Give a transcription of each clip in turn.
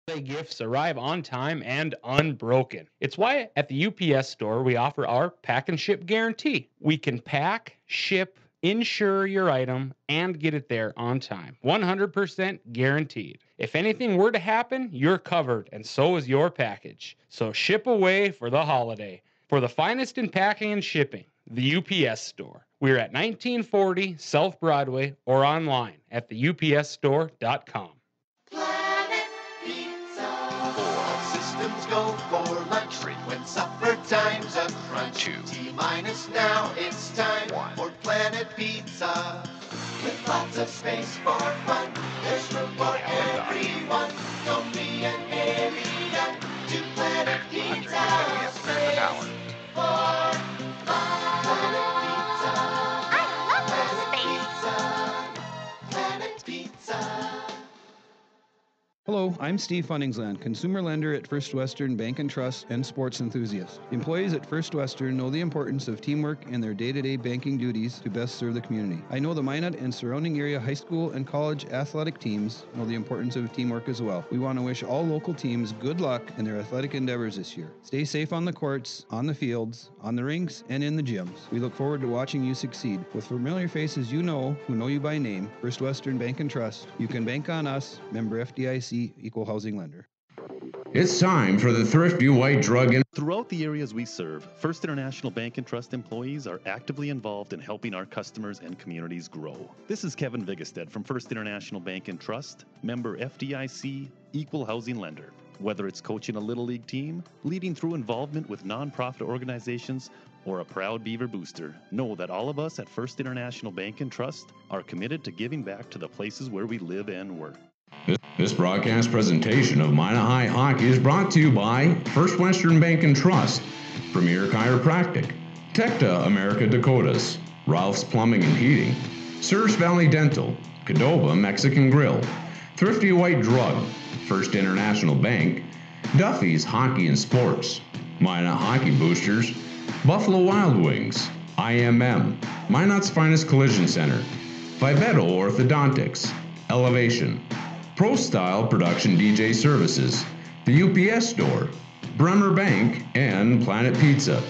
Gifts arrive on time and unbroken. It's why at the UPS store we offer our pack and ship guarantee. We can pack, ship, insure your item, and get it there on time. 100% guaranteed. If anything were to happen, you're covered, and so is your package. So ship away for the holiday. For the finest in packing and shipping, the UPS store. We're at 1940 South Broadway or online at theupsstore.com. Planet Pizza. All systems go for lunch. Frequent supper time's a crunch. T-minus now, it's time for Planet Pizza. With lots of space for fun, there's room for everyone. Don't be an alien to Planet Pizza. Space for fun. Planet Pizza. I love Planet Pizza. Planet Pizza. Hello, I'm Steve Funningsland, consumer lender at First Western Bank and Trust and sports enthusiast. Employees at First Western know the importance of teamwork in their day-to-day banking duties to best serve the community. I know the Minot and surrounding area high school and college athletic teams know the importance of teamwork as well. We want to wish all local teams good luck in their athletic endeavors this year. Stay safe on the courts, on the fields, on the rinks, and in the gyms. We look forward to watching you succeed. With familiar faces you know, who know you by name, First Western Bank and Trust, you can bank on us, member FDIC, equal housing lender. It's time for the Thrifty White Drug. Throughout the areas we serve, First International Bank and Trust employees are actively involved in helping our customers and communities grow. This is Kevin Vigestad from First International Bank and Trust, member FDIC, equal housing lender. Whether it's coaching a Little League team, leading through involvement with nonprofit organizations, or a proud Beaver booster, know that all of us at First International Bank and Trust are committed to giving back to the places where we live and work. This broadcast presentation of Minot High Hockey is brought to you by First Western Bank and Trust, Premier Chiropractic, Tecta America Dakotas, Ralph's Plumbing and Heating, Surf Valley Dental, Cadova Mexican Grill, Thrifty White Drug, First International Bank, Duffy's Hockey and Sports, Minot Hockey Boosters, Buffalo Wild Wings, IMM, Minot's Finest Collision Center, Vivetto Orthodontics, Elevation, Pro Style Production DJ Services, the UPS Store, Bremer Bank, and Planet Pizza.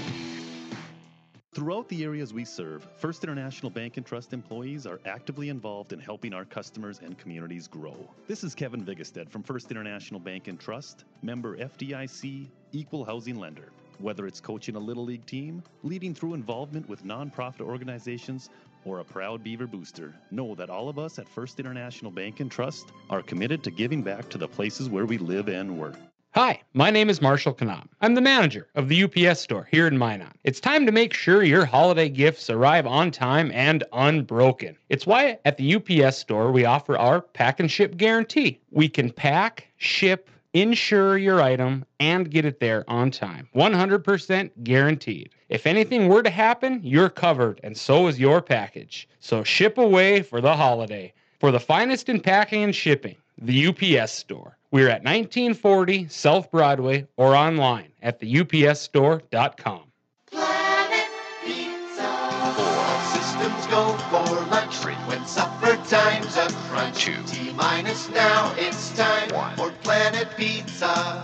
Throughout the areas we serve, First International Bank and Trust employees are actively involved in helping our customers and communities grow. This is Kevin Vigestad from First International Bank and Trust, member FDIC, equal housing lender. Whether it's coaching a Little League team, leading through involvement with nonprofit organizations, or a proud Beaver booster, know that all of us at First International Bank and Trust are committed to giving back to the places where we live and work. Hi, my name is Marshall Knop. I'm the manager of the UPS store here in Minot. It's time to make sure your holiday gifts arrive on time and unbroken. It's why at the UPS store we offer our pack and ship guarantee. We can pack, ship, insure your item, and get it there on time. 100% guaranteed. If anything were to happen, you're covered, and so is your package. So ship away for the holiday. For the finest in packing and shipping, the UPS store. We're at 1940 South Broadway or online at theupsstore.com. Planet Pizza. All systems go for lunch. Frequent supper time's a crunch. T-minus now, it's time for Planet Pizza.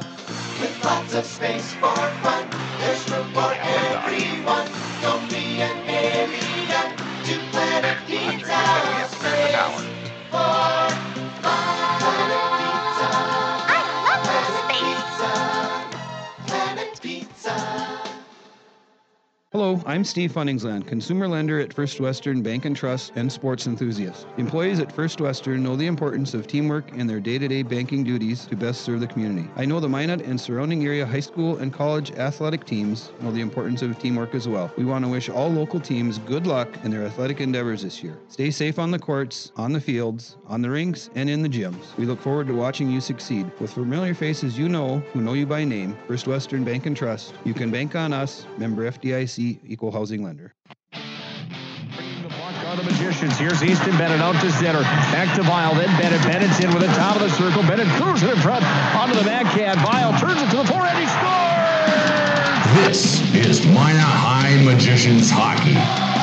With lots of space for fun, there's room for everyone. Don't be an alien to Planet Pizza. Space for fun. Planet Pizza. I love Planet Pizza. Hello, I'm Steve Funningsland, consumer lender at First Western Bank and Trust and sports enthusiast. Employees at First Western know the importance of teamwork in their day-to-day banking duties to best serve the community. I know the Minot and surrounding area high school and college athletic teams know the importance of teamwork as well. We want to wish all local teams good luck in their athletic endeavors this year. Stay safe on the courts, on the fields, on the rinks, and in the gyms. We look forward to watching you succeed. With familiar faces you know, who know you by name, First Western Bank and Trust, you can bank on us, member FDIC, equal housing lender. Bringing the puck on the Magicians. Here's Easton Bennett out to center. Back to Vile. Then Bennett. Bennett's in with the top of the circle. Bennett throws it in front onto the backhand. Vile turns it to the forehand. He scores! This is Minot High Magicians Hockey.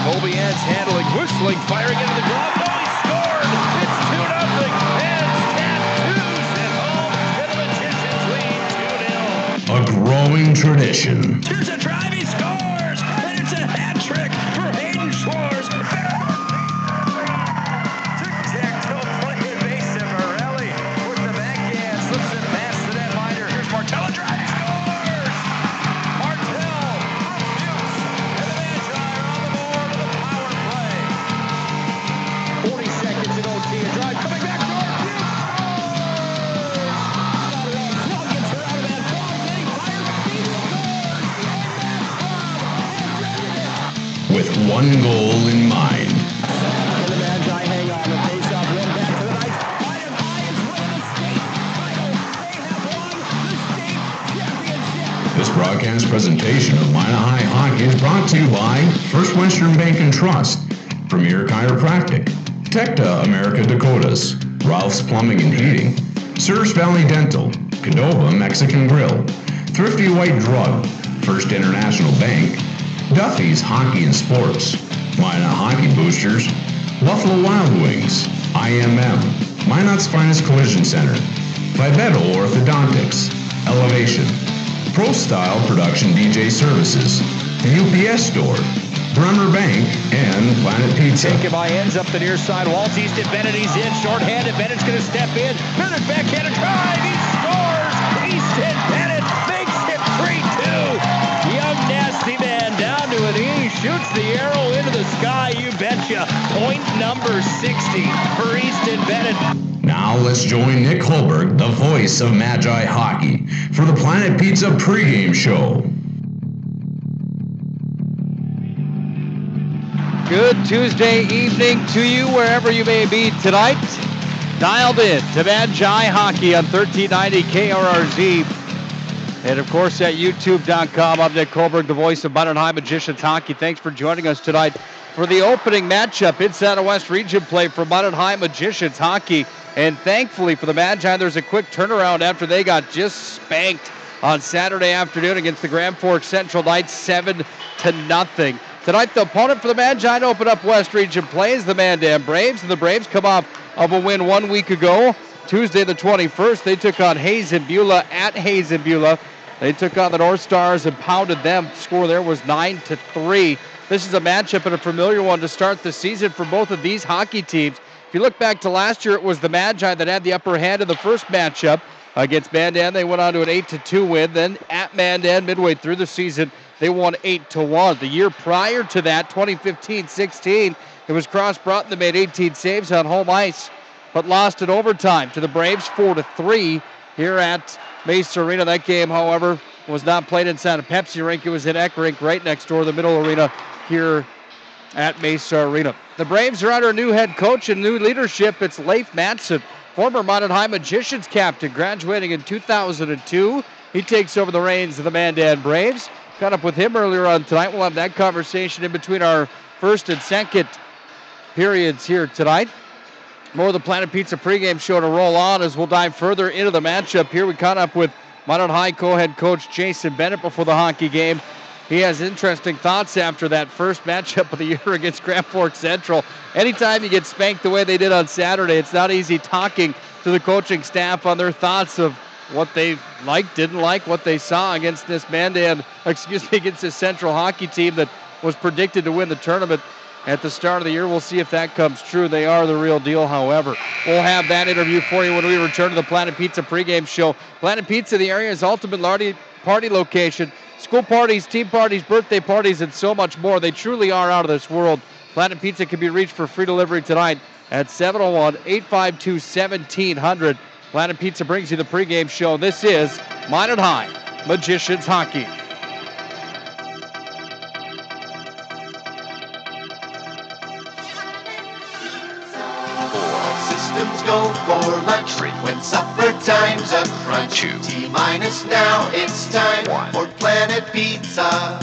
Colby Eds handling, whistling, firing into the glove. Oh, he scored! It's 2-0. Eds tattoos at home. And the Magicians A growing tradition. Here's a drive, he scores! And it's a hat trick for Hayden Schwartz. Tic-tac-toe play evasive. Morelli with the backhand, slips in pass to that liner. Here's Martell, drive, he scores! Martell, Bukes, and the Magi are on the board with a power play. 40 seconds in OT, a drive coming back door. Bukes scores! Gets her out of that ball, getting fired. He scores! With one goal in mind. And the Magi hang on. The face-off run back to the right. Iron High is winning the state title. They have won the state championship. This broadcast presentation of Minot High Hockey is brought to you by First Western Bank and Trust, Premier Chiropractic, Tecta America Dakotas, Ralph's Plumbing and Heating, Surf Valley Dental, Cadova Mexican Grill, Thrifty White Drug, First International Bank, Duffy's Hockey and Sports, Minot Hockey Boosters, Buffalo Wild Wings, IMM, Minot's Finest Collision Center, Vivetto Orthodontics, Elevation, Pro Style Production DJ Services, the UPS Store, Bremer Bank, and Planet Pizza. Taken by ends up the near side. Waltz Easton Bennett, he's in. Short-handed. Bennett's going to step in. Bennett backhand drive. He scores. Easton Bennett makes it 3-2. Young nasty man down to an E. Shoots the arrow into the sky. You betcha. Point number 60 for Easton Bennett. Now let's join Nick Holberg, the voice of Magi Hockey, for the Planet Pizza pregame show. Good Tuesday evening to you, wherever you may be tonight. Dialed in to Magi Hockey on 1390 KRRZ. And, of course, at YouTube.com. I'm Nick Holberg, the voice of Minot High Magicians Hockey. Thanks for joining us tonight for the opening matchup inside of West Region play for Minot High Magicians Hockey. And thankfully for the Magi, there's a quick turnaround after they got just spanked on Saturday afternoon against the Grand Forks Central Knights 7-0. Tonight, the opponent for the Magi to open up West Region play is the Mandan Braves. And the Braves come off of a win 1 week ago, Tuesday the 21st. They took on Hayes and Beulah at Hayes and Beulah. They took on the North Stars and pounded them. The score there was 9-3. This is a matchup and a familiar one to start the season for both of these hockey teams. If you look back to last year, it was the Magi that had the upper hand in the first matchup against Mandan. They went on to an 8-2 win. Then at Mandan, midway through the season, they won 8-1. The year prior to that, 2015-16, it was Cross Broughton that made 18 saves on home ice, but lost in overtime to the Braves 4-3 here at Mesa Arena. That game, however, was not played inside a Pepsi rink. It was in Eck Rink right next door, the middle arena here at Mesa Arena. The Braves are under a new head coach and new leadership. It's Leif Madsen, former Minot High Magicians captain, graduating in 2002. He takes over the reins of the Mandan Braves. Caught up with him earlier on tonight. We'll have that conversation in between our first and second periods here tonight. More of the Planet Pizza pregame show to roll on as we'll dive further into the matchup here. We caught up with Minot High co-head coach Jason Bennett before the hockey game. He has interesting thoughts after that first matchup of the year against Grand Forks Central. Anytime you get spanked the way they did on Saturday, it's not easy talking to the coaching staff on their thoughts of what they liked, didn't like, what they saw against this against this Central hockey team that was predicted to win the tournament at the start of the year. We'll see if that comes true. They are the real deal, however. We'll have that interview for you when we return to the Planet Pizza pregame show. Planet Pizza, the area's ultimate party location. School parties, team parties, birthday parties, and so much more. They truly are out of this world. Planet Pizza can be reached for free delivery tonight at 701-852-1700. Planet Pizza brings you the pregame show. This is Minot High Magicians Hockey. Systems go for lunch when supper time's a crunch. T-minus now, it's time for Planet Pizza.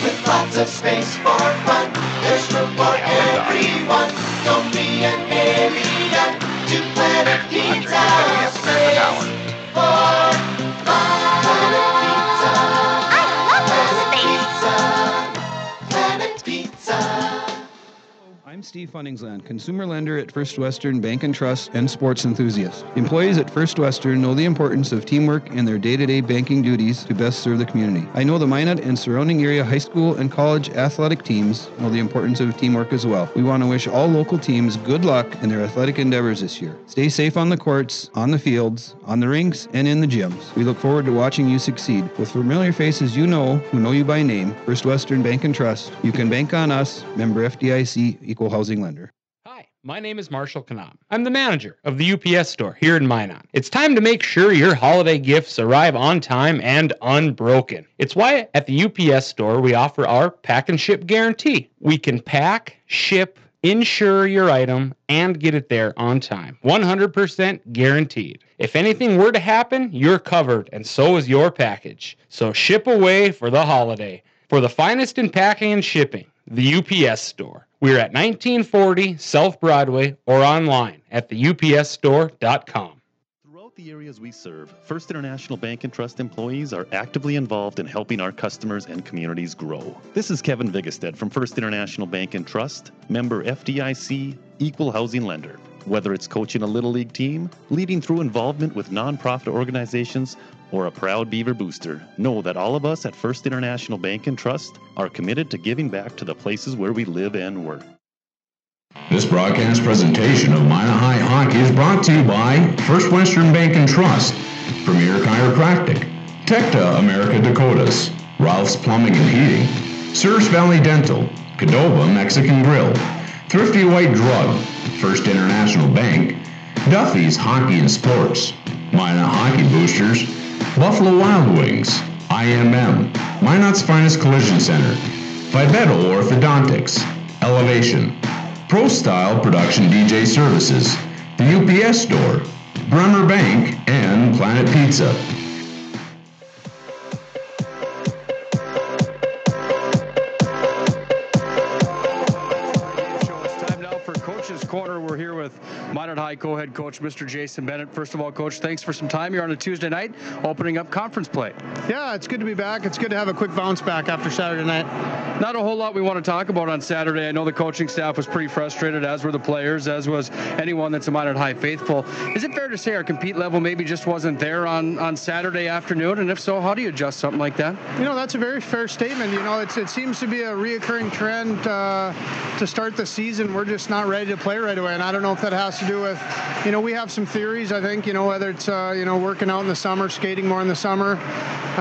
With lots of space for fun, there's room for everyone. Don't be an alien to Planet Pizza. Space for fun. Planet Pizza. I love that space. Planet Pizza. Planet Pizza. I'm Steve Funningsland, consumer lender at First Western Bank and Trust and sports enthusiast. Employees at First Western know the importance of teamwork in their day-to-day banking duties to best serve the community. I know the Minot and surrounding area high school and college athletic teams know the importance of teamwork as well. We want to wish all local teams good luck in their athletic endeavors this year. Stay safe on the courts, on the fields, on the rinks, and in the gyms. We look forward to watching you succeed. With familiar faces you know, who know you by name, First Western Bank and Trust, you can bank on us, member FDIC, equal housing lender. Hi, my name is Marshall Knop. I'm the manager of the UPS store here in Minot. It's time to make sure your holiday gifts arrive on time and unbroken. It's why at the UPS store we offer our pack and ship guarantee. We can pack, ship, insure your item, and get it there on time. 100% guaranteed. If anything were to happen, you're covered, and so is your package. So ship away for the holiday. For the finest in packing and shipping, the UPS store. We're at 1940 South Broadway or online at theupsstore.com. Throughout the areas we serve, First International Bank and Trust employees are actively involved in helping our customers and communities grow. This is Kevin Vigestad from First International Bank and Trust, member FDIC, equal housing lender. Whether it's coaching a Little League team, leading through involvement with nonprofit organizations, or a proud Beaver booster, know that all of us at First International Bank and Trust are committed to giving back to the places where we live and work. This broadcast presentation of Minot High Hockey is brought to you by First Western Bank and Trust, Premier Chiropractic, Tecta America Dakotas, Ralph's Plumbing and Heating, Surf Valley Dental, Cadova Mexican Grill, Thrifty White Drug, First International Bank, Duffy's Hockey and Sports, Minot Hockey Boosters, Buffalo Wild Wings, IMM, Minot's Finest Collision Center, Vibeto Orthodontics, Elevation, Pro Style Production DJ Services, the UPS Store, Bremer Bank, and Planet Pizza. Corner. We're here with Minot High co-head coach, Mr. Jason Bennett. First of all, Coach, thanks for some time here on a Tuesday night, opening up conference play. Yeah, it's good to be back. It's good to have a quick bounce back after Saturday night. Not a whole lot we want to talk about on Saturday. I know the coaching staff was pretty frustrated, as were the players, as was anyone that's a Minot High faithful. Is it fair to say our compete level maybe just wasn't there on Saturday afternoon? And if so, how do you adjust something like that? You know, that's a very fair statement. You know, it seems to be a reoccurring trend to start the season. We're just not ready to play right away. And I don't know if that has to do with, you know, we have some theories, I think, you know, whether it's, you know, working out in the summer, skating more in the summer.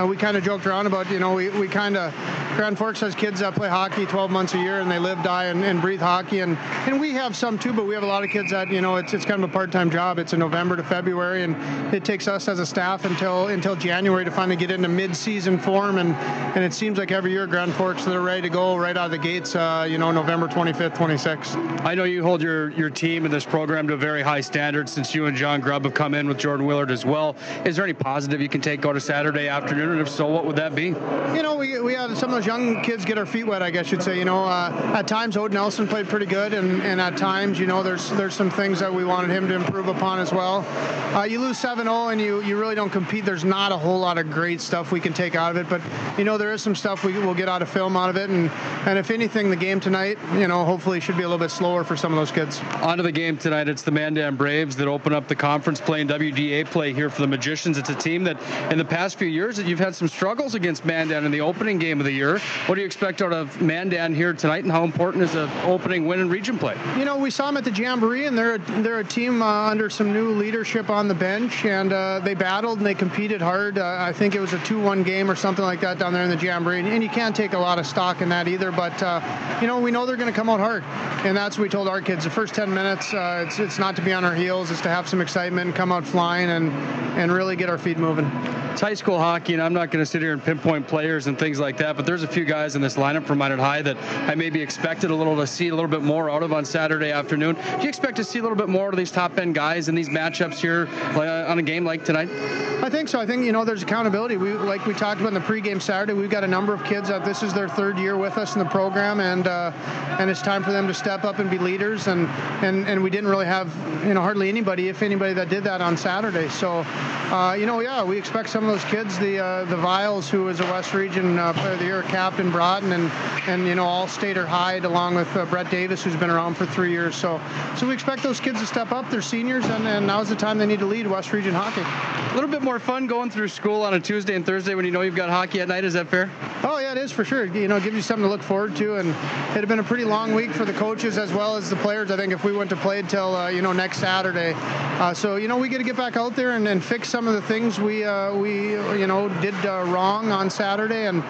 We kind of joked around about, you know, we kind of, Grand Forks has kids that play hockey 12 months a year and they live, die, and breathe hockey. And we have some too, but we have a lot of kids that, you know, it's kind of a part-time job. It's a November to February, and it takes us as a staff until January to finally get into mid-season form. And it seems like every year Grand Forks, they're ready to go right out of the gates, you know, November 25th, 26th. I know you hold your team and this program to a very high standard since you and John Grubb have come in with Jordan Willard as well. Is there any positive you can take out of Saturday afternoon? And if so, what would that be? You know, we had some of those young kids get our feet wet, I guess you'd say. You know, at times Ode Nelson played pretty good, and at times, you know, there's some things that we wanted him to improve upon as well. You lose 7-0 and you really don't compete. There's not a whole lot of great stuff we can take out of it, but, you know, there is some stuff we'll get out of film out of it, and if anything, the game tonight, you know, hopefully should be a little bit slower for some of those kids. On to the game tonight. It's the Mandan Braves that open up the conference play and WDA play here for the Magicians. It's a team that in the past few years that you've had some struggles against Mandan in the opening game of the year. What do you expect out of Mandan here tonight, and how important is an opening win in region play? You know, we saw them at the Jamboree, and they're a team under some new leadership on the bench, and they battled and they competed hard. I think it was a 2-1 game or something like that down there in the Jamboree, and you can't take a lot of stock in that either, but you know, we know they're going to come out hard, and that's what we told our kids. The first 10 minutes, it's not to be on our heels, it's to have some excitement and come out flying and really get our feet moving. It's high school hockey, and I'm not going to sit here and pinpoint players and things like that, but there's a few guys in this lineup from Minot High that I maybe expected to see a little bit more out of on Saturday afternoon. Do you expect to see a little bit more of these top-end guys in these matchups here on a game like tonight? I think so. I think, you know, there's accountability. Like we talked about in the pregame Saturday, we've got a number of kids that this is their third year with us in the program, and it's time for them to step up and be leaders, and we didn't really have, you know, hardly anybody, if anybody, that did that on Saturday. So, you know, yeah, we expect some of those kids, the Viles, who was a West Region Player of the Year, Captain Broughton, and All-Stater Hyde, along with Brett Davis, who's been around for 3 years. So we expect those kids to step up. They're seniors, and now's the time they need to lead West Region hockey. A little bit more fun going through school on a Tuesday and Thursday when you know you've got hockey at night. Is that fair? Oh, yeah, it is for sure. It gives you something to look forward to, and it had been a pretty long week for the coaches as well as the players, I think, if we went to play until, next Saturday. So, we get to get back out there and fix some of the things we did wrong on Saturday, and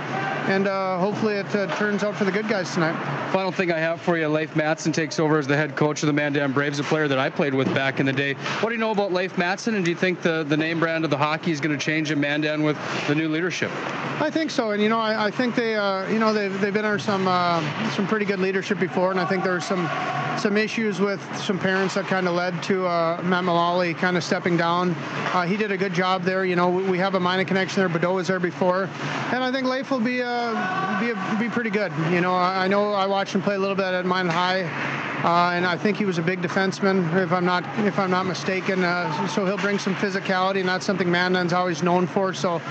hopefully it turns out for the good guys tonight. Final thing I have for you, Leif Matson takes over as the head coach of the Mandan Braves, a player that I played with back in the day. What do you know about Leif Matson, and do you think the name brand of the hockey is going to change in Mandan with the new leadership? I think so, and I think they've been under some pretty good leadership before, and I think there's some issues with some parents that kind of led to Matt Mullally kind of stepping down. He did a good job there. We have a Minot connection there. Badeau was there before, and I think Leif will be pretty good. I know I watched him play a little bit at Minot High, and I think he was a big defenseman, if I'm not mistaken. So he'll bring some physicality, and that's something Mandan's always known for. So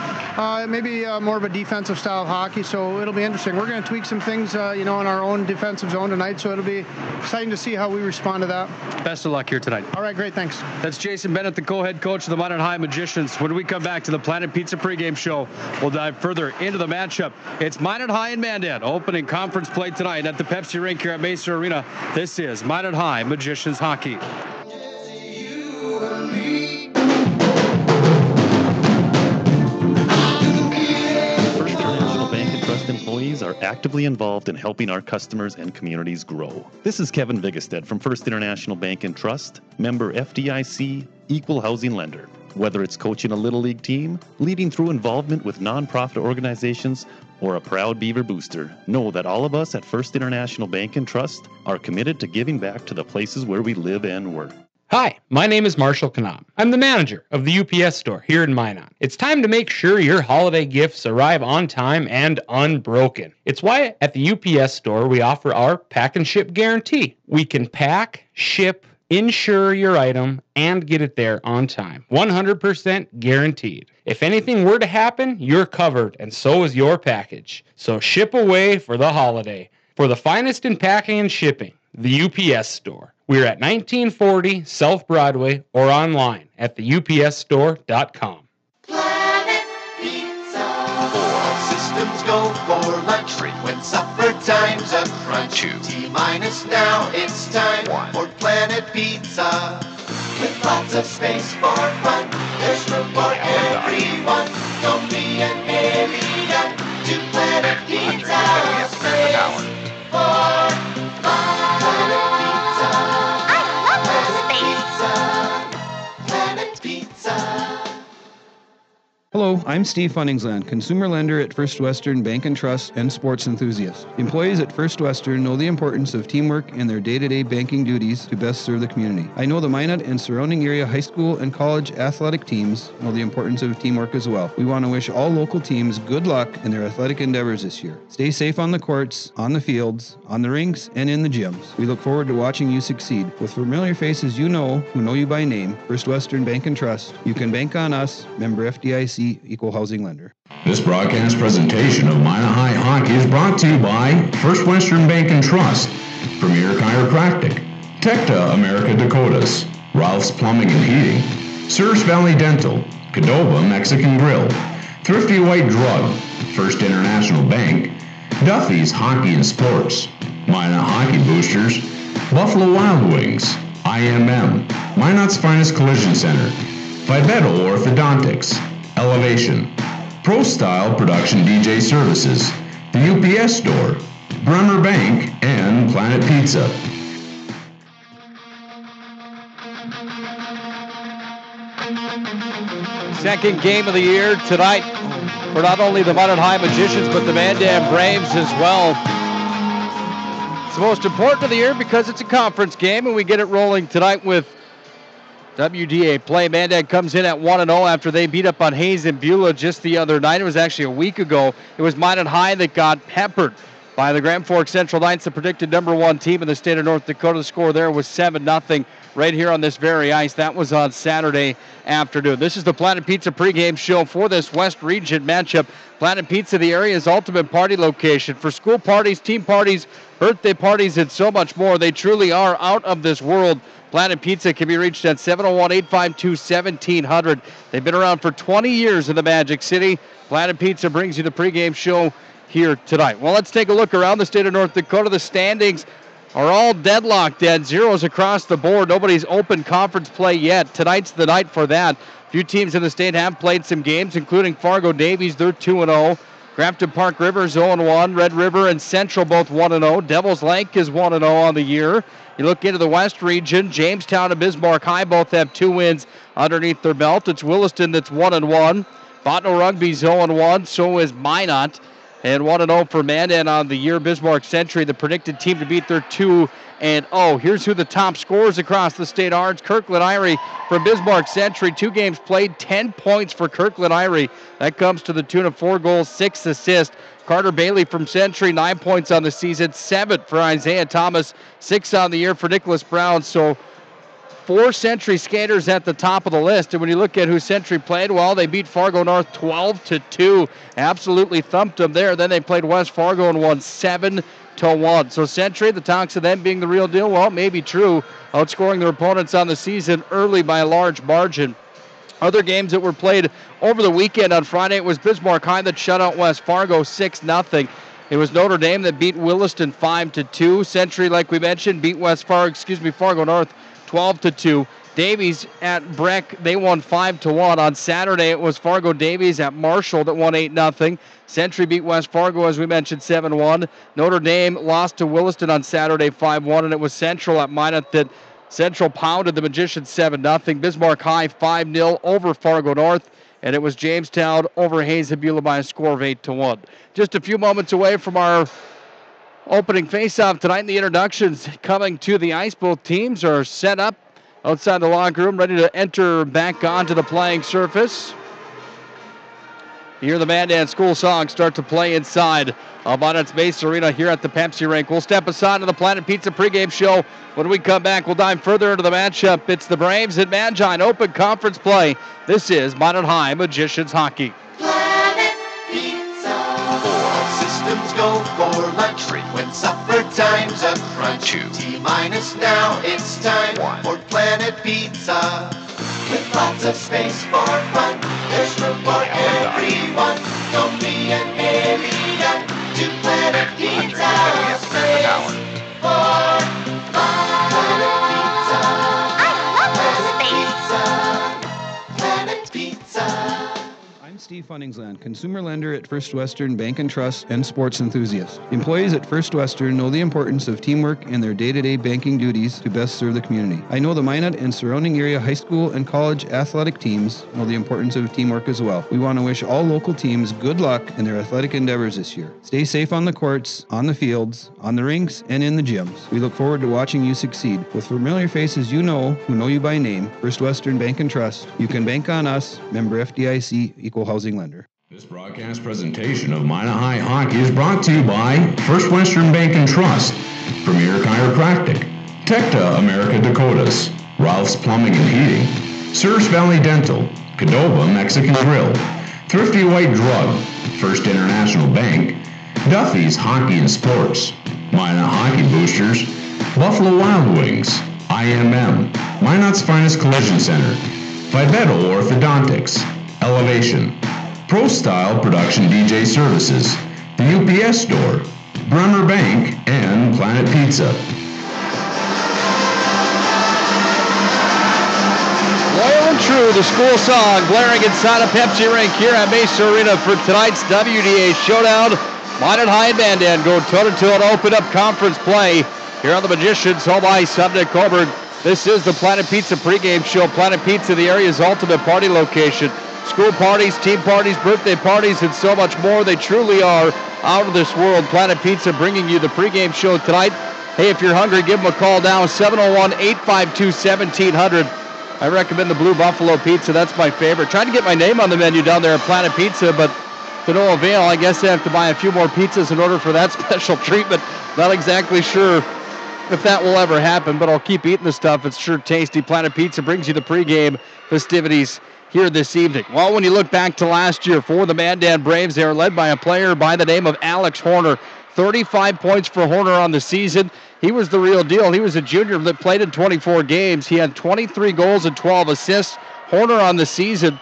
maybe more of a defensive style of hockey. So it'll be interesting. We're going to tweak some things, in our own defensive zone tonight. So it'll be exciting to see how we respond to that. Best of luck here tonight. All right, great, thanks. That's Jason Bennett, the co-head coach of the Minot High Magicians. When we come back to the Planet Pizza pregame show, we'll dive further into the matchup. It's Minot High and Mandan opening conference play tonight at the Pepsi Rink here at Mesa Arena. This is Minot High Magicians hockey. Employees are actively involved in helping our customers and communities grow. This is Kevin Vigestad from First International Bank and Trust, member FDIC, equal housing lender. Whether it's coaching a Little League team, leading through involvement with nonprofit organizations, or a proud Beaver booster, know that all of us at First International Bank and Trust are committed to giving back to the places where we live and work. Hi, my name is Marshall Knop. I'm the manager of the UPS store here in Minot. It's time to make sure your holiday gifts arrive on time and unbroken. It's why at the UPS store we offer our pack and ship guarantee. We can pack, ship, insure your item, and get it there on time. 100% guaranteed. If anything were to happen, you're covered, and so is your package. So ship away for the holiday. For the finest in packing and shipping, the UPS store. We're at 1940 South Broadway or online at theupsstore.com. Planet Pizza. All systems go for lunch. When supper time's a crunch. T-minus now, it's time for Planet Pizza. With lots of space for fun, there's room for everyone. Don't be an alien to Planet Pizza. Space for fun. Hello, I'm Steve Funningsland, consumer lender at First Western Bank and Trust and sports enthusiast. Employees at First Western know the importance of teamwork in their day-to-day banking duties to best serve the community. I know the Minot and surrounding area high school and college athletic teams know the importance of teamwork as well. We want to wish all local teams good luck in their athletic endeavors this year. Stay safe on the courts, on the fields, on the rinks, and in the gyms. We look forward to watching you succeed. With familiar faces you know, who know you by name, First Western Bank and Trust, you can bank on us, member FDIC, equal housing lender. This broadcast presentation of Minot High Hockey is brought to you by First Western Bank and Trust, Premier Chiropractic, Tecta America Dakotas, Ralph's Plumbing and Heating, Surf Valley Dental, Cadova Mexican Grill, Thrifty White Drug, First International Bank, Duffy's Hockey and Sports, Minot Hockey Boosters, Buffalo Wild Wings, IMM, Minot's Finest Collision Center, Fibeto Orthodontics, Elevation, Pro Style Production DJ Services, the UPS Store, Bremer Bank, and Planet Pizza. Second game of the year tonight for not only the Minot High Magicians, but the Mandan Braves as well. It's the most important of the year because it's a conference game, and we get it rolling tonight with WDA play. Mandan comes in at 1-0 after they beat up on Hayes and Beulah just the other night. It was actually a week ago. It was Minot High that got peppered by the Grand Forks Central Knights, the predicted #1 team in the state of North Dakota. The score there was 7-0 right here on this very ice. That was on Saturday afternoon. This is the Planet Pizza pregame show for this West Region matchup. Planet Pizza, the area's ultimate party location for school parties, team parties, birthday parties, and so much more. They truly are out of this world. Planet Pizza can be reached at 701-852-1700. They've been around for 20 years in the Magic City. Planet Pizza brings you the pregame show here tonight. Well, let's take a look around the state of North Dakota. The standings are all deadlocked at zeros across the board. Nobody's open conference play yet. Tonight's the night for that. A few teams in the state have played some games, including Fargo Davies. They're 2-0. Grafton Park River's 0-1. Red River and Central both 1-0. Devils Lake is 1-0 on the year. You look into the West region, Jamestown and Bismarck High both have 2 wins underneath their belt. It's Williston that's 1-1. Botno Rugby's 0-1. So is Minot. And 1-0 for Mandan on the year. Bismarck Century, the predicted team to beat, their 2-0. Here's who the top scorers across the state are. It's Kirkland Irie from Bismarck Century. 2 games played, 10 points for Kirkland Irie. That comes to the tune of 4 goals, 6 assists. Carter Bailey from Century, 9 points on the season, 7 for Isaiah Thomas, 6 on the year for Nicholas Brown. So 4 Century skaters at the top of the list. And when you look at who Century played, well, they beat Fargo North 12-2. Absolutely thumped them there. Then they played West Fargo and won 7-1. So Century, the talks of them being the real deal, well, maybe true. Outscoring their opponents on the season early by a large margin. Other games that were played over the weekend on Friday, it was Bismarck High that shut out West Fargo 6-0. It was Notre Dame that beat Williston 5-2. Century, like we mentioned, beat Fargo North 12-2. Davies at Breck, they won 5-1. On Saturday, it was Fargo Davies at Marshall that won 8-0. Century beat West Fargo, as we mentioned, 7-1. Notre Dame lost to Williston on Saturday 5-1, and it was Central at Minot that Central pounded the Magicians 7-0. Bismarck High 5-0 over Fargo North, and it was Jamestown over Hayes-Habula by a score of 8-1. Just a few moments away from our opening face-off tonight in the introductions coming to the ice. Both teams are set up outside the locker room, ready to enter back onto the playing surface. You hear the Mandan School song start to play inside of Minot's Base Arena here at the Pepsi Rink. We'll step aside to the Planet Pizza pregame show. When we come back, we'll dive further into the matchup. It's the Braves at Mangine Open Conference play. This is Minot High Magicians Hockey. Planet Pizza. 4 systems go for lunch. When supper time's a crunch. T-minus now, it's time for Planet Pizza. With lots of space for fun, there's room for everyone. Don't be an alien to Planet Pizza. Space for fun. Planet Pizza. I love Planet Pizza. Planet Pizza. I'm Steve Funningsland, consumer lender at First Western Bank and Trust and sports enthusiast. Employees at First Western know the importance of teamwork in their day-to-day banking duties to best serve the community. I know the Minot and surrounding area high school and college athletic teams know the importance of teamwork as well. We want to wish all local teams good luck in their athletic endeavors this year. Stay safe on the courts, on the fields, on the rinks, and in the gyms. We look forward to watching you succeed. With familiar faces you know, who know you by name, First Western Bank and Trust, you can bank on us, member FDIC, equal housing lender. This broadcast presentation of Minot High Hockey is brought to you by First Western Bank and Trust, Premier Chiropractic, Tecta America Dakotas, Ralph's Plumbing and Heating, Surf Valley Dental, Cadova Mexican Grill, Thrifty White Drug, First International Bank, Duffy's Hockey and Sports, Minot Hockey Boosters, Buffalo Wild Wings, IMM, Minot's Finest Collision Center, Fibeto Orthodontics, Elevation, Pro Style Production DJ Services, the UPS Store, Bremer Bank, and Planet Pizza. Loyal and true, the school song blaring inside a Pepsi Rink here at Mesa Arena for tonight's WDA Showdown. Minot High and Mandan go toe-to-toe and open up conference play here on the Magicians home ice. I'm Nick Colbert. This is the Planet Pizza pregame show. Planet Pizza, the area's ultimate party location. School parties, team parties, birthday parties, and so much more. They truly are out of this world. Planet Pizza bringing you the pregame show tonight. Hey, if you're hungry, give them a call now, 701-852-1700. I recommend the Blue Buffalo Pizza. That's my favorite. Trying to get my name on the menu down there at Planet Pizza, but to no avail. I guess I have to buy a few more pizzas in order for that special treatment. Not exactly sure if that will ever happen, but I'll keep eating the stuff. It's sure tasty. Planet Pizza brings you the pregame festivities here this evening. Well, when you look back to last year for the Mandan Braves, they are led by a player by the name of Alex Horner. 35 points for Horner on the season. He was the real deal. He was a junior that played in 24 games. He had 23 goals and 12 assists. Horner on the season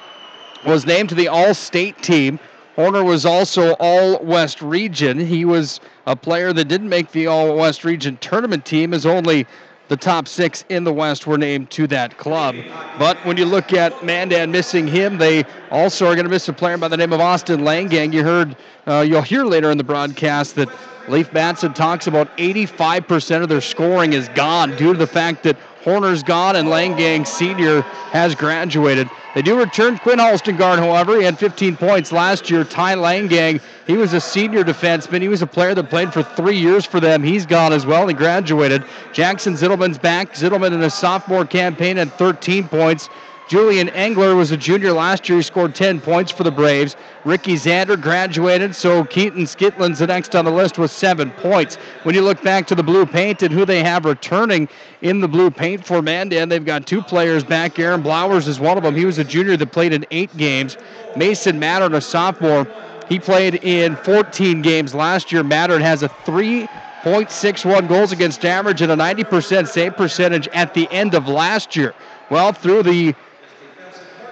was named to the All-State team. Horner was also All-West Region. He was a player that didn't make the All-West Region tournament team, as only the top 6 in the West were named to that club. But when you look at Mandan missing him, they also are going to miss a player by the name of Austin Langang. You'll hear later in the broadcast that Leif Matson talks about 85% of their scoring is gone due to the fact that Horner's gone and Langang Sr. has graduated. They do return Quinn Halstengard, however. He had 15 points last year. Ty Langang, he was a senior defenseman. He was a player that played for 3 years for them. He's gone as well. He graduated. Jackson Zittelman's back. Zittelman in a sophomore campaign had 13 points. Julian Engler was a junior last year. He scored 10 points for the Braves. Ricky Zander graduated, so Keaton Skitlin's the next on the list with 7 points. When you look back to the blue paint and who they have returning in the blue paint for Mandan, they've got 2 players back. Aaron Blowers is one of them. He was a junior that played in 8 games. Mason Mattern, a sophomore, he played in 14 games last year. Mattern has a 3.61 goals against average and a 90% save percentage at the end of last year. Well, through the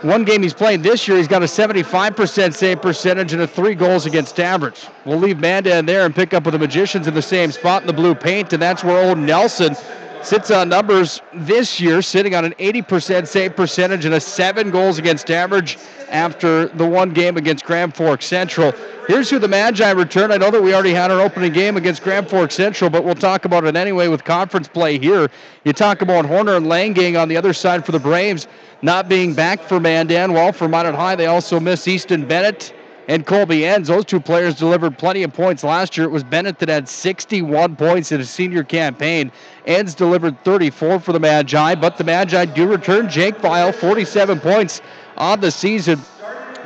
one game he's played this year, he's got a 75% save percentage and a 3 goals against average. We'll leave Mandan there and pick up with the Magicians in the same spot in the blue paint, and that's where Old Nelson sits on numbers this year, sitting on an 80% save percentage and a 7 goals against average after the one game against Grand Forks Central. Here's who the Magi return. I know that we already had our opening game against Grand Forks Central, but we'll talk about it anyway with conference play here. You talk about Horner and Langang on the other side for the Braves not being back for Mandan. Well, for Minot High, they also miss Easton Bennett and Colby Enns. Those 2 players delivered plenty of points last year. It was Bennett that had 61 points in his senior campaign. Enns delivered 34 for the Magi, but the Magi do return Jake Vile, 47 points on the season.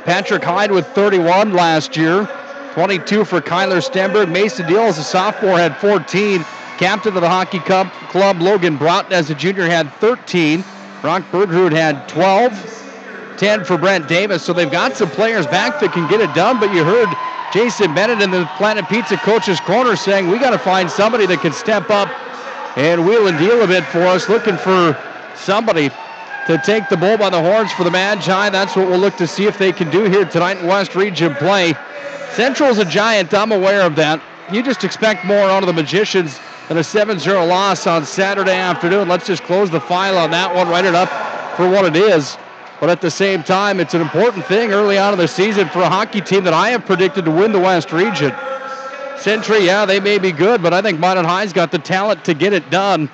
Patrick Hyde with 31 last year, 22 for Kyler Stenberg. Mason Deal as a sophomore had 14. Captain of the hockey club, Logan Broughton as a junior had 13. Brock Bergerud had 12, 10 for Brent Davis. So they've got some players back that can get it done, but you heard Jason Bennett in the Planet Pizza coach's corner saying, we got to find somebody that can step up and wheel and deal a bit for us, looking for somebody to take the bull by the horns for the Magi. That's what we'll look to see if they can do here tonight in West Region play. Central's a giant. I'm aware of that. You just expect more out of the Magicians than a 7-0 loss on Saturday afternoon. Let's just close the file on that one, write it up for what it is. But at the same time, it's an important thing early on in the season for a hockey team that I have predicted to win the West Region. Century, yeah, they may be good, but I think Minot High's got the talent to get it done.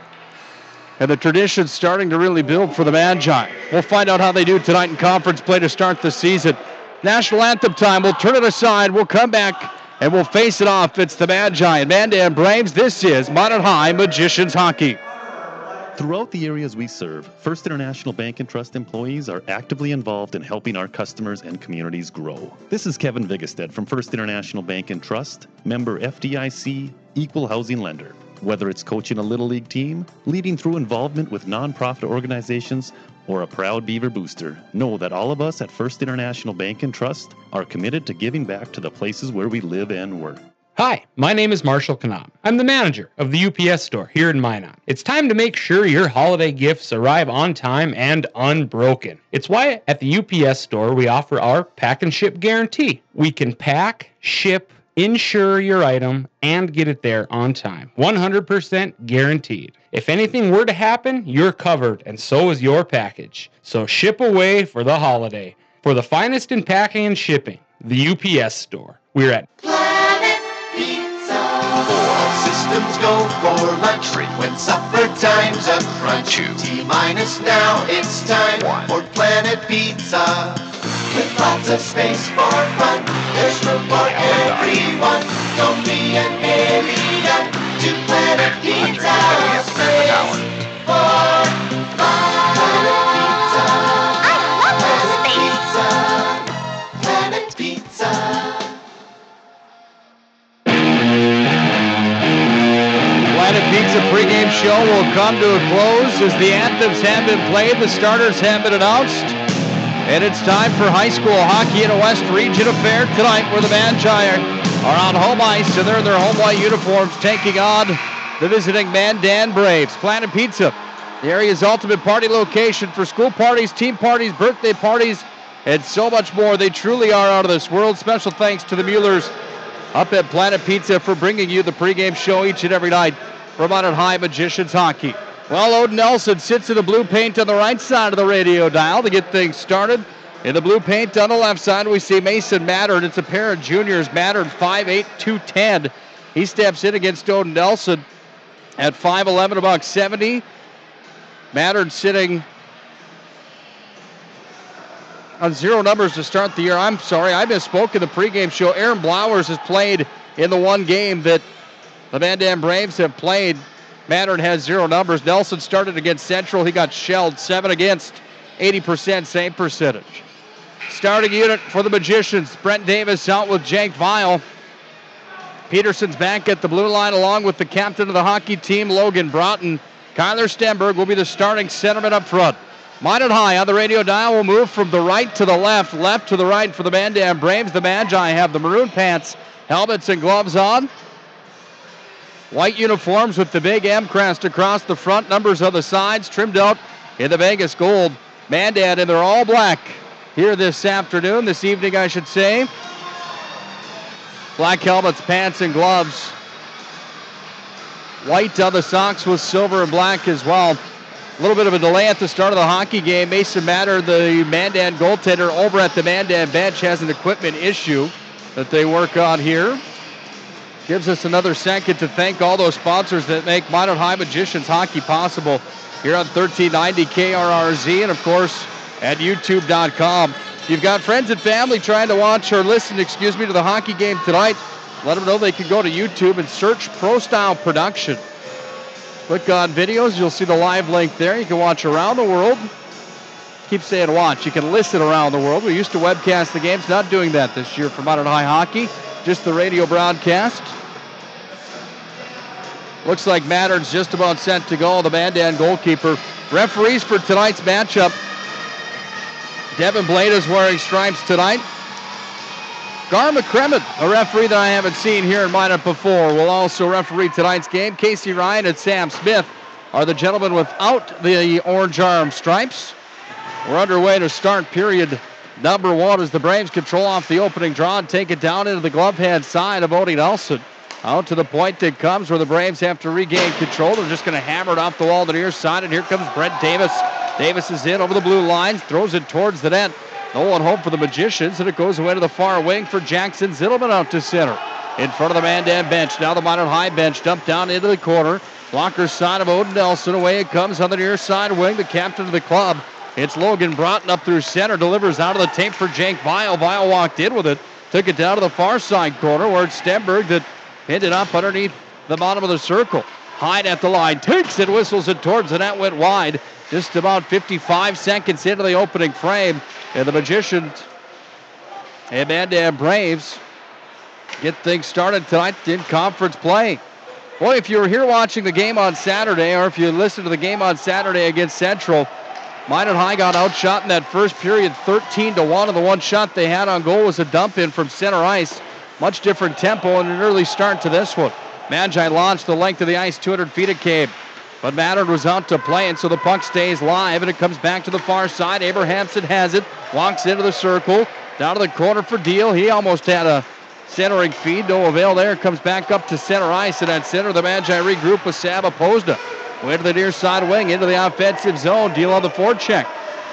And the tradition's starting to really build for the Magi. We'll find out how they do tonight in conference play to start the season. National anthem time. We'll turn it aside. We'll come back and we'll face it off. It's the Magi and Mandan Braves. This is Minot High Magicians Hockey. Throughout the areas we serve, First International Bank and Trust employees are actively involved in helping our customers and communities grow. This is Kevin Vigestead from First International Bank and Trust, member FDIC, equal housing lender. Whether it's coaching a Little League team, leading through involvement with nonprofit organizations, or a proud Beaver booster, know that all of us at First International Bank and Trust are committed to giving back to the places where we live and work. Hi, my name is Marshall Knop. I'm the manager of the UPS store here in Minot. It's time to make sure your holiday gifts arrive on time and unbroken. It's why at the UPS store we offer our pack and ship guarantee. We can pack, ship, insure your item, and get it there on time. 100% guaranteed. If anything were to happen, you're covered, and so is your package. So ship away for the holiday. For the finest in packing and shipping, the UPS store. We're at Planet Pizza. All systems go for lunch. When supper time's a crunch. T-minus now, it's time for Planet Pizza. With lots of space for fun, there's room for everyone. Don't be an alien to Planet Pizza. Space for fun. Planet Pizza. Planet Pizza. Planet Pizza pregame show will come to a close as the anthems have been played, the starters have been announced, and it's time for high school hockey in a West Region affair tonight where the Magi are on home ice and they're in their home white uniforms taking on the visiting Mandan Braves. Planet Pizza, the area's ultimate party location for school parties, team parties, birthday parties, and so much more. They truly are out of this world. Special thanks to the Muellers up at Planet Pizza for bringing you the pregame show each and every night from Minot High Magicians Hockey. Well, Odin Nelson sits in the blue paint on the right side of the radio dial to get things started. In the blue paint on the left side, we see Mason Mattern. It's a pair of juniors. Mattern 5'8", 210. He steps in against Odin Nelson at 5'11", about 70. Mattern sitting on 0 numbers to start the year. I'm sorry, I misspoke in the pregame show. Aaron Blowers has played in the one game that the Mandan Braves have played. Mattern has 0 numbers. Nelson started against Central. He got shelled 7 against, 80% save percentage. Starting unit for the Magicians. Brent Davis out with Jake Vile. Peterson's back at the blue line along with the captain of the hockey team, Logan Broughton. Kyler Stenberg will be the starting centerman up front. Minot High on the radio dial will move from the right to the left, left to the right for the Mandan Braves. The Magi have the maroon pants, helmets, and gloves on. White uniforms with the big M crest across the front, numbers on the sides, trimmed out in the Vegas gold. Mandan in their all black here this evening, I should say. Black helmets, pants, and gloves. White on the socks with silver and black as well. A little bit of a delay at the start of the hockey game. Mason Matter, the Mandan goaltender over at the Mandan bench, has an equipment issue that they work on here. Gives us another second to thank all those sponsors that make Minot High Magicians Hockey possible here on 1390 KRRZ and, of course, at YouTube.com. If you've got friends and family trying to watch or listen, to the hockey game tonight, let them know they can go to YouTube and search Pro Style Production. Click on videos. You'll see the live link there. You can watch around the world. Keep saying watch. You can listen around the world. We used to webcast the games. Not doing that this year for Minot High Hockey. Just the radio broadcast. Looks like Mattern's just about set to go. The Mandan goalkeeper. Referees for tonight's matchup. Devin Blade is wearing stripes tonight. Gar McCremont, a referee that I haven't seen here in Minot before, will also referee tonight's game. Casey Ryan and Sam Smith are the gentlemen without the orange arm stripes. We're underway to start period number 1 as the Braves control off the opening draw and take it down into the glove hand side of Odie Nelson. Out to the point that comes where the Braves have to regain control. They're just going to hammer it off the wall to the near side, and here comes Brent Davis. Davis is in over the blue line, throws it towards the net. No one home for the Magicians, and it goes away to the far wing for Jackson Zittelman out to center. In front of the Mandan bench, now the Minot High bench, dumped down into the corner. Blocker side of Odin Nelson, away it comes on the near side wing, the captain of the club. It's Logan Broughton up through center, delivers out of the tape for Jake Vile. Vile walked in with it, took it down to the far side corner where it's Stenberg that pinned it up underneath the bottom of the circle. Hyde at the line, takes it, whistles it towards the net, went wide. Just about 55 seconds into the opening frame. And the Magicians and Mandan Braves get things started tonight in conference play. Boy, if you were here watching the game on Saturday, or if you listened to the game on Saturday against Central, Minot High got outshot in that first period 13-1, and the one shot they had on goal was a dump in from center ice. Much different tempo and an early start to this one. Magi launched the length of the ice, 200 feet of Cape. But Mattern was out to play, and so the puck stays live, and it comes back to the far side. Abrahamson has it, walks into the circle, down to the corner for Deal. He almost had a centering feed, no avail there. Comes back up to center ice, and at center, the Magi regroup with Sam Opposda. Way to the near side wing, into the offensive zone. Deal on the forecheck.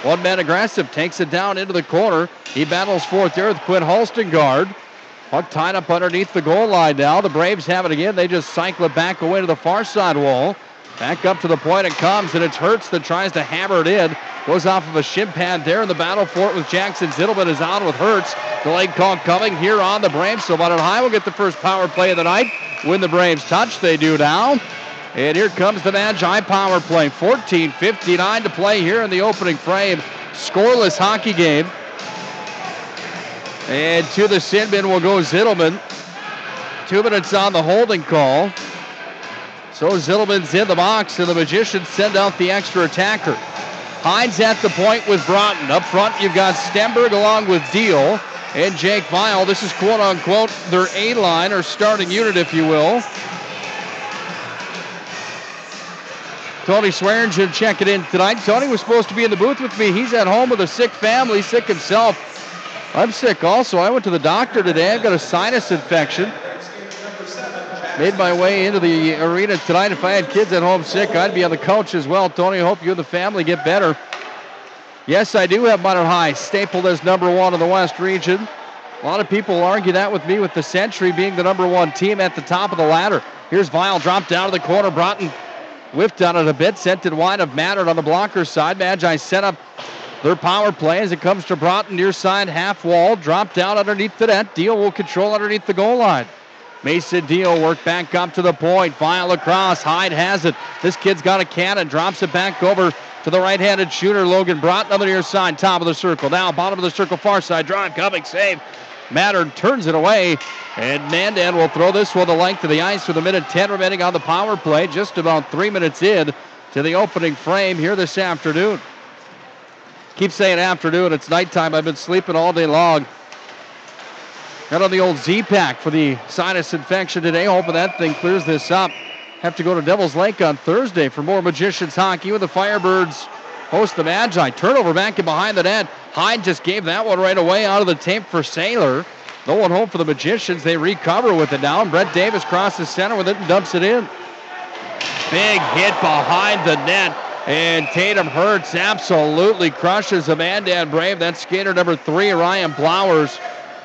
One man aggressive, takes it down into the corner. He battles forth there with Quinn Holstengard. Puck tied up underneath the goal line now. The Braves have it again. They just cycle it back away to the far side wall. Back up to the point it comes, and it's Hertz that tries to hammer it in. Goes off of a shin pad there in the battle for it with Jackson. Zittelman is on with Hertz. Delayed call coming here on the Braves. So Minot High will get the first power play of the night. When the Braves touch, they do now. And here comes the Magi power play. 14:59 to play here in the opening frame. Scoreless hockey game. And to the sin bin will go Zittelman. 2 minutes on the holding call. So Zillman's in the box, and the Magicians send out the extra attacker. Hyde's at the point with Broughton. Up front, you've got Stenberg along with Deal and Jake Vial. This is quote-unquote their A-line, or starting unit, if you will. Tony Swearingen checking in tonight. Tony was supposed to be in the booth with me. He's at home with a sick family, sick himself. I'm sick also. I went to the doctor today. I've got a sinus infection. Made my way into the arena tonight. If I had kids at home sick, I'd be on the couch as well. Tony, I hope you and the family get better. Yes, I do have Minot High stapled as number 1 in the West region. A lot of people argue that with me, with the Century being the number 1 team at the top of the ladder. Here's Vial, dropped down to the corner. Broughton whiffed on it a bit, sent it wide of Mattern on the blocker side. Magi set up their power play as it comes to Broughton, near side, half wall, dropped down underneath the net. Deal will control underneath the goal line. Mason Deal worked back up to the point. Vial across. Hyde has it. This kid's got a cannon. Drops it back over to the right-handed shooter, Logan Broughton, on the near side, top of the circle. Now, bottom of the circle, far side. Drive coming, save. Mattern turns it away, and Mandan will throw this one the length of the ice with 1:10 remaining on the power play. Just about 3 minutes in to the opening frame here this afternoon. Keep saying afternoon. It's nighttime. I've been sleeping all day long. Got on the old Z-Pack for the sinus infection today, hoping that thing clears this up. Have to go to Devil's Lake on Thursday for more Magicians hockey, with the Firebirds host the Magi. Turnover back in behind the net. Hyde just gave that one right away out of the tape for Saylor. No one home for the Magicians. They recover with it now. Brett Davis crosses center with it and dumps it in. Big hit behind the net. And Tatum Hertz absolutely crushes a Mandan Brave. That's skater number 3, Ryan Blowers.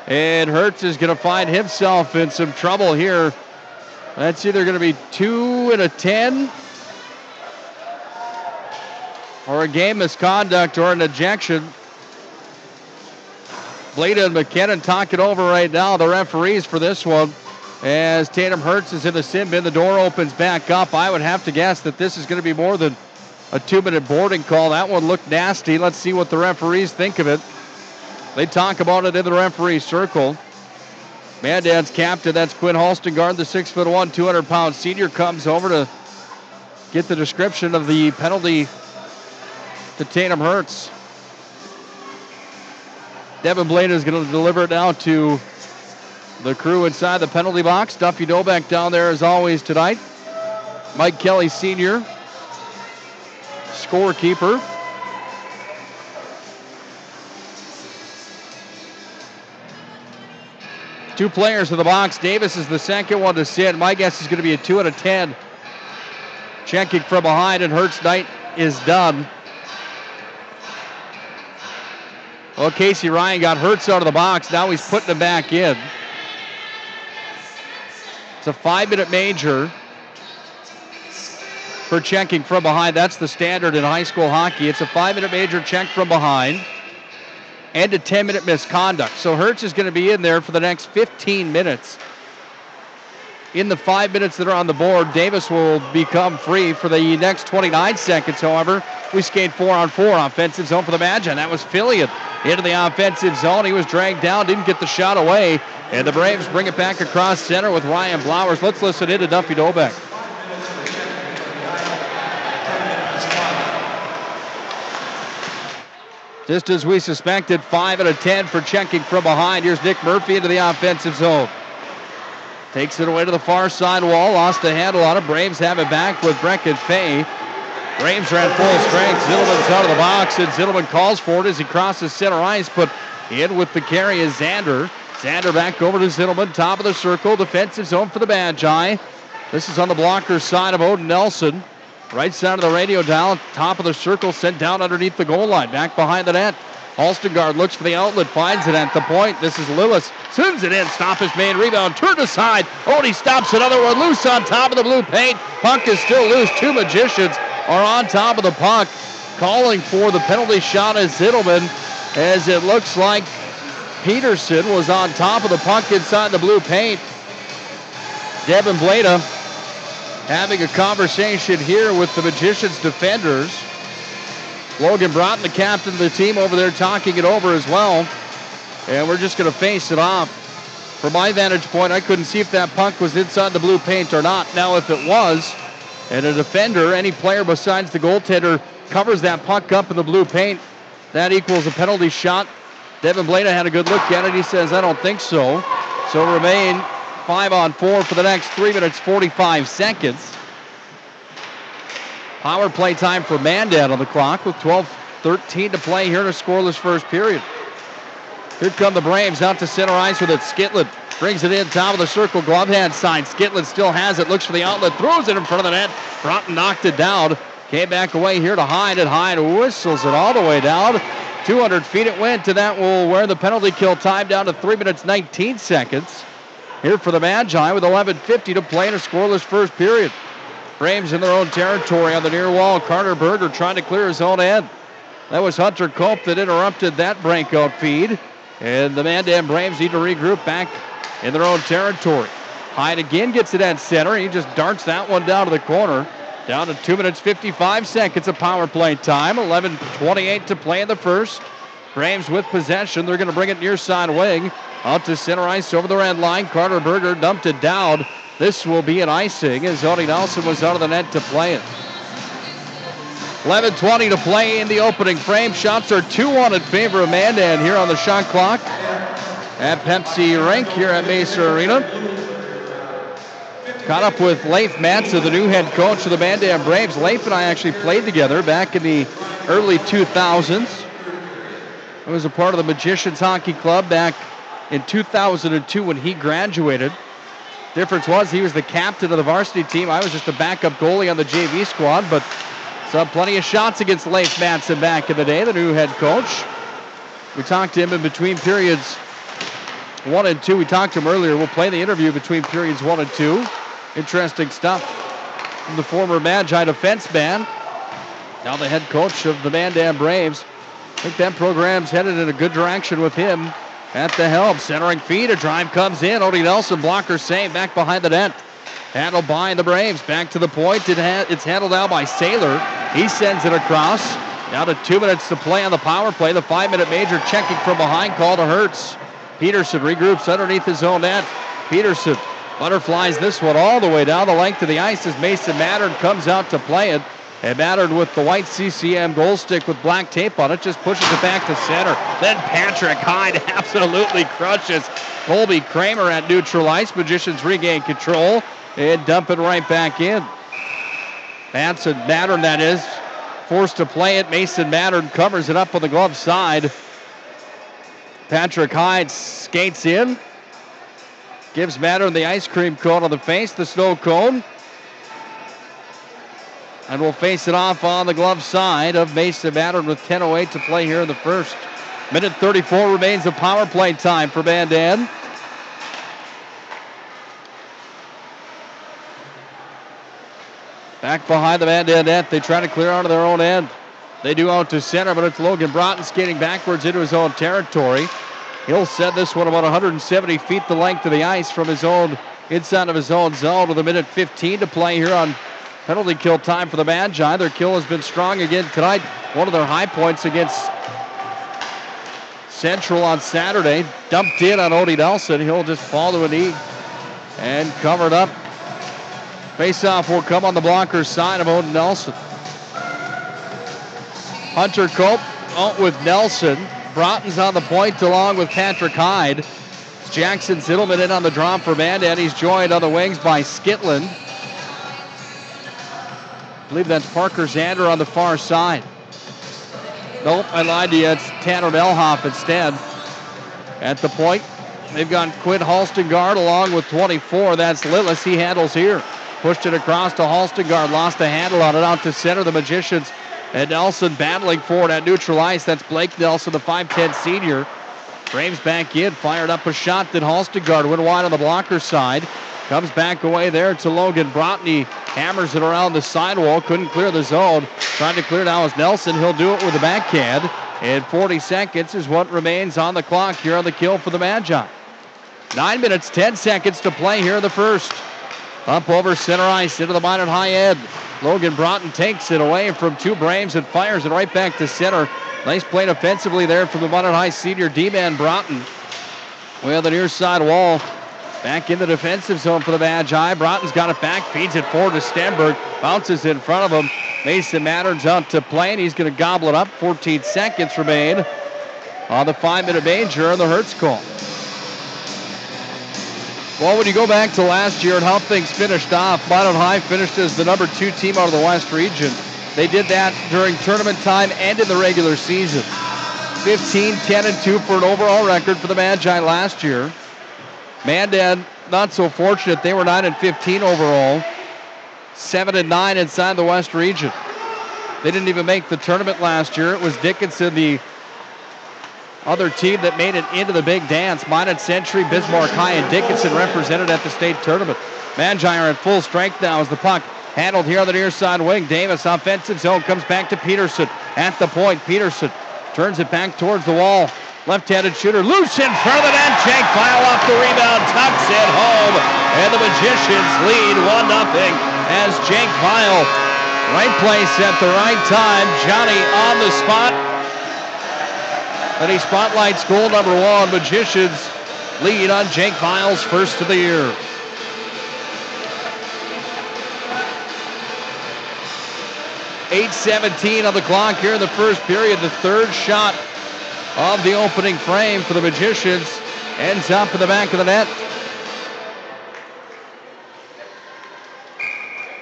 And Hertz is going to find himself in some trouble here. That's either going to be 2 and a 10 or a game misconduct or an ejection. Blada and McKinnon talking over right now, the referees for this one. As Tatum Hertz is in the sin bin, the door opens back up. I would have to guess that this is going to be more than a 2-minute boarding call. That one looked nasty. Let's see what the referees think of it. They talk about it in the referee circle. Mandan's captain, that's Quinn Halstengard, the 6'1", 200-pound senior, comes over to get the description of the penalty to Tatum Hertz. Devin Blada is going to deliver it now to the crew inside the penalty box. Duffy Dobeck down there as always tonight. Mike Kelly Sr., scorekeeper. Two players in the box. Davis is the second one to sit. My guess is going to be a 2 and a 10. Checking from behind, and Hertz night is done. Well, Casey Ryan got Hertz out of the box. Now he's putting him back in. It's a 5-minute major for checking from behind. That's the standard in high school hockey. It's a 5-minute major check from behind and a 10-minute misconduct. So Hertz is going to be in there for the next 15 minutes. In the 5 minutes that are on the board, Davis will become free for the next 29 seconds. However, we skate 4-on-4 offensive zone for the Magi. That was Fillion into the offensive zone. He was dragged down, didn't get the shot away, and the Braves bring it back across center with Ryan Blowers. Let's listen in to Duffy Dobeck. Just as we suspected, 5 and a 10 for checking from behind. Here's Nick Murphy into the offensive zone. Takes it away to the far side wall. Lost a handle on it. Braves have it back with Brecken Fay. Braves are at full strength. Zillman's out of the box, and Zillman calls for it as he crosses center ice. But in with the carry is Zander. Zander back over to Zillman. Top of the circle. Defensive zone for the Magi. This is on the blocker side of Odin Nelson. Right side of the radio dial, top of the circle, sent down underneath the goal line, back behind the net. Halstengard looks for the outlet, finds it at the point. This is Lillis, sends it in, stop his main rebound, turned aside. Odie stops another one, loose on top of the blue paint. Puck is still loose. Two Magicians are on top of the puck, calling for the penalty shot as Zittelman, as it looks like Peterson was on top of the puck inside the blue paint. Devin Blada having a conversation here with the Magicians defenders. Logan Broughton, the captain of the team, over there talking it over as well. And we're just going to face it off. From my vantage point, I couldn't see if that puck was inside the blue paint or not. Now, if it was, And a defender, any player besides the goaltender, covers that puck up in the blue paint. That equals a penalty shot. Devin Blada had a good look at it. He says, I don't think so. So remain 5-on-4 for the next 3 minutes, 45 seconds. Power play time for Mandan on the clock with 12:13 to play here in a scoreless first period. Here come the Braves out to center ice with it. Skitlin brings it in, top of the circle, glove hand side. Skitlin still has it, looks for the outlet, throws it in front of the net. Broughton knocked it down. Came back away here to Hyde, and Hyde whistles it all the way down. 200 feet it went, and that will wear the penalty kill time down to 3 minutes, 19 seconds. Here for the Magi with 11:50 to play in a scoreless first period. Braves in their own territory on the near wall. Carter Berger trying to clear his own end. That was Hunter Cope that interrupted that breakout feed. And the Mandan Braves need to regroup back in their own territory. Hyde again gets it at center. He just darts that one down to the corner. Down to 2 minutes, 55 seconds of power play time. 11:28 to play in the first. Braves with possession. They're going to bring it near side wing. Out to center ice over the red line. Carter Berger dumped it down. This will be an icing as Odie Nelson was out of the net to play it. 11:20 to play in the opening frame. Shots are 2-1 in favor of Mandan here on the shot clock at Pepsi Rink here at Mesa Arena. Caught up with Leif Matza, the new head coach of the Mandan Braves. Leif and I actually played together back in the early 2000s. I was a part of the Magicians Hockey Club back in 2002 when he graduated. Difference was he was the captain of the varsity team. I was just a backup goalie on the JV squad, but saw plenty of shots against Leif Matson back in the day, the new head coach. We talked to him in between periods 1 and 2. We talked to him earlier. We'll play the interview between periods 1 and 2. Interesting stuff from the former Magi defenseman, now the head coach of the Mandan Braves. I think that program's headed in a good direction with him at the helm. Centering feed, a drive comes in. Odie Nelson, blocker save back behind the net. Handled by the Braves. Back to the point. It's handled now by Saylor. He sends it across. Down to 2 minutes to play on the power play. The 5-minute major checking from behind, call to Hertz. Peterson regroups underneath his own net. Peterson butterflies this one all the way down the length of the ice as Mason Mattern comes out to play it. And Mattern with the white CCM goal stick with black tape on it just pushes it back to center. Then Patrick Hyde absolutely crushes Colby Kramer at neutral ice. Magicians regain control and dump it right back in. Mattern, that is, forced to play it. Mason Mattern covers it up on the glove side. Patrick Hyde skates in. Gives Mattern the ice cream cone on the face, the snow cone. And we'll face it off on the glove side of Mason Mattern with 10:08 to play here in the first. Minute 34 remains of power play time for Mandan. Back behind the Mandan net, they try to clear out of their own end. They do out to center, but it's Logan Broughton skating backwards into his own territory. He'll send this one about 170 feet the length of the ice from his own, inside of his own zone with 1:15 to play here on penalty kill time for the Magi. Their kill has been strong again tonight. One of their high points against Central on Saturday. Dumped in on Odie Nelson. He'll just fall to a knee and covered up. Face-off will come on the blocker's side of Odie Nelson. Hunter Cope out with Nelson. Broughton's on the point along with Patrick Hyde. Jackson Zittleman in on the drop for Mandan. He's joined on the wings by Skitland. I believe that's Parker Zander on the far side. Nope, I lied to you. It's Tanner Melhoff instead. At the point, they've got Quinn Halstengard along with 24. That's Lillis. He handles here. Pushed it across to Halstengard. Lost the handle on it out to center. The Magicians and Nelson battling forward at neutral ice. That's Blake Nelson, the 5'10 senior. Braves back in. Fired up a shot. Then Halstengard went wide on the blocker side. Comes back away there to Logan Broughton. Hammers it around the sidewall. Couldn't clear the zone. Trying to clear now is Nelson. He'll do it with a backhand. And 40 seconds is what remains on the clock here on the kill for the Magi. 9 minutes, 10 seconds to play here in the first. Up over center ice into the Minot high end. Logan Broughton takes it away from two Braves and fires it right back to center. Nice play defensively there from the Minot High senior D-man Broughton. Way on the near side wall. Back in the defensive zone for the Magi. Broughton's got it back, feeds it forward to Stenberg. Bounces in front of him. Mason Matter's out to play, and he's going to gobble it up. 14 seconds remain on the 5-minute major and the Hertz call. Well, when you go back to last year and how things finished off, Minot High finished as the number 2 team out of the West region. They did that during tournament time and in the regular season. 15-10-2 for an overall record for the Magi last year. Mandan, not so fortunate. They were 9-15 overall. 7-9 inside the West region. They didn't even make the tournament last year. It was Dickinson, the other team that made it into the big dance. Minot Century, Bismarck High, and Dickinson represented at the state tournament. Magi are at full strength now as the puck handled here on the near side wing. Davis, offensive zone, comes back to Peterson. At the point, Peterson turns it back towards the wall. Left-handed shooter, loose in front of the net. Jake File off the rebound, tucks it home. And the Magicians lead 1-0 as Jake File, right place at the right time. Johnny on the spot. And he spotlights goal number 1. Magicians lead on Jake File's first of the year. .8:17 on the clock here in the first period. The third shot of the opening frame for the Magicians ends up in the back of the net.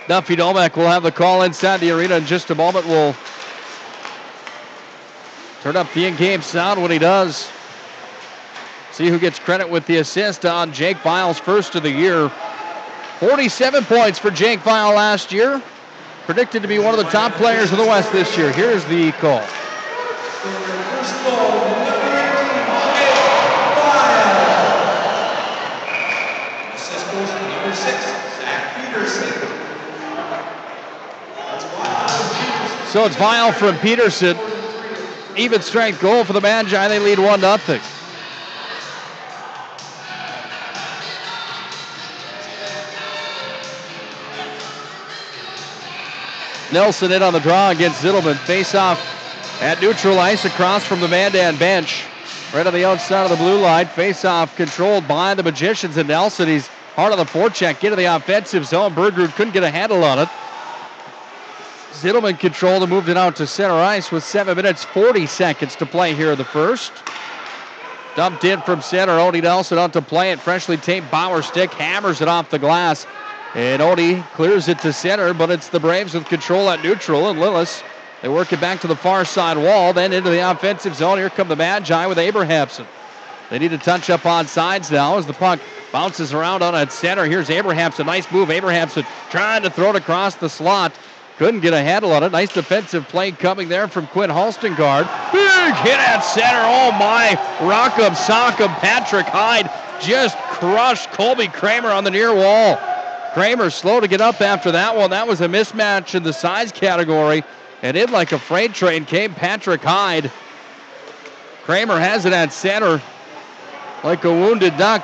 Duffy Domek will have the call inside the arena in just a moment. We'll turn up the in-game sound when he does. See who gets credit with the assist on Jake File's first of the year. 47 points for Jake File last year. Predicted to be one of the top players in the West this year. Here's the call. So it's Vile from Peterson. Even strength goal for the Magi. They lead 1-0. Nelson in on the draw against Zittelman. Face-off at neutral ice across from the Mandan bench. Right on the outside of the blue line. Face-off controlled by the Magicians and Nelson. He's hard on the forecheck into the offensive zone. Bergerud couldn't get a handle on it. Zittelman controlled and moved it out to center ice with 7 minutes, 40 seconds to play here in the first. Dumped in from center. Odie Nelson out to play it. Freshly taped Bauer stick. Hammers it off the glass. And Odie clears it to center, but it's the Braves with control at neutral. And Lillis, they work it back to the far side wall, then into the offensive zone. Here come the Magi with Abrahamson. They need to touch up on sides now as the puck bounces around on at center. Here's Abrahamson. Nice move. Abrahamson trying to throw it across the slot. Couldn't get a handle on it. Nice defensive play coming there from Quinn Halstengard. Big hit at center. Oh my. Rock'em sock'em. Patrick Hyde just crushed Colby Kramer on the near wall. Kramer slow to get up after that one. That was a mismatch in the size category. And in like a freight train came Patrick Hyde. Kramer has it at center like a wounded duck.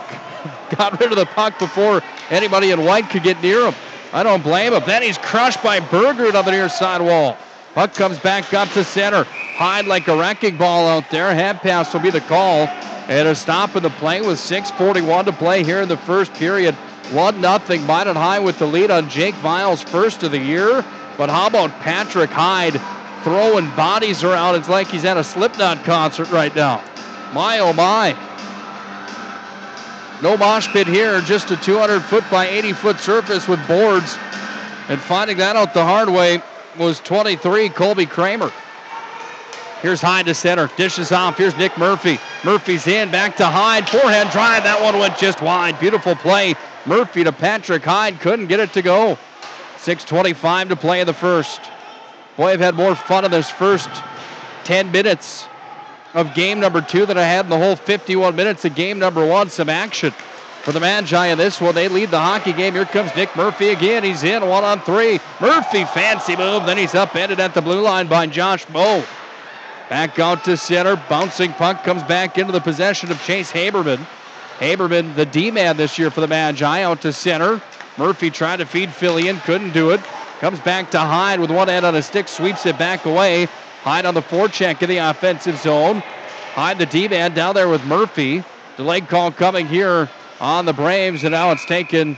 Got rid of the puck before anybody in white could get near him. I don't blame him. Then he's crushed by Bergerud on the near side wall. Puck comes back up to center. Hyde like a wrecking ball out there. Hand pass will be the call. And a stop in the play with 6:41 to play here in the first period. 1-0 Minot High with the lead on Jake Vile's first of the year. But how about Patrick Hyde throwing bodies around? It's like he's at a Slipknot concert right now. My, oh my. No mosh pit here, just a 200-foot by 80-foot surface with boards. And finding that out the hard way was 23, Colby Kramer. Here's Hyde to center, dishes off, here's Nick Murphy. Murphy's in, back to Hyde, forehand drive, that one went just wide. Beautiful play, Murphy to Patrick Hyde, couldn't get it to go. 6:25 to play in the first. Boy, I've had more fun in this first 10 minutes of game number 2 than I had in the whole 51 minutes of game number 1. Some action for the Magi in this one. They lead the hockey game. Here comes Nick Murphy again. He's in 1-on-3. Murphy, fancy move. Then he's upended at the blue line by Josh Moe. Back out to center. Bouncing puck comes back into the possession of Chase Haberman. Haberman, the D-man this year for the Magi, out to center. Murphy tried to feed Fillion. Couldn't do it. Comes back to Hyde with one hand on a stick. Sweeps it back away. Hyde on the forecheck in the offensive zone. Hyde, the D-man, down there with Murphy. Delay call coming here on the Braves, and now it's taken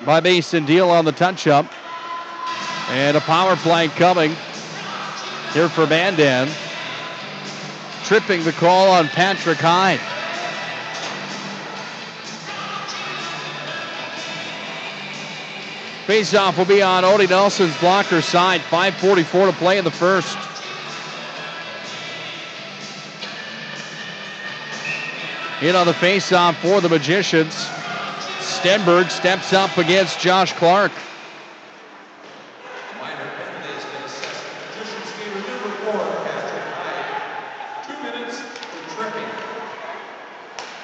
by Mason Deal on the touch-up. And a power play coming here for Mandan. Tripping the call on Patrick Hyde. Face-off will be on Odie Nelson's blocker side. 5:44 to play in the first. In on the face-off for the Magicians. Stenberg steps up against Josh Clark.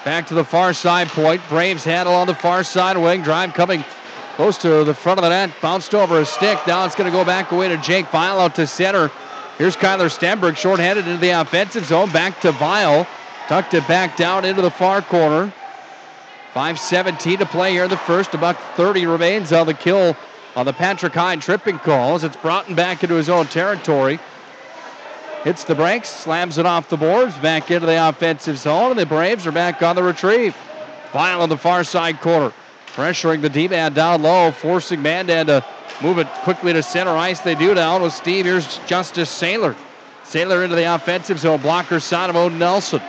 Back to the far side point. Braves handle on the far side wing. Drive coming close to the front of the net. Bounced over a stick. Now it's going to go back away to Jake Vile out to center. Here's Kyler Stenberg shorthanded into the offensive zone. Back to Vile. Tucked it back down into the far corner. 5:17 to play here in the first. About 30 remains on the kill on the Patrick Hyde tripping calls. It's Broughton back into his own territory. Hits the brakes, slams it off the boards, back into the offensive zone, and the Braves are back on the retrieve. Vile on the far side corner, pressuring the D-man down low, forcing Mandan to move it quickly to center ice. They do down with Steve. Here's Justice Saylor. Saylor into the offensive zone, blocker side of Odin Nelson.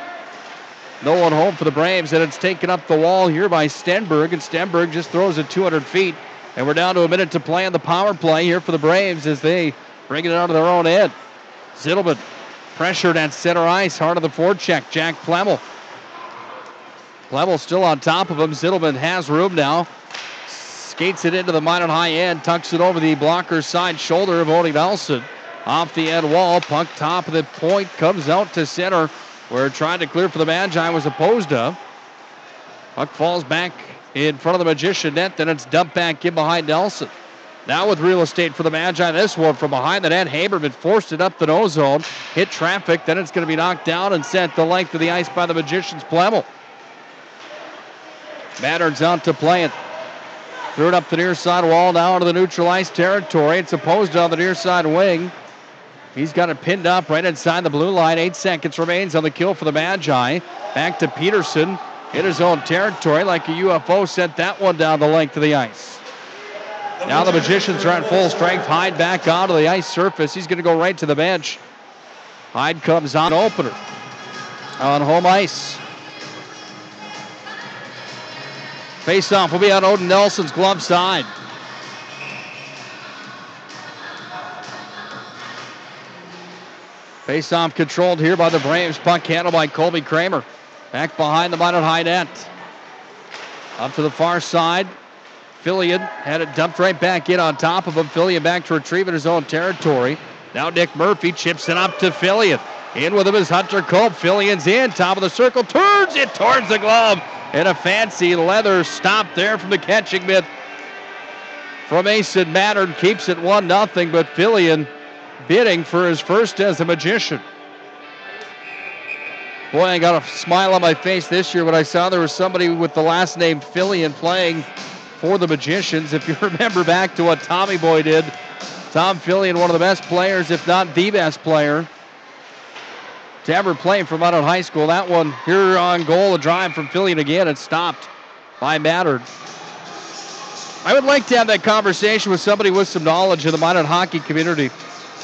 No one home for the Braves, and it's taken up the wall here by Stenberg, and Stenberg just throws it 200 feet. And we're down to a minute to play on the power play here for the Braves as they bring it out of their own end. Zittelman pressured at center ice, hard of the forecheck, Jack Plemmel. Plemmel still on top of him. Zittelman has room now. Skates it into the Minot high end, tucks it over the blocker's side shoulder of Odie Nelson. Off the end wall, puck top of the point, comes out to center, where trying to clear for the Magi was opposed of. Puck falls back in front of the Magician net, then it's dumped back in behind Nelson. Now with real estate for the Magi, this one from behind the net. Haberman forced it up the nose zone, hit traffic, then it's going to be knocked down and sent the length of the ice by the Magicians' Plemmel. Mattern's out to play it. Threw it up the near side wall, now into the neutral ice territory. It's opposed on the near side wing. He's got it pinned up right inside the blue line. 8 seconds remains on the kill for the Magi. Back to Peterson in his own territory like a UFO, sent that one down the length of the ice. Now the Magicians are at full strength. Hyde back onto the ice surface. He's going to go right to the bench. Hyde comes on opener on home ice. Face-off will be on Odin Nelson's glove side. Face-off controlled here by the Braves. Puck handled by Colby Kramer. Back behind the Minot high net. Up to the far side. Fillion had it dumped right back in on top of him. Fillion back to retrieve in his own territory. Now Nick Murphy chips it up to Fillion. In with him is Hunter Cope. Fillion's in, top of the circle, turns it towards the glove. And a fancy leather stop there from the catching mitt from Mason Mattern. Keeps it 1-0, but Fillion bidding for his first as a Magician. Boy, I got a smile on my face this year when I saw there was somebody with the last name Fillion playing for the Magicians. If you remember back to what Tommy Boy did, Tom Fillion, one of the best players, if not the best player to ever play from Minot High School. That one here on goal, a drive from Fillion again. It's stopped by Mattern. I would like to have that conversation with somebody with some knowledge of the Minot hockey community.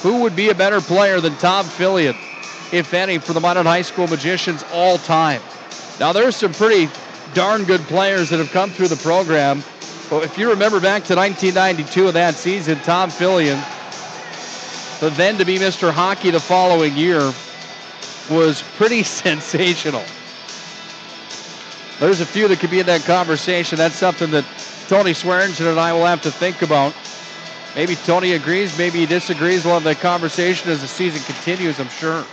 Who would be a better player than Tom Fillion, if any, for the Minot High School Magicians all time? Now, there's some pretty darn good players that have come through the program. But if you remember back to 1992 of that season, Tom Fillion, the then to be Mr. Hockey the following year, was pretty sensational. There's a few that could be in that conversation. That's something that Tony Swearingen and I will have to think about. Maybe Tony agrees, maybe he disagrees. We'll have that conversation as the season continues, I'm sure.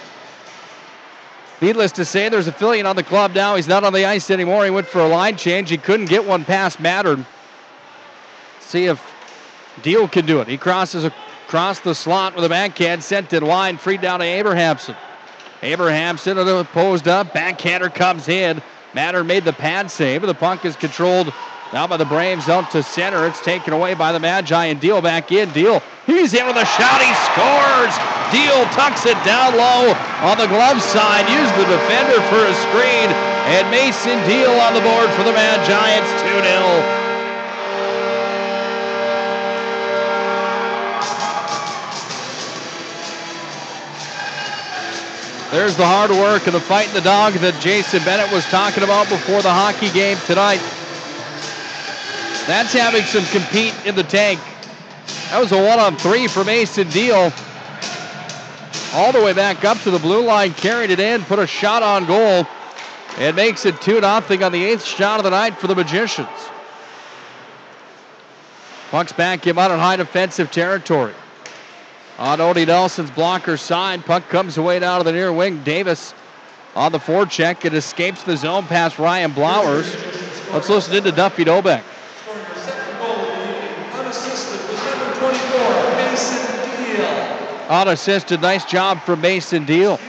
Needless to say, there's a Fillion on the club now. He's not on the ice anymore. He went for a line change. He couldn't get one past Mattern. See if Deal can do it. He crosses across the slot with a backhand, sent in line, freed down to Abrahamson. Abrahamson opposed up. Backhander comes in. Mattern made the pad save. The puck is controlled now by the Braves out to center. It's taken away by the Magi, and Deal back in. Deal, he's in with a shot. He scores. Deal tucks it down low on the glove side. Used the defender for a screen, And Mason Deal on the board for the Mad Giants, 2-0. There's the hard work and the fight in the dog that Jason Bennett was talking about before the hockey game tonight. That's having some compete in the tank. That was a 1-on-3 for Mason Deal. All the way back up to the blue line, carried it in, put a shot on goal. It makes it 2-0 on the 8th shot of the night for the Magicians. Puck's back in Minot High defensive territory. On Odie Nelson's blocker side, puck comes away down to the near wing. Davis on the forecheck. It escapes the zone past Ryan Blowers. Let's listen into Duffy Dobeck. Unassisted, nice job from Mason Deal.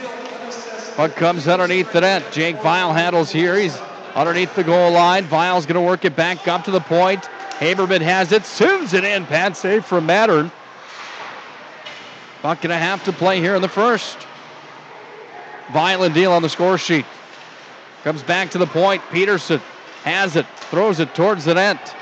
Puck comes underneath the net. Jake Vial handles here. He's underneath the goal line. Vial's going to work it back up to the point. Haberman has it, sends it in. Pad save from Mattern. Puck going to have to play here in the first. Vial and Deal on the score sheet. Comes back to the point. Peterson has it, throws it towards the net.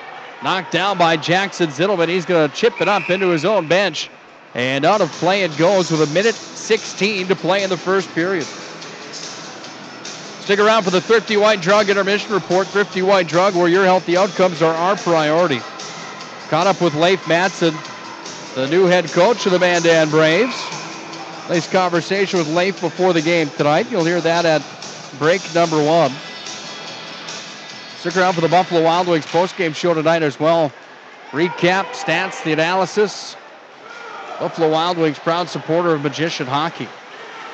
Knocked down by Jackson Zittelman. He's going to chip it up into his own bench. And out of play it goes with 1:16 to play in the first period. Stick around for the Thrifty White Drug intermission report. Thrifty White Drug, where your healthy outcomes are our priority. Caught up with Leif Matson, the new head coach of the Mandan Braves. Nice conversation with Leif before the game tonight. You'll hear that at break number 1. Stick around for the Buffalo Wild Wings postgame show tonight as well. Recap, stats, the analysis. Buffalo Wild Wings, proud supporter of Magician Hockey.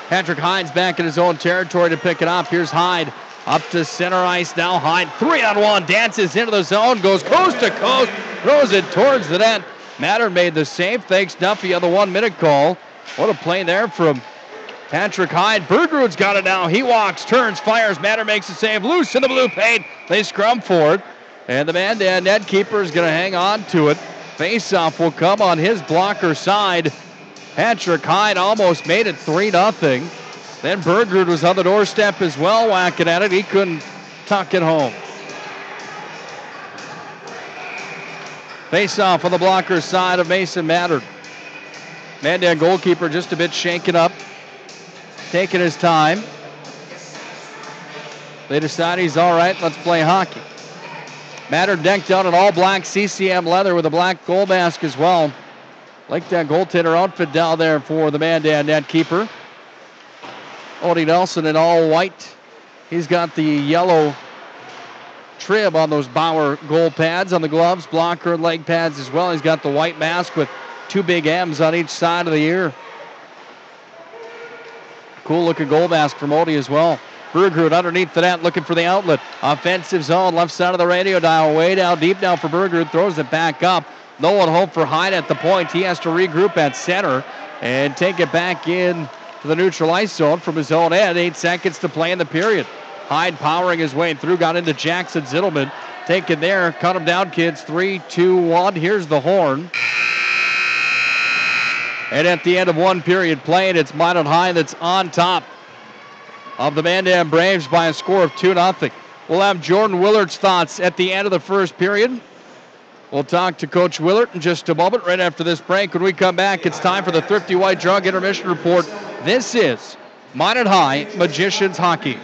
Patrick Hyde's back in his own territory to pick it up. Here's Hyde up to center ice now. Hyde 3-on-1, dances into the zone, goes coast to coast, throws it towards the net. Matter made the save. Thanks Duffy on the 1-minute call. What a play there from Patrick Hyde. Bergerud's got it now. He walks, turns, fires. Matter makes the save. Loose in the blue paint. They scrum for it. And the Mandan net keeper is going to hang on to it. Face-off will come on his blocker side. Patrick Hyde almost made it 3-0. Then Bergerud was on the doorstep as well, whacking at it. He couldn't tuck it home. Face-off on the blocker side of Mason Mattern. Mandan goalkeeper just a bit shaken up, taking his time. They decide he's all right, let's play hockey. Mattern decked out in all black CCM leather with a black goal mask as well. Like that goaltender outfit down there for the Mandan net keeper. Odie Nelson in all white. He's got the yellow trim on those Bauer goal pads on the gloves, blocker and leg pads as well. He's got the white mask with 2 big M's on each side of the ear. Cool looking goal mask from Odie as well. Bergerud underneath the net looking for the outlet. Offensive zone, left side of the radio dial. Way down deep now for Bergerud. Throws it back up. No one home for Hyde at the point. He has to regroup at center and take it back in to the neutral ice zone from his own end. 8 seconds to play in the period. Hyde powering his way through. Got into Jackson Zittelman. Taken there. Cut him down, kids. 3, 2, 1. Here's the horn. And at the end of 1 period played, it's Minot High that's on top of the Mandan Braves by a score of 2-0. We'll have Jordan Willard's thoughts at the end of the first period. We'll talk to Coach Willard in just a moment, right after this break. When we come back, it's time for the Thrifty White Drug intermission report. This is Minot High Magicians Hockey.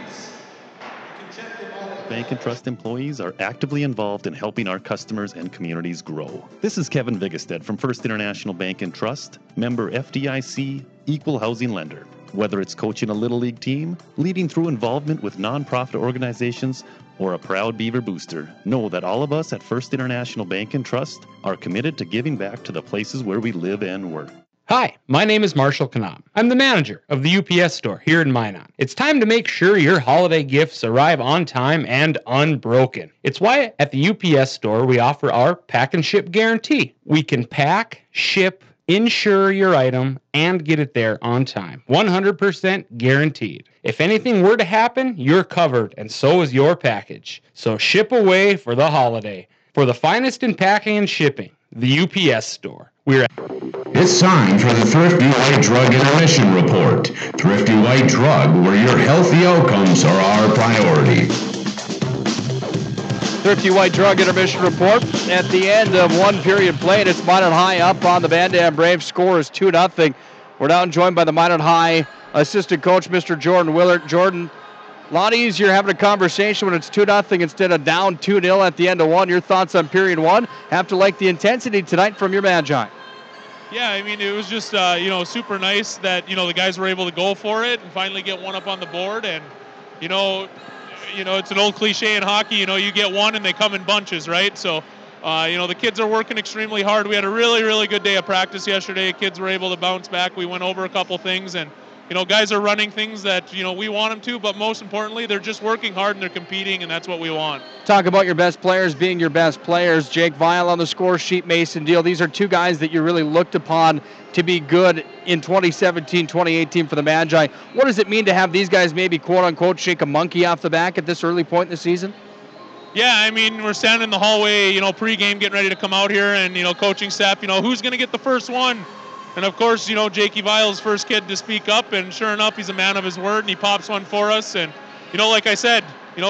Bank and Trust employees are actively involved in helping our customers and communities grow. This is Kevin Vigestad from First International Bank and Trust, member FDIC, equal housing lender. Whether it's coaching a Little League team, leading through involvement with nonprofit organizations, or a proud Beaver booster, know that all of us at First International Bank and Trust are committed to giving back to the places where we live and work. Hi, my name is Marshall Kanam. I'm the manager of the UPS store here in Minot. It's time to make sure your holiday gifts arrive on time and unbroken. It's why at the UPS store we offer our pack and ship guarantee. We can pack, ship, insure your item, and get it there on time. 100% guaranteed. If anything were to happen, you're covered, and so is your package. So ship away for the holiday. For the finest in packing and shipping, the UPS store. It's time for the Thrifty White Drug intermission report. Thrifty White Drug, where your healthy outcomes are our priority. Thrifty White Drug intermission report. At the end of one period played, it's Minot High up on the Mandan Braves. Score is 2-0. We're now joined by the Minot High assistant coach, Mr. Jordan Willard. Jordan, a lot easier having a conversation when it's 2-0 instead of down 2-0 at the end of one. Your thoughts on period one? Have to like the intensity tonight from your Magi. Yeah, I mean, it was just, super nice that, the guys were able to go for it and finally get one up on the board. And, it's an old cliche in hockey, you get one and they come in bunches, right? So, the kids are working extremely hard. We had a really, really good day of practice yesterday. Kids were able to bounce back. We went over a couple things, and, guys are running things that, we want them to, but most importantly, they're just working hard and they're competing, and that's what we want. Talk about your best players being your best players. Jake Vial on the score sheet, Mason Deal. These are two guys that you really looked upon to be good in 2017, 2018 for the Magi. What does it mean to have these guys maybe, quote-unquote, shake a monkey off the back at this early point in the season? Yeah, I mean, we're standing in the hallway, pre-game, getting ready to come out here, and, coaching staff, who's going to get the first one? And, of course, Jakey Vial's first kid to speak up, and sure enough, he's a man of his word, and he pops one for us. And, like I said,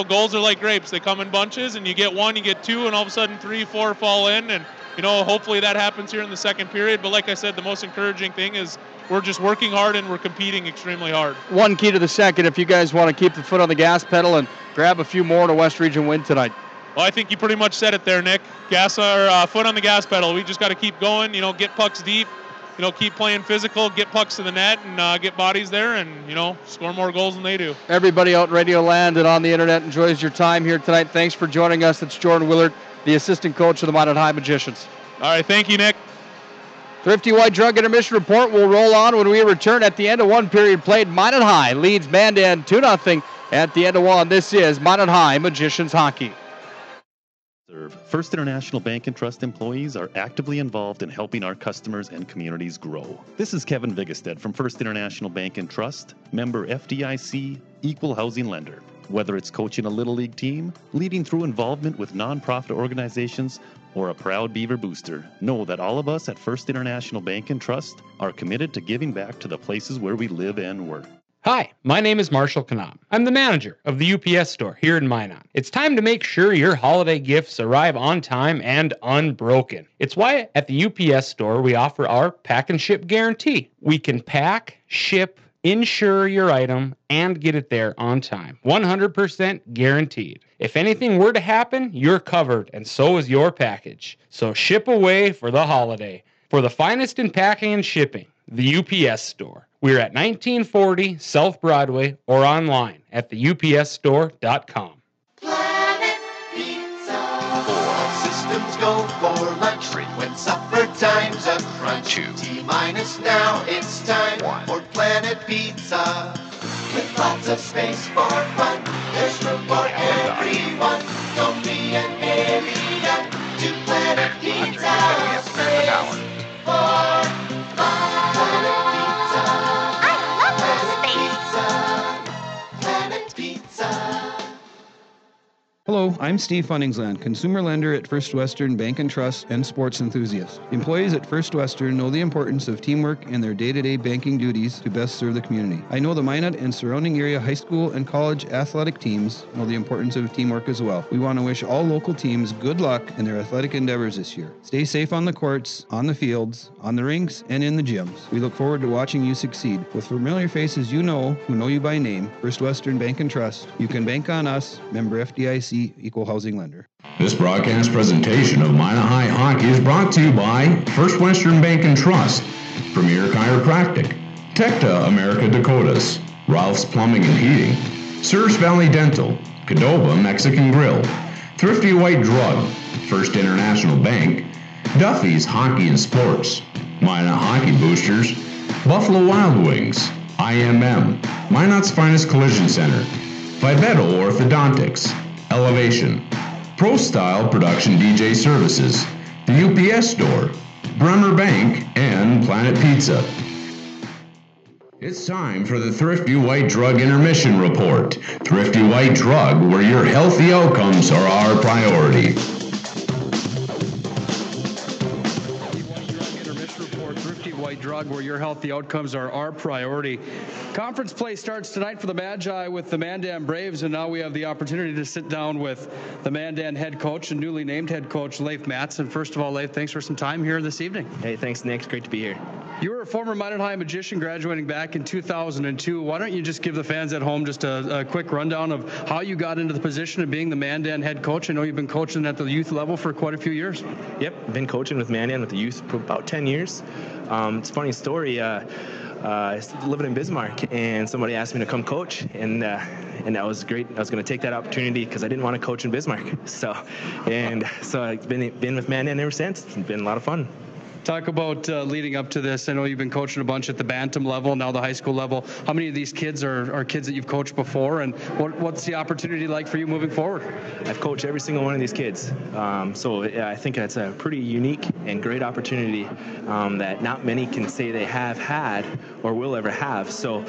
goals are like grapes. They come in bunches, and you get one, you get two, and all of a sudden 3, 4 fall in. And, hopefully that happens here in the second period. But like I said, the most encouraging thing is we're just working hard, and we're competing extremely hard. One key to the second, if you guys want to keep the foot on the gas pedal and grab a few more to West Region win tonight. Well, I think you pretty much said it there, Nick. Foot on the gas pedal. We just got to keep going, get pucks deep. Keep playing physical, get pucks to the net, and get bodies there, and, score more goals than they do. Everybody out in Radio Land and on the internet enjoys your time here tonight. Thanks for joining us. It's Jordan Willard, the assistant coach of the Minot High Magicians. All right, thank you, Nick. Thrifty White Drug intermission report will roll on when we return at the end of one period played. Minot High leads Mandan 2-0 at the end of one. This is Minot High Magicians Hockey. First International Bank and Trust employees are actively involved in helping our customers and communities grow. This is Kevin Vigestad from First International Bank and Trust, member FDIC, equal housing lender. Whether it's coaching a Little League team, leading through involvement with nonprofit organizations, or a proud Beaver booster, know that all of us at First International Bank and Trust are committed to giving back to the places where we live and work. Hi, my name is Marshall Knop. I'm the manager of the UPS store here in Minot. It's time to make sure your holiday gifts arrive on time and unbroken. It's why at the UPS store we offer our pack and ship guarantee. We can pack, ship, insure your item, and get it there on time. 100% guaranteed. If anything were to happen, you're covered, and so is your package. So ship away for the holiday. For the finest in packing and shipping, the UPS store. We're at 1940 South Broadway or online at theupsstore.com. Planet Pizza. All systems go for lunch. When supper time's a crunch. T-minus now, it's time for Planet Pizza. With lots of space for fun. There's room for everyone. Don't be an alien to Planet Pizza. Space for fun. Planet Pizza. Planet Pizza. Hello, I'm Steve Funningsland, consumer lender at First Western Bank and Trust and sports enthusiast. Employees at First Western know the importance of teamwork in their day-to-day banking duties to best serve the community. I know the Minot and surrounding area high school and college athletic teams know the importance of teamwork as well. We want to wish all local teams good luck in their athletic endeavors this year. Stay safe on the courts, on the fields, on the rinks, and in the gyms. We look forward to watching you succeed. With familiar faces you know, who know you by name, First Western Bank and Trust, you can bank on us, member FDIC, equal housing lender. This broadcast presentation of Minot High Hockey is brought to you by First Western Bank and Trust, Premier Chiropractic, Tecta America Dakotas, Ralph's Plumbing and Heating, Surfs Valley Dental, Cadova Mexican Grill, Thrifty White Drug, First International Bank, Duffy's Hockey and Sports, Minot Hockey Boosters, Buffalo Wild Wings, IMM, Minot's Finest Collision Center, Vivetto Orthodontics, Elevation, Pro Style Production DJ Services, the UPS Store, Bremer Bank, and Planet Pizza. It's time for the Thrifty White Drug Intermission Report. Thrifty White Drug, where your healthy outcomes are our priority. underdog, where your healthy outcomes are our priority. Conference play starts tonight for the Magi with the Mandan Braves, and now we have the opportunity to sit down with the Mandan head coach and newly named head coach, Leif Matson. First of all, Leif, thanks for some time here this evening. Hey, thanks, Nick. It's great to be here. You were a former Minot High magician graduating back in 2002. Why don't you just give the fans at home just a quick rundown of how you got into the position of being the Mandan head coach? I know you've been coaching at the youth level for quite a few years. Yep, been coaching with Mandan with the youth for about 10 years. It's a funny story. I was living in Bismarck, and somebody asked me to come coach, and that was great. I was going to take that opportunity because I didn't want to coach in Bismarck. So I've been with Mandan ever since. It's been a lot of fun. Talk about leading up to this. I know you've been coaching a bunch at the Bantam level, now the high school level. How many of these kids are kids that you've coached before, and what's the opportunity like for you moving forward? I've coached every single one of these kids. So I think that's a pretty unique and great opportunity that not many can say they have had or will ever have. So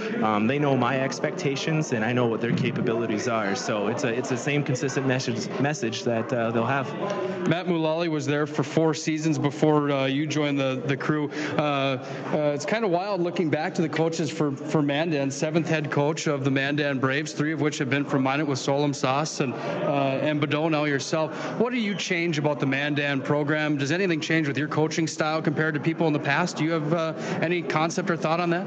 they know my expectations, and I know what their capabilities are. So it's the same consistent message that they'll have. Matt Mullally was there for 4 seasons before you joined the crew. It's kind of wild looking back to the coaches for Mandan. 7th head coach of the Mandan Braves, 3 of which have been from Minot with Solom Sauce and Badot, now yourself. What do you change about the Mandan program? Does anything change with your coaching style compared to people in the past? Do you have any concept or thought on that?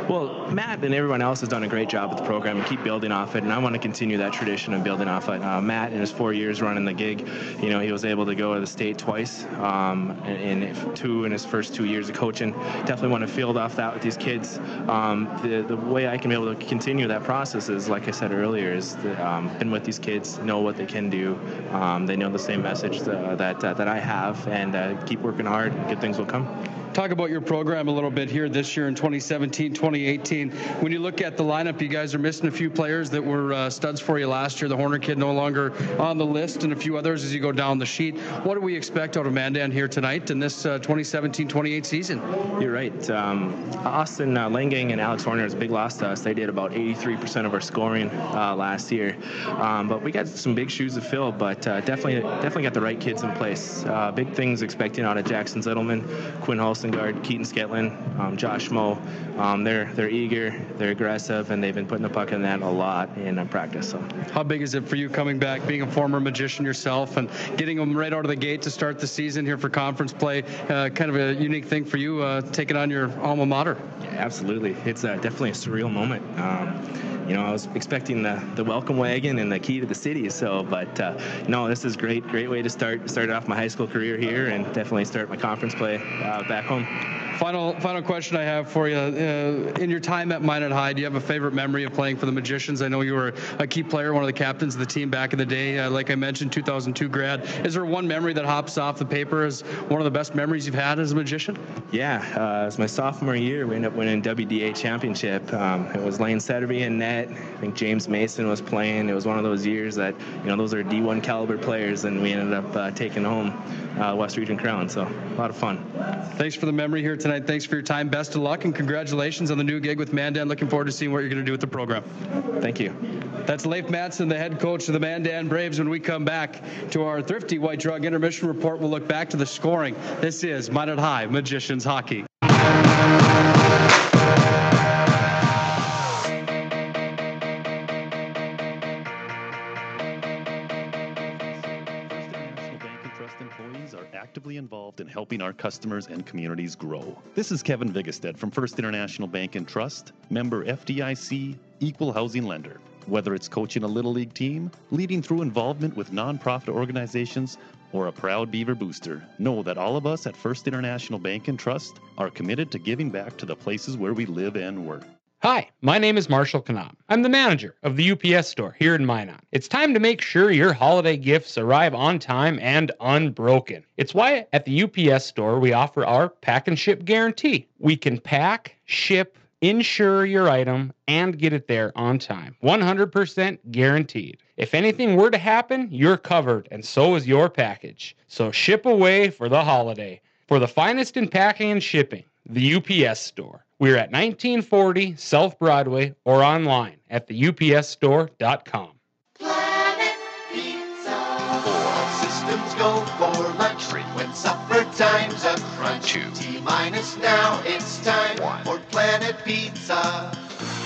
Well, Matt and everyone else has done a great job with the program and keep building off it, and I want to continue that tradition of building off it. Matt, in his 4 years running the gig, he was able to go to the state twice, and 2 in his first 2 years of coaching. Definitely want to build off that with these kids. The way I can be able to continue that process is, like I said earlier, is been with these kids, know what they can do. They know the same message that I have, and keep working hard, and good things will come. Talk about your program a little bit here this year in 2017, 2018. When you look at the lineup, you guys are missing a few players that were studs for you last year. The Horner kid no longer on the list, and a few others as you go down the sheet. What do we expect out of Mandan here tonight in this 2017-28 season? You're right. Austin Langang and Alex Horner is a big loss to us. They did about 83% of our scoring last year. But we got some big shoes to fill, but definitely got the right kids in place. Big things expecting out of Jackson Zettelman, Quinn Hulsengard, Keaton Sketlin, Josh Moe. They're eager, they're aggressive, and they've been putting the puck in the net a lot in practice. So, how big is it for you coming back, being a former magician yourself, and getting them right out of the gate to start the season here for conference play? Kind of a unique thing for you, taking on your alma mater. Yeah, absolutely. It's definitely a surreal moment. I was expecting the welcome wagon and the key to the city. So, but no, this is great way to start off my high school career here, and definitely start my conference play back home. Final question I have for you. In your time at Minot High, do you have a favorite memory of playing for the Magicians? I know you were a key player, one of the captains of the team back in the day. Like I mentioned, 2002 grad. Is there one memory that hops off the paper as one of the best memories you've had as a magician? Yeah, it was my sophomore year. We ended up winning WDA championship. It was Lane Setterby in net. I think James Mason was playing. It was one of those years that, those are D1 caliber players, and we ended up taking home West Region Crown. So a lot of fun. Thanks for the memory here tonight. Thanks for your time. Best of luck, and congratulations on the new gig with Mandan. Looking forward to seeing what you're going to do with the program. Thank you. That's Leif Matson, the head coach of the Mandan Braves. When we come back to our Thrifty White Drug Intermission Report, we'll look back to the scoring. This is Minot High Magicians Hockey. Actively involved in helping our customers and communities grow. This is Kevin Vigestad from First International Bank and Trust, member FDIC, equal housing lender. Whether it's coaching a Little League team, leading through involvement with nonprofit organizations, or a proud Beaver booster, know that all of us at First International Bank and Trust are committed to giving back to the places where we live and work. Hi, my name is Marshall Knop. I'm the manager of the UPS store here in Minot. It's time to make sure your holiday gifts arrive on time and unbroken. It's why at the UPS store we offer our pack and ship guarantee. We can pack, ship, insure your item, and get it there on time. 100% guaranteed. If anything were to happen, you're covered, and so is your package. So ship away for the holiday. For the finest in packing and shipping, the UPS store. We're at 1940 South Broadway or online at theupsstore.com. Planet Pizza. 4 systems go for lunch. 3 when supper time. time's a crunch. T-minus now, it's time for Planet Pizza.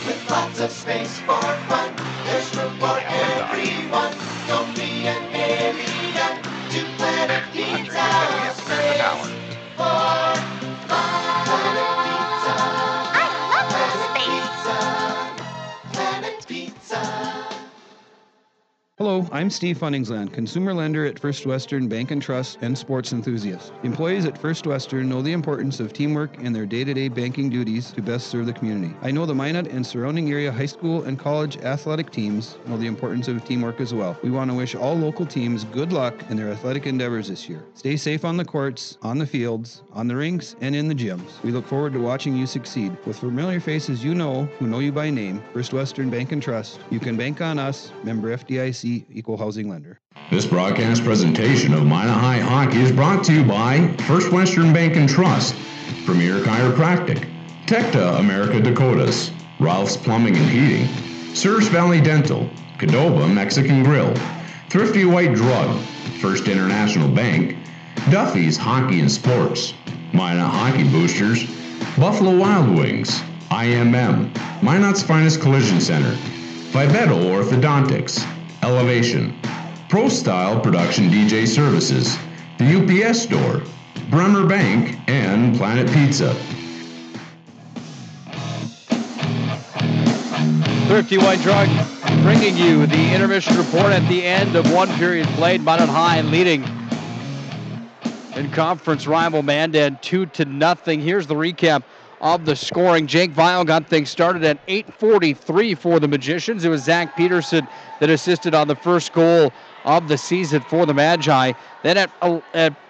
With lots of space for fun, there's room for everyone. Don't be an alien to Planet Pizza. Space for fun. Planet Pizza. I love Planet Pizza. Planet Pizza. Hello, I'm Steve Funningsland, consumer lender at First Western Bank and Trust and sports enthusiast. Employees at First Western know the importance of teamwork in their day-to-day banking duties to best serve the community. I know the Minot and surrounding area high school and college athletic teams know the importance of teamwork as well. We want to wish all local teams good luck in their athletic endeavors this year. Stay safe on the courts, on the fields, on the rinks, and in the gyms. We look forward to watching you succeed. With familiar faces you know, who know you by name, First Western Bank and Trust, you can bank on us, member FDIC, equal housing lender. This broadcast presentation of Minot High Hockey is brought to you by First Western Bank and Trust, Premier Chiropractic, Tecta America Dakotas, Ralph's Plumbing and Heating, Surfs Valley Dental, Cadova Mexican Grill, Thrifty White Drug, First International Bank, Duffy's Hockey and Sports, Minot Hockey Boosters, Buffalo Wild Wings, IMM, Minot's Finest Collision Center, Vivetto Orthodontics, Elevation, Pro Style Production DJ Services, the UPS Store, Bremer Bank, and Planet Pizza. Thrifty White Drug bringing you the intermission report at the end of one period played. Minot High leading in conference rival Mandan 2-0. Here's the recap of the scoring. Jake Vial got things started at 8:43 for the Magicians. It was Zach Peterson that assisted on the first goal of the season for the Magi. Then at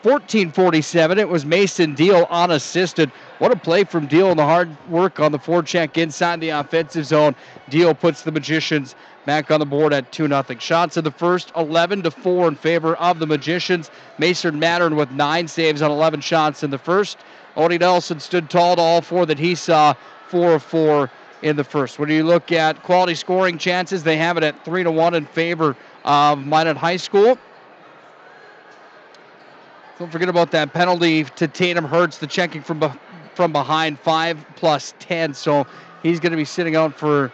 14:47, it was Mason Deal unassisted. What a play from Deal and the hard work on the forecheck inside the offensive zone. Deal puts the Magicians back on the board at 2-0. Shots in the first, 11-4 in favor of the Magicians. Mason Mattern with 9 saves on 11 shots in the first. Odie Nelson stood tall to all 4 that he saw, 4 of 4 in the first. When you look at quality scoring chances, they have it at 3-1 in favor of Minot High School. Don't forget about that penalty to Tatum Hurts, the checking from behind, 5+10. So he's going to be sitting out for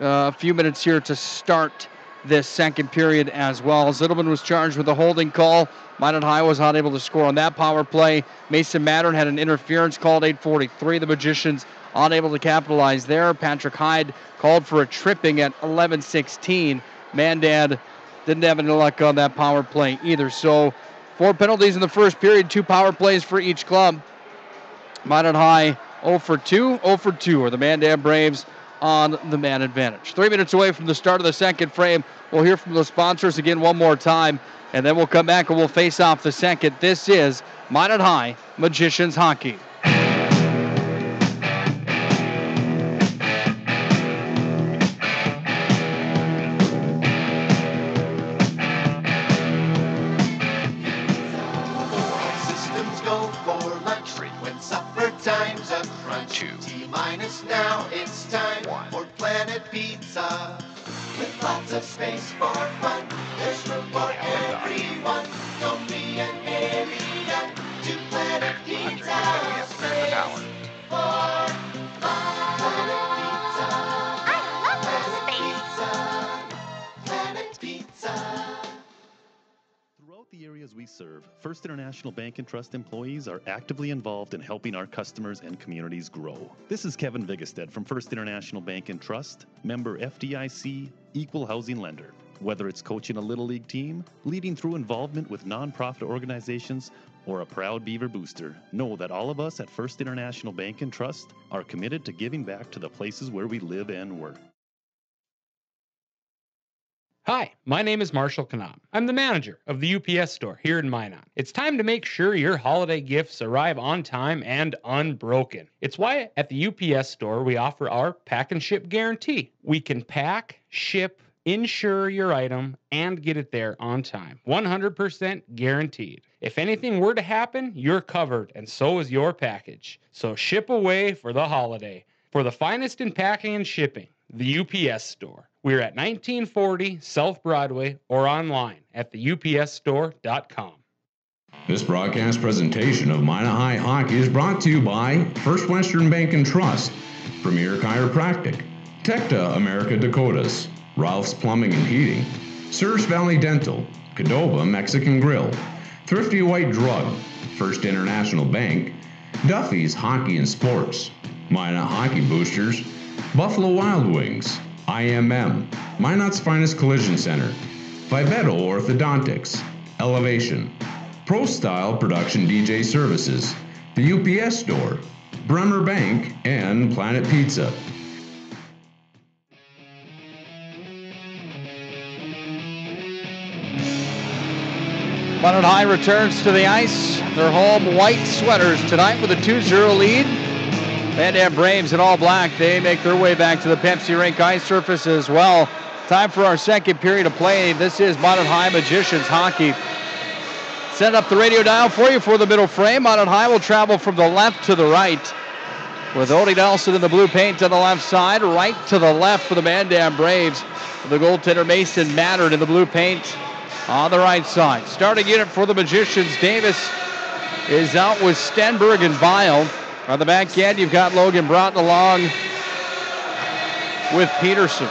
a few minutes here to start this second period as well. Zittleman was charged with a holding call. Minot High was not able to score on that power play. Mason Mattern had an interference called 8:43. The Magicians unable to capitalize there. Patrick Hyde called for a tripping at 11:16. Mandan didn't have any luck on that power play either. So 4 penalties in the first period, 2 power plays for each club. Minot High 0 for 2. 0 for 2 are the Mandan Braves on the man advantage. 3 minutes away from the start of the second frame. We'll hear from the sponsors again one more time, and then we'll come back and we'll face off the second. This is Minot High Magicians Hockey. Systems go for lunch when supper time's a crunch. T-minus now, it's time for Planet Pizza. With lots of space for fun, there's room for everyone. Don't be an alien to Planet Pizza. Space for fun. Planet Pizza. I love Planet Pizza. Planet Pizza. Throughout the areas we serve, First International Bank and Trust employees are actively involved in helping our customers and communities grow. This is Kevin Vigestad from First International Bank and Trust, member FDIC, equal housing lender. Whether it's coaching a Little League team, leading through involvement with nonprofit organizations, or a proud Beaver booster, know that all of us at First International Bank and Trust are committed to giving back to the places where we live and work. Hi, my name is Marshall Kanam. I'm the manager of the UPS store here in Minot. It's time to make sure your holiday gifts arrive on time and unbroken. It's why at the UPS store we offer our pack and ship guarantee. We can pack, ship, insure your item, and get it there on time. 100% guaranteed. If anything were to happen, you're covered, and so is your package. So ship away for the holiday. For the finest in packing and shipping, the UPS store. We're at 1940 South Broadway or online at theupsstore.com. This broadcast presentation of Minot High Hockey is brought to you by First Western Bank and Trust, Premier Chiropractic, Tecta America Dakotas, Ralph's Plumbing and Heating, Surge Valley Dental, Cadova Mexican Grill, Thrifty White Drug, First International Bank, Duffy's Hockey and Sports, Minot Hockey Boosters, Buffalo Wild Wings, IMM, Minot's Finest Collision Center, Vivetto Orthodontics, Elevation, Pro Style Production DJ Services, the UPS Store, Bremer Bank, and Planet Pizza. Minot High returns to the ice. Their home white sweaters tonight with a 2-0 lead. Mandan Braves in all black. They make their way back to the Pepsi Rink ice surface as well. Time for our second period of play. This is Minot High Magicians hockey. Set up the radio dial for you for the middle frame. Minot High will travel from the left to the right, with Odie Nelson in the blue paint on the left side, right to the left for the Mandan Braves. The goaltender Mason Mattern in the blue paint on the right side. Starting unit for the Magicians, Davis is out with Stenberg and Vile. On the back end, you've got Logan Broughton along with Peterson.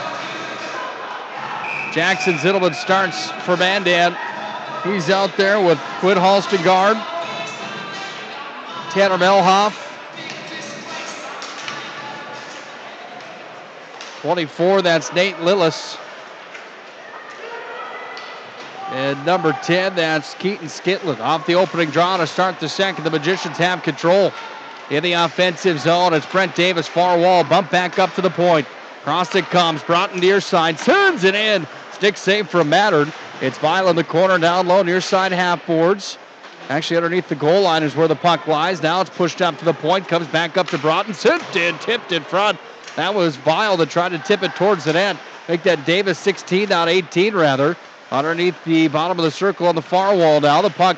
Jackson Zittleman starts for Mandan. He's out there with Quinn Halstengard, Tanner Melhoff, 24, that's Nate Lillis. And number 10, that's Keaton Skitlin. Off the opening draw to start the second, the Magicians have control in the offensive zone. It's Brent Davis, far wall, bump back up to the point. Cross it comes, Broughton near side, turns it in. Stick save from Mattern. It's Vile in the corner, down low, near side half boards. Actually, underneath the goal line is where the puck lies. Now it's pushed up to the point, comes back up to Broughton. Tipped in front. That was Vile that tried to tip it towards the net. Make that Davis 16, not 18 rather. Underneath the bottom of the circle on the far wall now. The puck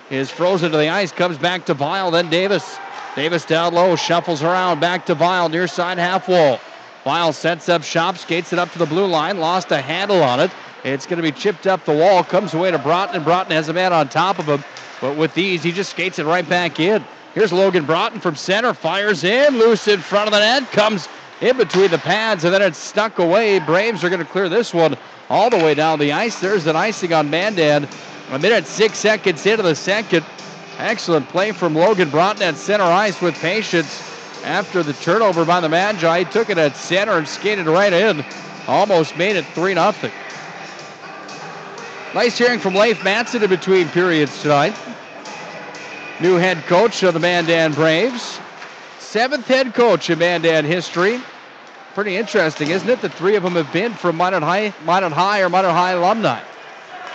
is frozen to the ice, comes back to Vile, then Davis. Davis down low, shuffles around, back to Vile, near side half wall. Vile sets up shop, skates it up to the blue line, lost a handle on it. It's going to be chipped up the wall, comes away to Broughton, and Broughton has a man on top of him. But with these, he just skates it right back in. Here's Logan Broughton from center, fires in, loose in front of the net, comes in between the pads, and then it's stuck away. Braves are going to clear this one all the way down the ice. There's an icing on Mandan. 1:06 into the second. Excellent play from Logan Broughton at center ice with patience. After the turnover by the Magi, he took it at center and skated right in. Almost made it 3-0. Nice hearing from Leif Matson in between periods tonight. New head coach of the Mandan Braves. 7th head coach in Mandan history. Pretty interesting, isn't it? The 3 of them have been from Minot High or Minot High alumni.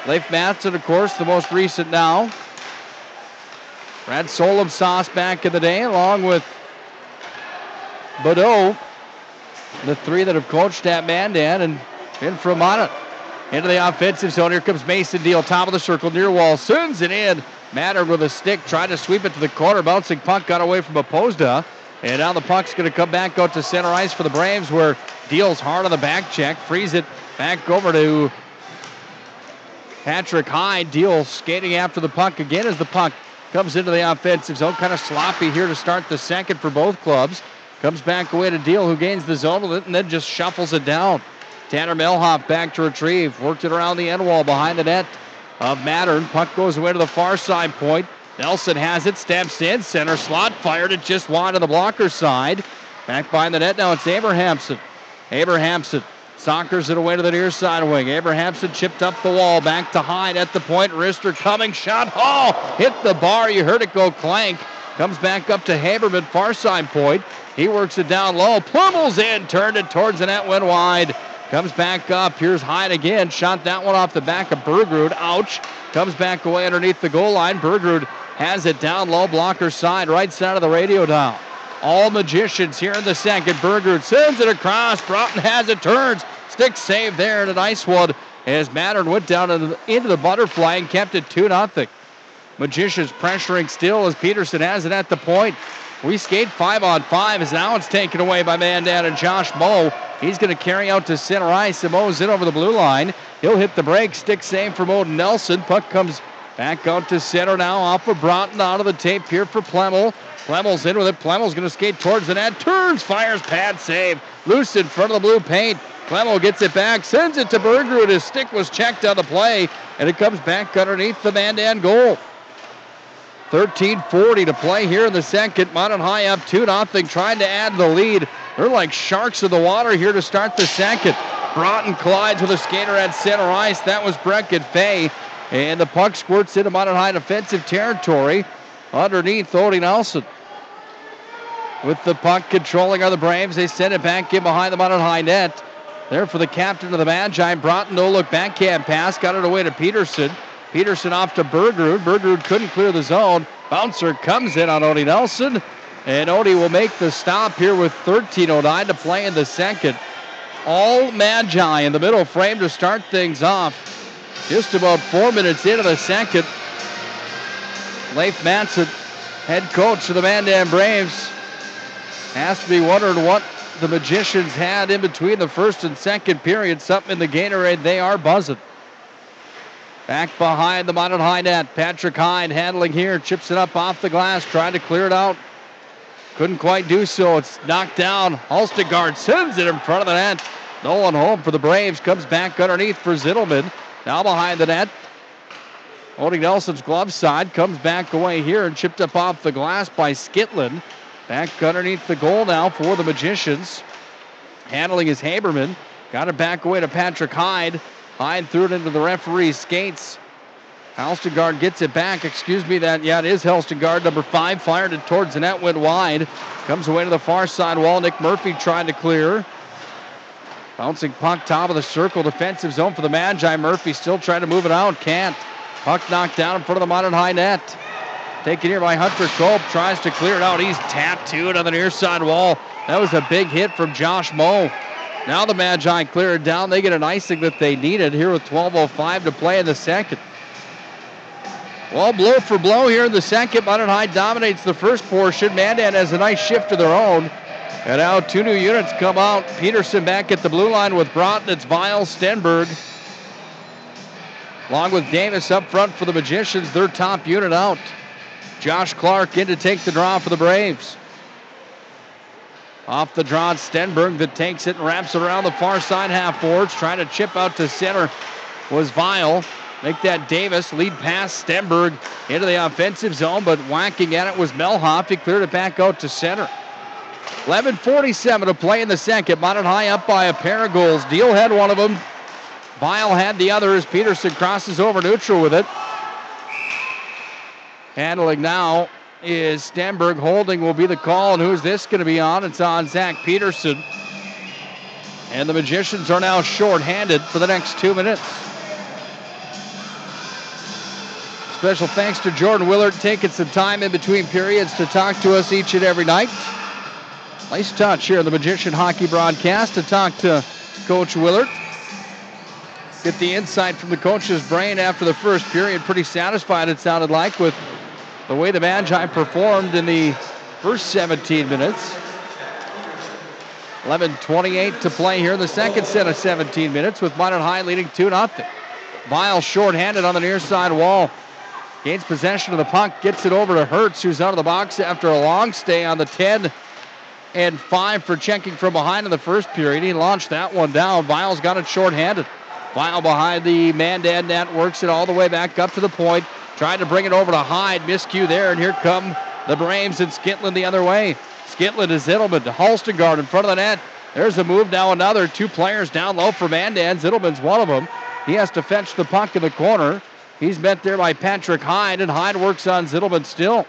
Leif Matson, of course, the most recent now. Brad Solom Sauce back in the day, along with Badeau. The 3 that have coached at Mandan and been from Minot. Into the offensive zone. Here comes Mason Deal, top of the circle, near wall. Sends it in. Mattern with a stick, tried to sweep it to the corner. Bouncing puck got away from Opposda. And now the puck's going to come back out to center ice for the Braves, where Deal's hard on the back check. Frees it back over to Patrick Hyde. Deal skating after the puck again as the puck comes into the offensive zone. Kind of sloppy here to start the second for both clubs. Comes back away to Deal, who gains the zone with it and then just shuffles it down. Tanner Melhoff back to retrieve. Worked it around the end wall behind the net of Mattern. Puck goes away to the far side point. Nelson has it, steps in, center slot, fired it just wide of the blocker side. Back behind the net now, it's Abrahamson. Abrahamson sockers it away to the near side wing. Abrahamson chipped up the wall, back to Hyde at the point. Wrister coming, shot, hit the bar. You heard it go clank. Comes back up to Haberman, far side point. He works it down low, pummels in, turned it towards the net, went wide. Comes back up. Here's Hyde again. Shot that one off the back of Bergrud. Ouch. Comes back away underneath the goal line. Bergrud has it down low, blocker side, right side of the radio dial. All Magicians here in the second. Bergrud sends it across. Broughton has it, turns. Stick save there, and a nice one as Mattern went down into the butterfly and kept it 2-0. Magicians pressuring still as Peterson has it at the point. We skate 5-on-5 as now it's taken away by Mandan and Josh Moe. He's going to carry out to center ice. Moe's in over the blue line. He'll hit the break. Stick save from Odin Nelson. Puck comes Back out to center now, off of Broughton, out of the tape here for Plemmel. Plemmel's in with it. Plemmel's going to skate towards the net. Turns, fires, pad save. Loose in front of the blue paint. Plemmel gets it back, sends it to Bergerud. His stick was checked on the play, and it comes back underneath the Mandan goal. 13:40 to play here in the second. Minot High up 2-0, trying to add the lead. They're like sharks in the water here to start the second. Broughton collides with a skater at center ice. That was Brecken Fay. And the puck squirts into Minot High defensive territory. Underneath, Odie Nelson. With the puck controlling are the Braves. They send it back in behind the Minot High net. There for the captain of the Magi. Broughton, no-look backhand pass. Got it away to Peterson. Peterson off to Bergerud. Bergerud couldn't clear the zone. Bouncer comes in on Odie Nelson. And Odie will make the stop here with 13:09 to play in the second. All Magi in the middle frame to start things off. Just about 4 minutes into the second. Leif Manson, head coach of the Mandan Braves, has to be wondering what the Magicians had in between the first and second period. Something in the Gatorade, they are buzzing. Back behind the Minot High net. Patrick Hyde handling here. Chips it up off the glass. Trying to clear it out. Couldn't quite do so. It's knocked down. Halstegard sends it in front of the net. Nolan home for the Braves. Comes back underneath for Zittelman. Now behind the net. Odie Nelson's glove side. Comes back away here and chipped up off the glass by Skitlin. Back underneath the goal now for the Magicians. Handling is Haberman. Got it back away to Patrick Hyde. Hyde threw it into the referee's skates. Halstegard gets it back. It is Halstegard, number 5. Fired it towards the net, went wide. Comes away to the far side wall. Nick Murphy trying to clear. Bouncing puck, top of the circle, defensive zone for the Magi. Murphy still trying to move it out. Can't. Puck knocked down in front of the Minot High net. Taken here by Hunter Cope. Tries to clear it out. He's tattooed on the near side wall. That was a big hit from Josh Moe. Now the Magi clear it down. They get an icing that they needed here with 12:05 to play in the second. Well, blow for blow here in the second. Minot High dominates the first portion. Mandan has a nice shift of their own. And now 2 new units come out. Peterson back at the blue line with Broughton. It's Viles, Stenberg. Along with Davis up front for the Magicians, their top unit out. Josh Clark in to take the draw for the Braves. Off the draw, it's Stenberg that takes it and wraps it around the far side half boards. Trying to chip out to center was Vile. Make that Davis. Lead pass, Stenberg into the offensive zone, but whacking at it was Melhoff. He cleared it back out to center. 11:47 to play in the second. Minot High up by a pair of goals. Deal had one of them. Vile had the other as Peterson crosses over neutral with it. Handling now is Stenberg. Holding will be the call, and who's this going to be on? It's on Zach Peterson. And the Magicians are now short-handed for the next 2 minutes. Special thanks to Jordan Willard taking some time in between periods to talk to us each and every night. Nice touch here in the Magician Hockey Broadcast to talk to Coach Willard. Get the insight from the coach's brain after the first period. Pretty satisfied, it sounded like, with the way the Magi performed in the first 17 minutes. 11:28 to play here in the second set of 17 minutes with Minot High leading 2-0. Vile short-handed on the near side wall. Gains possession of the puck, gets it over to Hertz, who's out of the box after a long stay on the 10-5 for checking from behind in the first period. He launched that one down. Vile's got it short-handed. Vile behind the Mandan net, works it all the way back up to the point. Trying to bring it over to Hyde. Miscue there, and here come the Braves and Skitlin the other way. Skitlin to Zittelman to Halstegard in front of the net. There's a move, now another. 2 players down low for Mandan. Zittelman's one of them. He has to fetch the puck in the corner. He's met there by Patrick Hyde, and Hyde works on Zittelman still.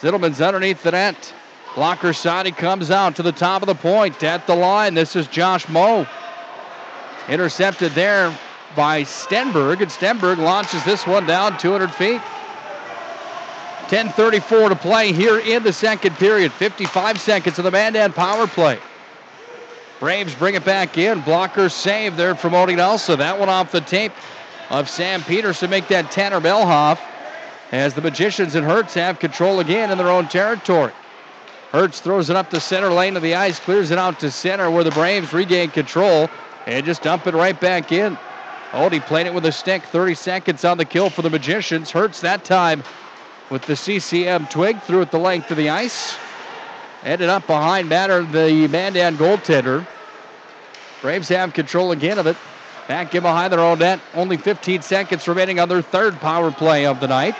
Zittelman's underneath the net. Blocker side, he comes out to the top of the point at the line. This is Josh Moe. Intercepted there by Stenberg, and Stenberg launches this one down 200 feet. 10:34 to play here in the second period. 55 seconds of the Mandan power play. Braves bring it back in. Blocker save there from Odie Nelson. That one off the tape of Sam Peterson. Make that Tanner Melhoff as the Magicians and Hertz have control again in their own territory. Hertz throws it up the center lane of the ice, clears it out to center where the Braves regain control and just dump it right back in. Odie played it with a stick. 30 seconds on the kill for the Magicians. Hurts that time with the CCM twig. Threw it the length of the ice. Ended up behind the Mandan goaltender. Braves have control again of it. Back in behind their own net. Only 15 seconds remaining on their third power play of the night.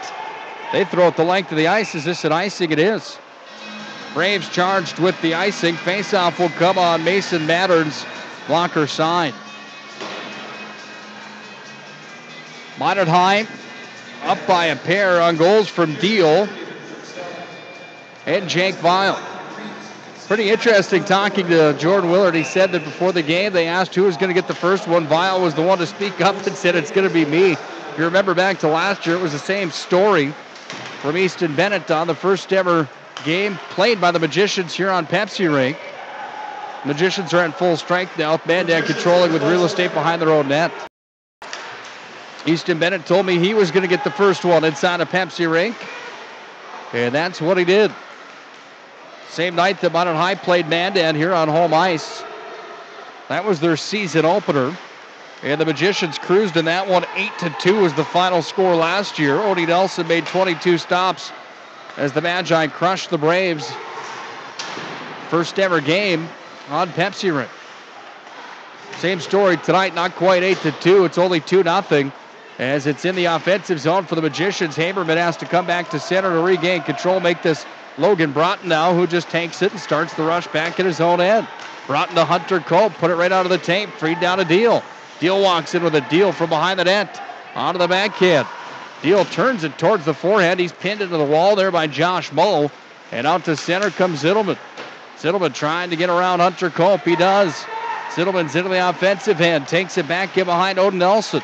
They throw it the length of the ice. Is this an icing? It is. Braves charged with the icing. Faceoff will come on Mason Mattern's blocker side. Minot High up by a pair on goals from Deal and Jake Vile. Pretty interesting talking to Jordan Willard. He said that before the game they asked who was going to get the first one. Vile was the one to speak up and said it's going to be me. If you remember back to last year, it was the same story from Easton Bennett on the first ever game played by the Magicians here on Pepsi Rink. Magicians are in full strength now. Mandan controlling with real estate behind their own net. Easton Bennett told me he was going to get the first one inside of Pepsi Rink, and that's what he did. Same night that Minot High played Mandan here on home ice. That was their season opener, and the Magicians cruised in that one. 8-2 was the final score last year. Odie Nelson made 22 stops as the Magi crushed the Braves. First ever game on Pepsi Rink. Same story tonight, not quite 8-2. It's only 2-0 as it's in the offensive zone for the Magicians. Haberman has to come back to center to regain control, make this Logan Broughton now, who just takes it and starts the rush back at his own end. Broughton to Hunter Cope, put it right out of the tape, freed down to Deal. Deal walks in with a Deal from behind the net, onto the backhand. Deal turns it towards the forehand. He's pinned into the wall there by Josh Mull, and out to center comes Zittelman. Zittelman trying to get around Hunter Cope. He does. Zittelman's into the offensive end, takes it back in behind Odin Nelson.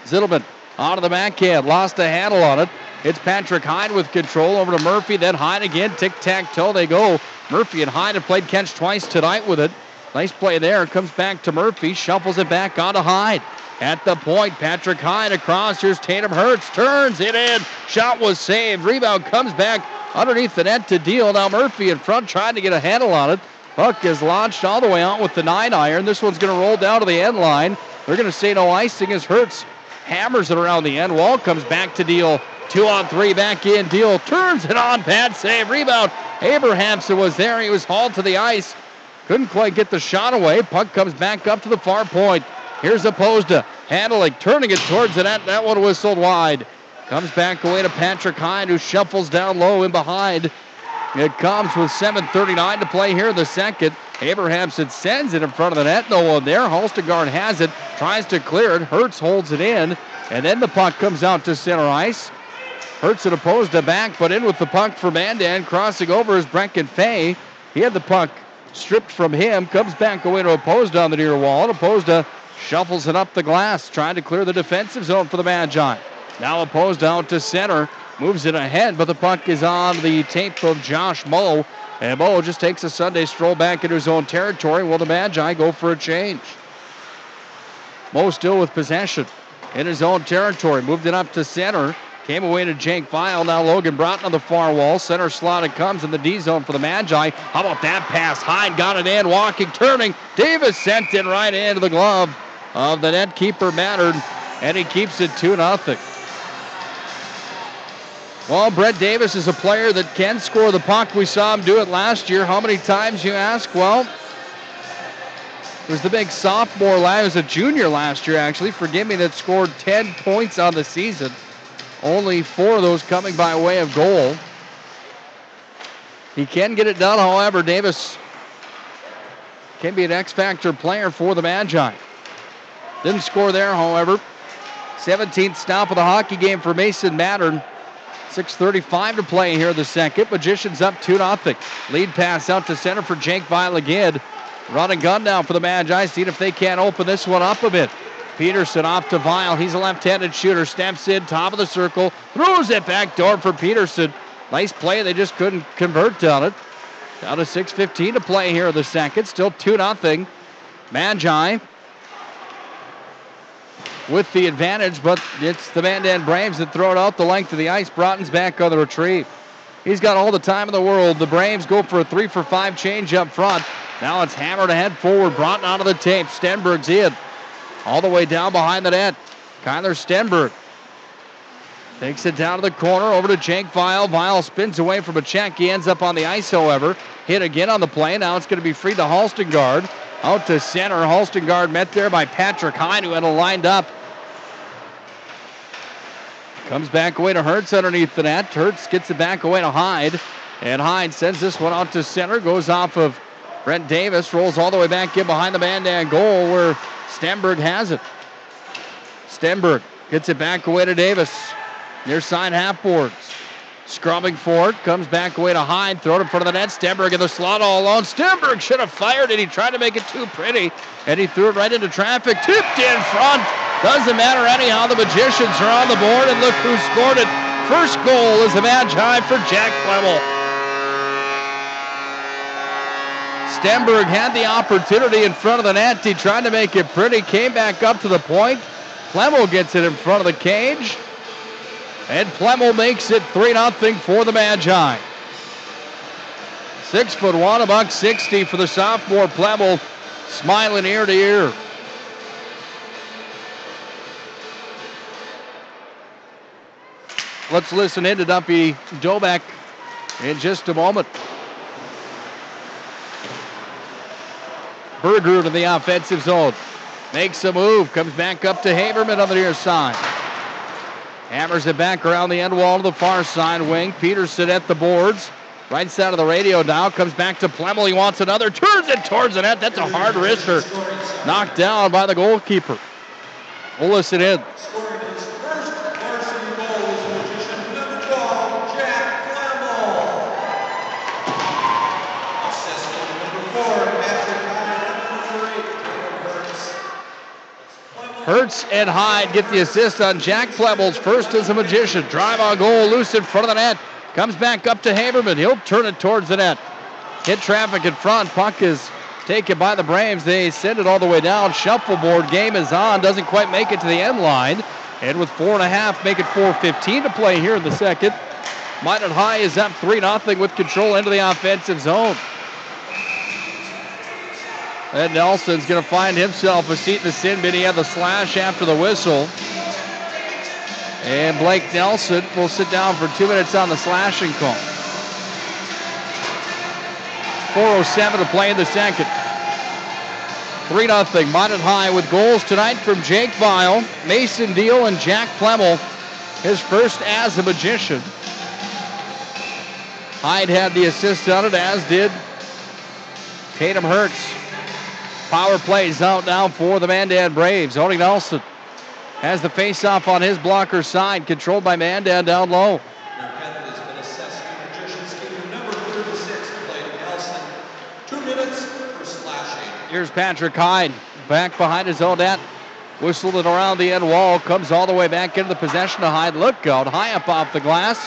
Zittelman onto the backhand, lost the handle on it. It's Patrick Hyde with control over to Murphy, then Hyde again. Tic-tac-toe they go. Murphy and Hyde have played catch twice tonight with it. Nice play there. Comes back to Murphy, shuffles it back onto Hyde. At the point, Patrick Hyde across. Here's Tatum Hurts, turns it in. Shot was saved. Rebound comes back underneath the net to Deal. Now Murphy in front trying to get a handle on it. Puck is launched all the way out with the 9-iron. This one's going to roll down to the end line. They're going to say no icing as Hurts hammers it around the end wall. Comes back to Deal. 2-on-3 back in. Deal turns it on. Bad save. Rebound. Abrahamson was there. He was hauled to the ice. Couldn't quite get the shot away. Puck comes back up to the far point. Here's Opposda handling, turning it towards the net. That one whistled wide. Comes back away to Patrick Hyde, who shuffles down low in behind. It comes with 7:39 to play here in the second. Abrahamson sends it in front of the net. No one there. Halstegard has it. Tries to clear it. Hurts holds it in. And then the puck comes out to center ice. Hurts and Opposda back, but in with the puck for Mandan. Crossing over is Brenken Fay. He had the puck stripped from him. Comes back away to Opposda on the near wall. And Opposda shuffles it up the glass, trying to clear the defensive zone for the Magi. Now Opposda out to center. Moves it ahead, but the puck is on the tape of Josh Moe. And Moe just takes a Sunday stroll back into his own territory while the Magi go for a change. Moe still with possession in his own territory. Moved it up to center. Came away to Jake Vile. Now Logan Broughton on the far wall. Center slot it comes in the D zone for the Magi. How about that pass? Hyde got it in. Walking, turning. Davis sent it right into the glove of the net keeper Mattern. And he keeps it 2-0. Well, Brett Davis is a player that can score the puck. We saw him do it last year. How many times, you ask? Well, it was the big sophomore lad. He was a junior last year, actually. Forgive me, that scored 10 points on the season. Only 4 of those coming by way of goal. He can get it done, however. Davis can be an X-factor player for the Magi. Didn't score there, however. 17th stop of the hockey game for Mason Mattern. 6:35 to play here in the second. Magicians up 2-0. Lead pass out to center for Jake Vile again. Run and gun now for the Magi. See if they can't open this one up a bit. Peterson off to Vile. He's a left-handed shooter. Steps in, top of the circle. Throws it back door for Peterson. Nice play. They just couldn't convert on it. Down to 6:15 to play here in the second. Still 2-0. Magi with the advantage, but it's the Mandan Braves that throw it out the length of the ice. Broughton's back on the retrieve. He's got all the time in the world. The Braves go for a 3-for-5 change up front. Now it's hammered ahead forward. Broughton out of the tape. Stenberg's in. All the way down behind the net. Kyler Stenberg takes it down to the corner, over to Jake Vial. Vial spins away from a check. He ends up on the ice, however. Hit again on the play. Now it's going to be free to Halstengard. Out to center. Halstengard met there by Patrick Hyde, who had it lined up. Comes back away to Hertz underneath the net. Hertz gets it back away to Hyde. And Hyde sends this one out to center. Goes off of Brent Davis. Rolls all the way back in behind the Mandan goal where Stenberg has it. Stenberg gets it back away to Davis. Near side half boards. Scrubbing for it. Comes back away to Hyde. Throw it in front of the net. Stenberg in the slot all alone. Stenberg should have fired it. He tried to make it too pretty. And he threw it right into traffic. Tipped in front. Doesn't matter anyhow. The Magicians are on the board. And look who scored it. First goal is a Magi for Jack Flemel. Stenberg had the opportunity in front of the net. He tried to make it pretty. Came back up to the point. Flemel gets it in front of the cage. And Flemel makes it 3-0 for the Magi. 6'1", $160 for the sophomore Flemel, smiling ear to ear. Let's listen in to Dumpy Dobek in just a moment. Bergerud in the offensive zone. Makes a move, comes back up to Haberman on the near side. Hammers it back around the end wall to the far side wing. Peterson at the boards. Right side of the radio now. Comes back to Flemel. He wants another. Turns it towards the net. That's a hard wrister. Knocked down by the goalkeeper. We'll listen in. Hertz and Hyde get the assist on Jack Flemel's first as a Magician. Drive on goal, loose in front of the net. Comes back up to Haberman. He'll turn it towards the net. Hit traffic in front. Puck is taken by the Braves. They send it all the way down. Shuffleboard game is on. Doesn't quite make it to the end line. And with 4.5, make it 4:15 to play here in the second. Minot High is up 3-0 with control into the offensive zone. Ed Nelson's going to find himself a seat in the sin bin. He had the slash after the whistle. And Blake Nelson will sit down for 2 minutes on the slashing call. 4:07 to play in the second. 3-0. Minot High with goals tonight from Jake Vial, Mason Deal, and Jack Flemel. His first as a Magician. Hyde had the assist on it, as did Tatum Hertz. Power plays out now for the Mandan Braves. Odie Nelson has the face-off on his blocker side, controlled by Mandan down low. Here's Patrick Hyde, back behind his own net. Whistled it around the end wall, comes all the way back into the possession of Hyde. Look out, high up off the glass.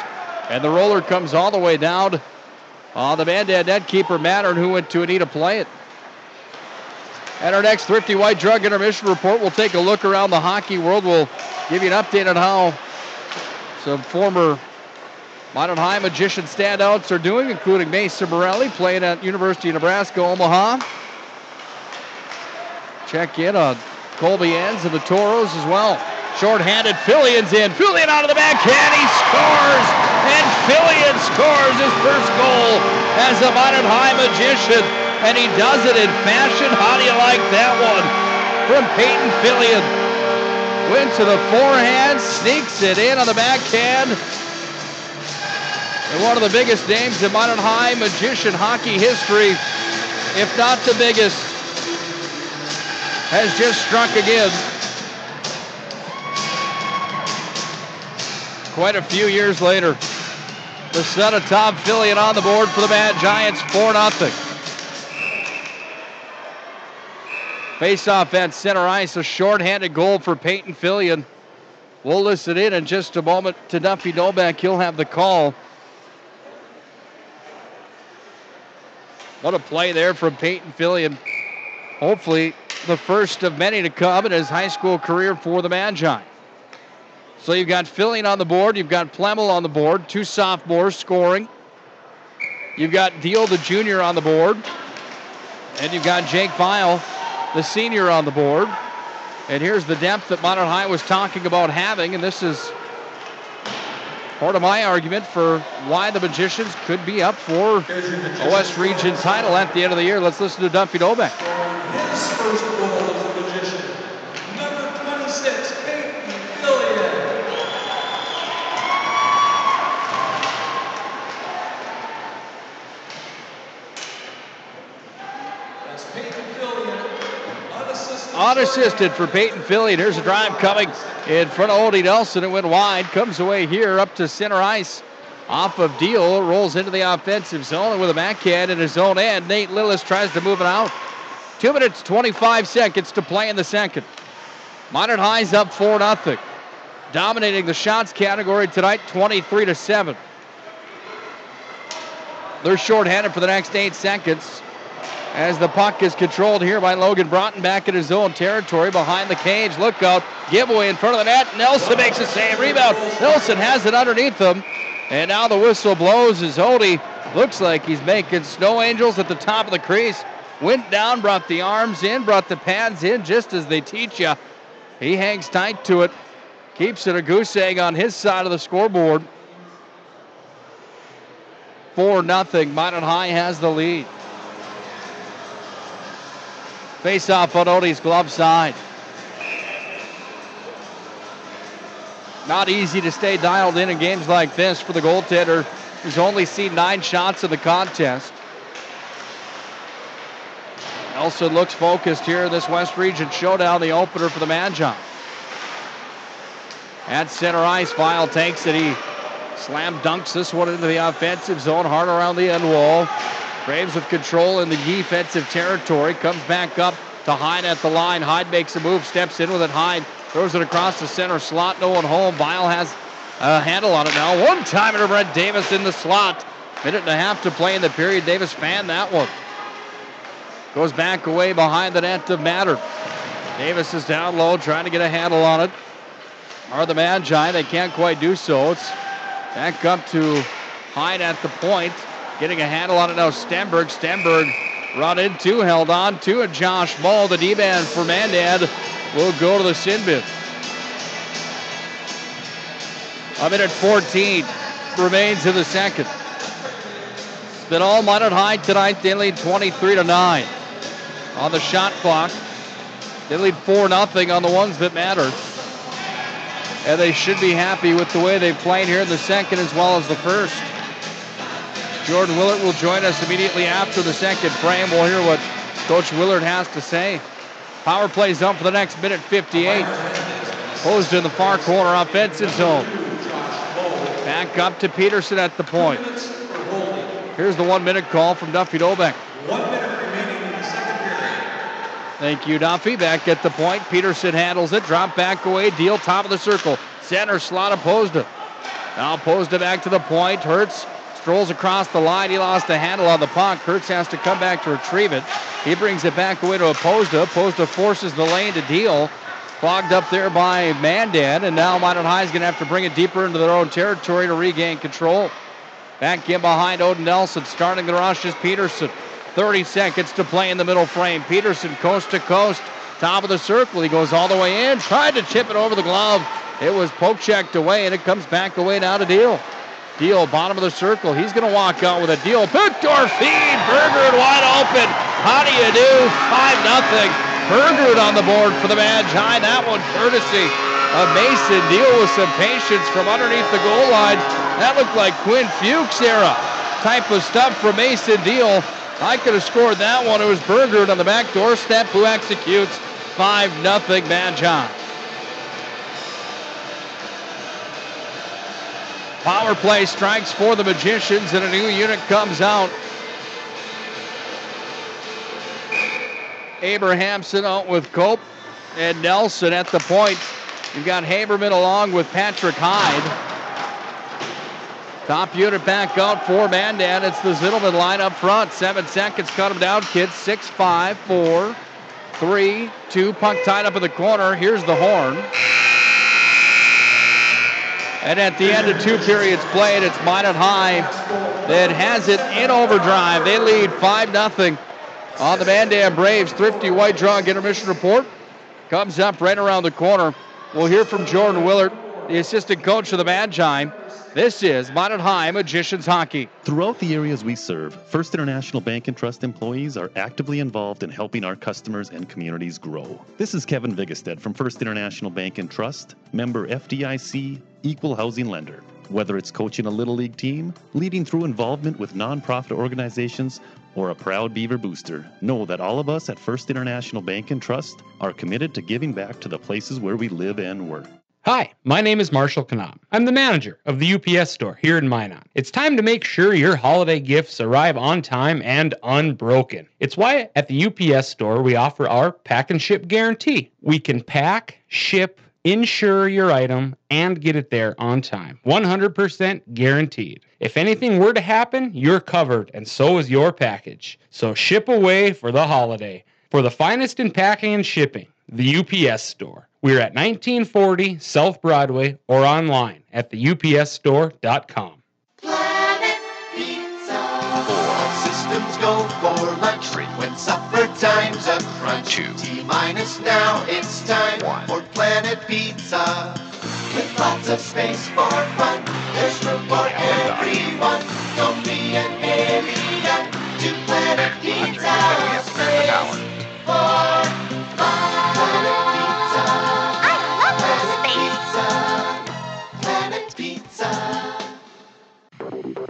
And the roller comes all the way down on the Mandan net keeper, Mattern, who went to Anita play it. At our next Thrifty White Drug Intermission Report, we'll take a look around the hockey world. We'll give you an update on how some former Minot High Magician standouts are doing, including Mason Morelli, playing at University of Nebraska, Omaha. Check in on Colby Enns and the Toros as well. Short-handed, Fillion's in. Fillion out of the backhand, he scores! And Fillion scores his first goal as a Minot High Magician. And he does it in fashion. How do you like that one? From Peyton Fillion. Went to the forehand, sneaks it in on the backhand. And one of the biggest names in Minot High Magician hockey history, if not the biggest, has just struck again. Quite a few years later. The son of Tom Fillion on the board for the Mad Giants, 4-0. Face-off at center ice, a short-handed goal for Peyton Fillion. We'll listen in just a moment to Duffy Dobek. He'll have the call. What a play there from Peyton Fillion. Hopefully the first of many to come in his high school career for the Magi. So you've got Fillion on the board. You've got Flemel on the board. Two sophomores scoring. You've got Deal, the junior, on the board. And you've got Jake Vial, the senior, on the board. And here's the depth that Minot High was talking about having, and this is part of my argument for why the Magicians could be up for a West Region title at the end of the year. Let's listen to Duffy Dobeck. His first goal as a Magician, number 26, Peyton Fillion. That's Peyton Fillion, unassisted. Unassisted for Peyton Fillion. Here's a drive coming in front of Odie Nelson. It went wide. Comes away here up to center ice. Off of Deal. Rolls into the offensive zone with a backhand in his own end. Nate Lillis tries to move it out. 2 minutes, 25 seconds to play in the second. Minot High's up 4-0. Dominating the shots category tonight, 23-7. They're shorthanded for the next 8 seconds as the puck is controlled here by Logan Broughton back in his own territory behind the cage. Look out, giveaway in front of the net. Nelson makes a save, rebound. Nelson has it underneath him. And now the whistle blows as Odie looks like he's making snow angels at the top of the crease. Went down, brought the arms in, brought the pads in, just as they teach you. He hangs tight to it, keeps it a goose egg on his side of the scoreboard. 4-0, Minot High has the lead. Face off on Odie's glove side. Not easy to stay dialed in games like this for the goaltender, who's only seen 9 shots in the contest. Nelson looks focused here in this West Region showdown, the opener for the Magi. At center ice, Vile takes it. He slam dunks this one into the offensive zone, hard around the end wall. Graves with control in the defensive territory, comes back up to Hyde at the line. Hyde makes a move, steps in with it. Hyde throws it across the center slot, no one home. Vile has a handle on it now. One-timer to Brent Davis in the slot. Minute and a half to play in the period. Davis fanned that one. Goes back away behind the net to Matter. Davis is down low, trying to get a handle on it. Are the Magi, they can't quite do so. It's back up to Hyde at the point. Getting a handle on it now, Stenberg. Stenberg run into, held on to, and Josh Mull, the D-man for Mandan, will go to the sin bin. A minute 14 remains in the second. It's been all Minot High tonight. They lead 23-9 on the shot clock. They lead 4-0 on the ones that matter. And they should be happy with the way they've played here in the second as well as the first. Jordan Willard will join us immediately after the second frame. We'll hear what Coach Willard has to say. Power plays up for the next minute 58. Posed in the far corner offensive zone. Back up to Peterson at the point. Here's the 1 minute call from Duffy Dobeck. 1 minute remaining in the second period. Thank you, Duffy. Back at the point. Peterson handles it. Drop back away. Deal top of the circle. Center slot of Posda. Now Posda back to the point. Hertz strolls across the line. He lost a handle on the puck. Hertz has to come back to retrieve it. He brings it back away to Posda. Posda forces the lane to Deal. Clogged up there by Mandan. And now Minot High is going to have to bring it deeper into their own territory to regain control. Back in behind Odin Nelson. Starting the rush is Peterson. 30 seconds to play in the middle frame. Peterson coast to coast. Top of the circle. He goes all the way in. Tried to chip it over the glove. It was poke checked away, and it comes back away now to Deal. Deal, bottom of the circle. He's going to walk out with a Deal. Backdoor feed. Bergerud wide open. How do you do? 5-0. Bergerud on the board for the Magi. That one courtesy of Mason Deal with some patience from underneath the goal line. That looked like Quinn Fuchs era type of stuff from Mason Deal. I could have scored that one. It was Bergerud on the back doorstep who executes. 5-0 Magi. Power play strikes for the Magicians, and a new unit comes out. Abrahamson out with Cope and Nelson at the point. You've got Haberman along with Patrick Hyde. Top unit back out for Mandan. It's the Zittelman line up front. 7 seconds, cut them down, kids. 6, 5, 4, 3, 2. Puck tied up in the corner. Here's the horn. And at the end of 2 periods played, it's Minot High that has it in overdrive. They lead 5-0 on the Mandan Braves. Thrifty White Drug intermission report comes up right around the corner. We'll hear from Jordan Willard, the assistant coach of the Magi. This is Minot High Magicians Hockey. Throughout the areas we serve, First International Bank and Trust employees are actively involved in helping our customers and communities grow. This is Kevin Vigestead from First International Bank and Trust, member FDIC, equal housing lender. Whether it's coaching a Little League team, leading through involvement with nonprofit organizations, or a proud Beaver booster, know that all of us at First International Bank and Trust are committed to giving back to the places where we live and work. Hi, my name is Marshall Knop. I'm the manager of the UPS store here in Minot. It's time to make sure your holiday gifts arrive on time and unbroken. It's why at the UPS store we offer our pack and ship guarantee. We can pack, ship, insure your item, and get it there on time. 100% guaranteed. If anything were to happen, you're covered, and so is your package. So ship away for the holiday. For the finest in packing and shipping, the UPS store. We're at 1940 South Broadway or online at theupsstore.com. Planet Pizza. All systems go for lunch. When supper time's a crunch. T-minus now, it's time for Planet Pizza. With lots of space for fun, there's room for everyone. Don't be an alien to Planet Pizza. Space for fun. Planet Pizza. Planet Pizza.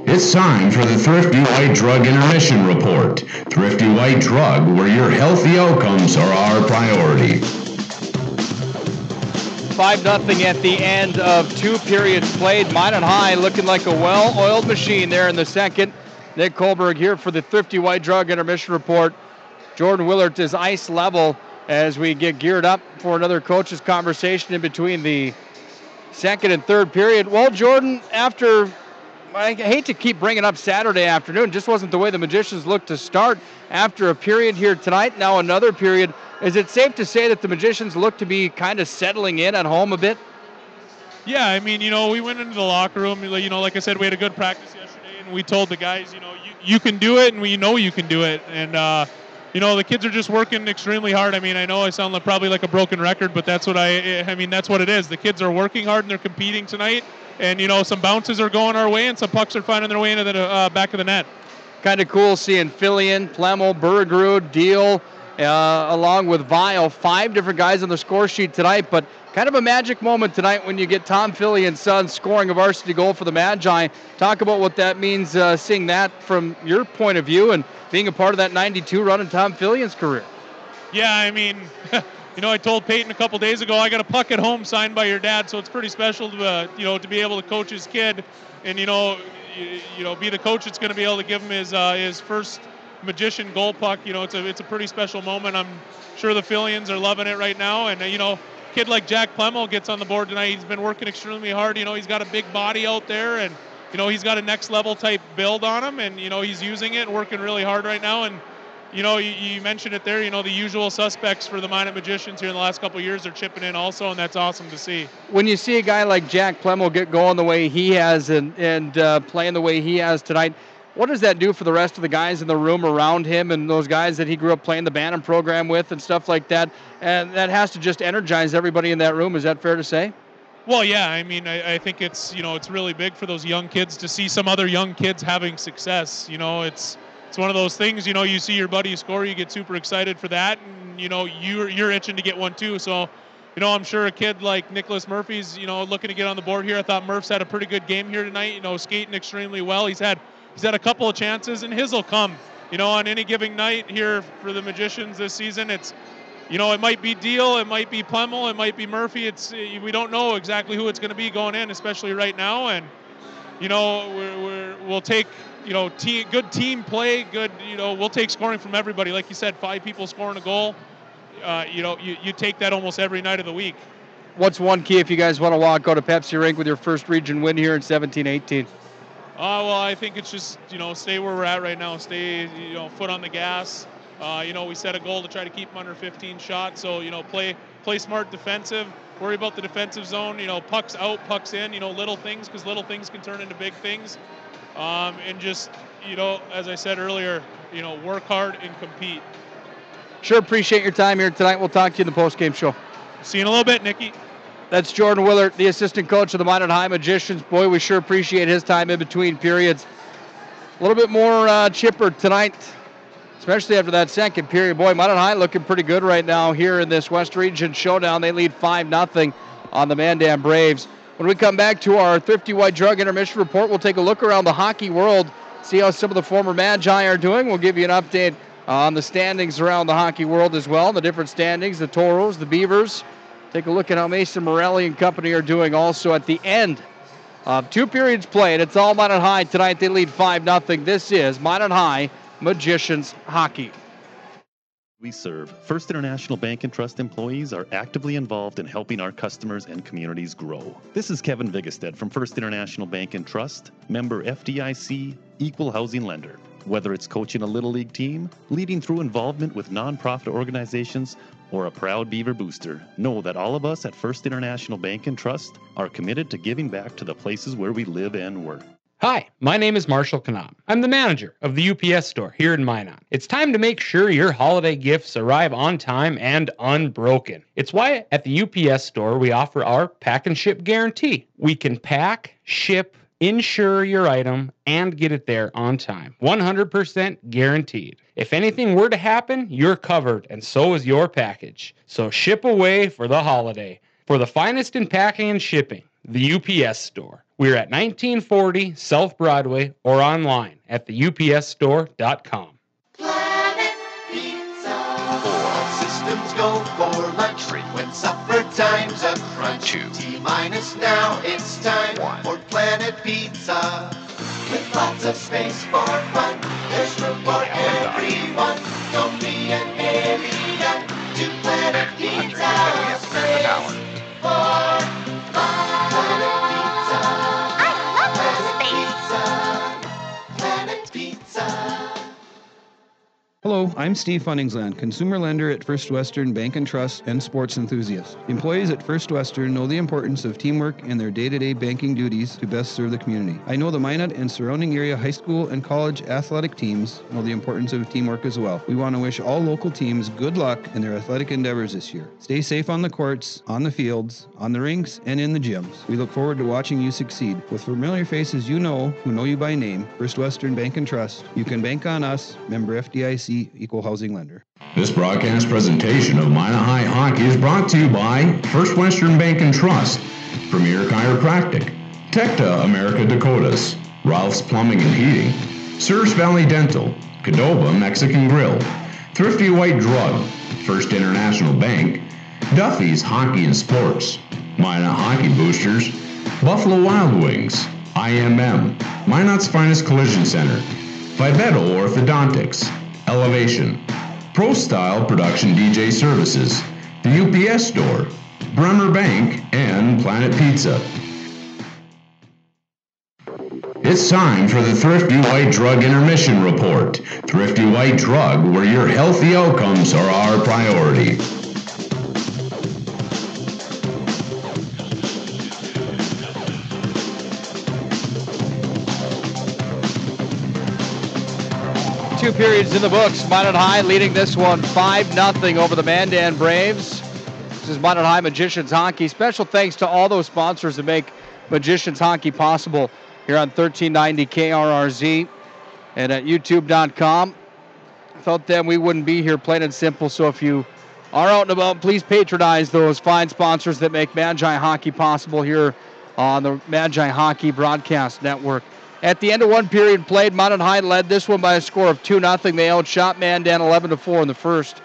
It's time for the Thrifty White Drug Intermission Report. Thrifty White Drug, where your healthy outcomes are our priority. 5-0 at the end of 2 periods played. Minot High looking like a well-oiled machine there in the second. Nick Kohlberg here for the Thrifty White Drug Intermission Report. Jordan Willard is ice level as we get geared up for another coach's conversation in between the second and third period. Well, Jordan, after, I hate to keep bringing up Saturday afternoon, just wasn't the way the Magicians looked to start after a period here tonight, now another period. Is it safe to say that the Magicians look to be kind of settling in at home a bit? Yeah, I mean, we went into the locker room, like I said, we had a good practice yesterday, and we told the guys, you can do it, and we know you can do it. And, the kids are just working extremely hard. I mean, I know I sound probably like a broken record, but that's what that's what it is. The kids are working hard, and they're competing tonight. And, some bounces are going our way, and some pucks are finding their way into the back of the net. Kind of cool seeing Fillion, Plemmel, Bergerud, Deal, along with Vial, 5 different guys on the score sheet tonight, but kind of a magic moment tonight when you get Tom Fillion's son scoring a varsity goal for the Magi. Talk about what that means, seeing that from your point of view and being a part of that 92 run in Tom Fillion's career. Yeah, I mean, I told Peyton a couple days ago, I got a puck at home signed by your dad, so it's pretty special to, to be able to coach his kid and, be the coach that's going to be able to give him his first Magician goal puck. It's a pretty special moment. I'm sure the Fillions are loving it right now. And, kid like Jack Plemmel gets on the board tonight. He's been working extremely hard. He's got a big body out there, and, he's got a next level type build on him, and, he's using it and working really hard right now. And, you mentioned it there, the usual suspects for the Minot Magicians here in the last couple of years are chipping in also, and that's awesome to see. When you see a guy like Jack Plemmel get going the way he has and playing the way he has tonight, what does that do for the rest of the guys in the room around him and those guys that he grew up playing the Bantam program with and stuff like that? And that has to just energize everybody in that room. Is that fair to say? Well, yeah. I mean, I think it's, it's really big for those young kids to see some other young kids having success. It's one of those things, you see your buddy score, you get super excited for that, and, you're itching to get one too. So, I'm sure a kid like Nicholas Murphy's, looking to get on the board here. I thought Murph's had a pretty good game here tonight, skating extremely well. He's had a couple of chances, and his will come, on any given night here for the Magicians this season. It's, it might be Deal, it might be Plemmel, it might be Murphy. We don't know exactly who it's going to be going in, especially right now. And, we'll take, good team play, good, we'll take scoring from everybody. Like you said, 5 people scoring a goal. You take that almost every night of the week. What's one key if you guys want to go to Pepsi Rink with your first region win here in 17-18? Well, I think it's just, stay where we're at right now. Stay, foot on the gas. We set a goal to try to keep them under 15 shots. So, play smart defensive. Worry about the defensive zone. Pucks out, pucks in. Little things, because little things can turn into big things. And just, as I said earlier, work hard and compete. Sure appreciate your time here tonight. We'll talk to you in the post-game show. See you in a little bit, Nikki. That's Jordan Willert, the assistant coach of the Minot High Magicians. Boy, we sure appreciate his time in between periods. A little bit more chipper tonight, especially after that second period. Boy, Minot High looking pretty good right now here in this West Region Showdown. They lead 5-0 on the Mandan Braves. When we come back to our Thrifty White Drug Intermission Report, we'll take a look around the hockey world, see how some of the former Magi are doing. We'll give you an update on the standings around the hockey world as well, the different standings, the Toros, the Beavers. Take a look at how Mason Morelli and company are doing also at the end of 2 periods played. It's all Minot High tonight. They lead 5-0. This is Minot High Magicians Hockey. We serve. First International Bank and Trust employees are actively involved in helping our customers and communities grow. This is Kevin Vigestad from First International Bank and Trust, member FDIC, equal housing lender. Whether it's coaching a Little League team, leading through involvement with nonprofit organizations, or a proud Beaver booster, know that all of us at First International Bank and Trust are committed to giving back to the places where we live and work. Hi, my name is Marshall Knop. I'm the manager of the UPS store here in Minot. It's time to make sure your holiday gifts arrive on time and unbroken. It's why at the UPS store we offer our pack and ship guarantee. We can pack, ship, insure your item, and get it there on time. 100% guaranteed. If anything were to happen, you're covered, and so is your package. So ship away for the holiday. For the finest in packing and shipping, the UPS store. We're at 1940 South Broadway or online at theupsstore.com. Planet Pizza. All systems go for lunch. When supper time's a crunch. T-minus now, it's time for Planet Pizza. With lots of space for fun, there's room for everyone. Don't be an alien to Planet Pizza. Space for fun. Planet Pizza. I love Planet Pizza. Planet Pizza. Hello, I'm Steve Funningsland, consumer lender at First Western Bank and Trust and sports enthusiast. Employees at First Western know the importance of teamwork in their day-to-day banking duties to best serve the community. I know the Minot and surrounding area high school and college athletic teams know the importance of teamwork as well. We want to wish all local teams good luck in their athletic endeavors this year. Stay safe on the courts, on the fields, on the rinks, and in the gyms. We look forward to watching you succeed. With familiar faces you know, who know you by name, First Western Bank and Trust, you can bank on us, member FDIC, equal housing lender. This broadcast presentation of Minot High Hockey is brought to you by First Western Bank and Trust, Premier Chiropractic, Tecta America Dakotas, Ralph's Plumbing and Heating, Surf Valley Dental, Cadoba Mexican Grill, Thrifty White Drug, First International Bank, Duffy's Hockey and Sports, Minot Hockey Boosters, Buffalo Wild Wings, IMM, Minot's Finest Collision Center, Vivetto Orthodontics, Elevation, Pro Style Production DJ Services, the UPS Store, Bremer Bank, and Planet Pizza. It's time for the Thrifty White Drug Intermission Report. Thrifty White Drug, where your healthy outcomes are our priority. Two periods in the books. Minot High leading this one 5-0 over the Mandan Braves. This is Minot High Magicians Hockey. Special thanks to all those sponsors that make Magicians Hockey possible here on 1390 KRRZ and at youtube.com. Without them, we wouldn't be here, plain and simple. So if you are out and about, please patronize those fine sponsors that make Magi Hockey possible here on the Magi Hockey Broadcast Network. At the end of 1 period played, Minot High led this one by a score of 2-0. They outshot Mandan 11-4 in the first.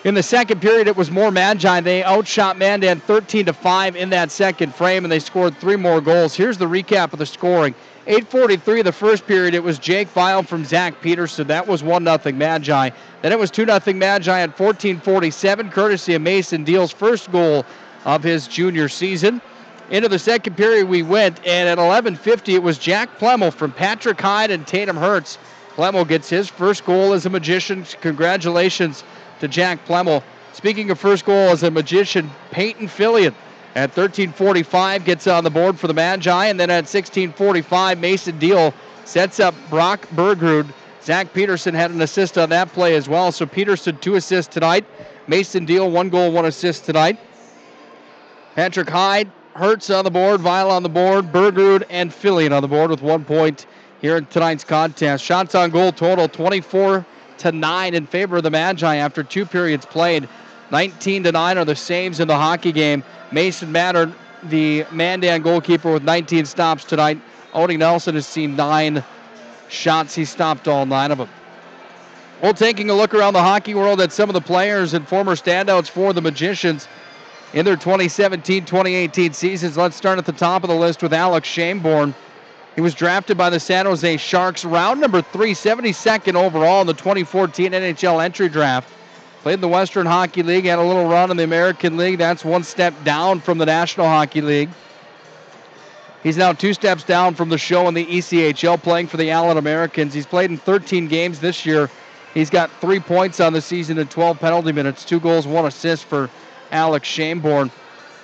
In the second period, it was more Magi. They outshot Mandan 13-5 in that second frame, and they scored 3 more goals. Here's the recap of the scoring. 8:43 the first period, it was Jake Vial from Zach Peterson. That was 1-0 Magi. Then it was 2-0 Magi at 14:47, courtesy of Mason Deal's first goal of his junior season. Into the second period we went, and at 11:50 it was Jack Plemmel from Patrick Hyde and Tatum Hertz. Plemmel gets his first goal as a Magician. Congratulations to Jack Plemmel. Speaking of first goal as a Magician, Peyton Fillion at 13:45 gets on the board for the Magi, and then at 16:45 Mason Deal sets up Brock Bergrud Zach Peterson had an assist on that play as well. So Peterson 2 assists tonight. Mason Deal 1 goal, 1 assist tonight. Patrick Hyde, Hertz on the board, Weil on the board, Bergerud and Fillion on the board with 1 point here in tonight's contest. Shots on goal total 24-9 in favor of the Magi after 2 periods played. 19-9 are the saves in the hockey game. Mason Matter, the Mandan goalkeeper, with 19 stops tonight. Odie Nelson has seen 9 shots. He stopped all 9 of them. Well, taking a look around the hockey world at some of the players and former standouts for the Magicians in their 2017-2018 seasons. Let's start at the top of the list with Alex Shaneborn. He was drafted by the San Jose Sharks, round number 3, 72nd overall in the 2014 NHL entry draft. Played in the Western Hockey League, had a little run in the American League. That's 1 step down from the National Hockey League. He's now 2 steps down from the show in the ECHL, playing for the Allen Americans. He's played in 13 games this year. He's got 3 points on the season and 12 penalty minutes, 2 goals, 1 assist for Alex Shaneborn.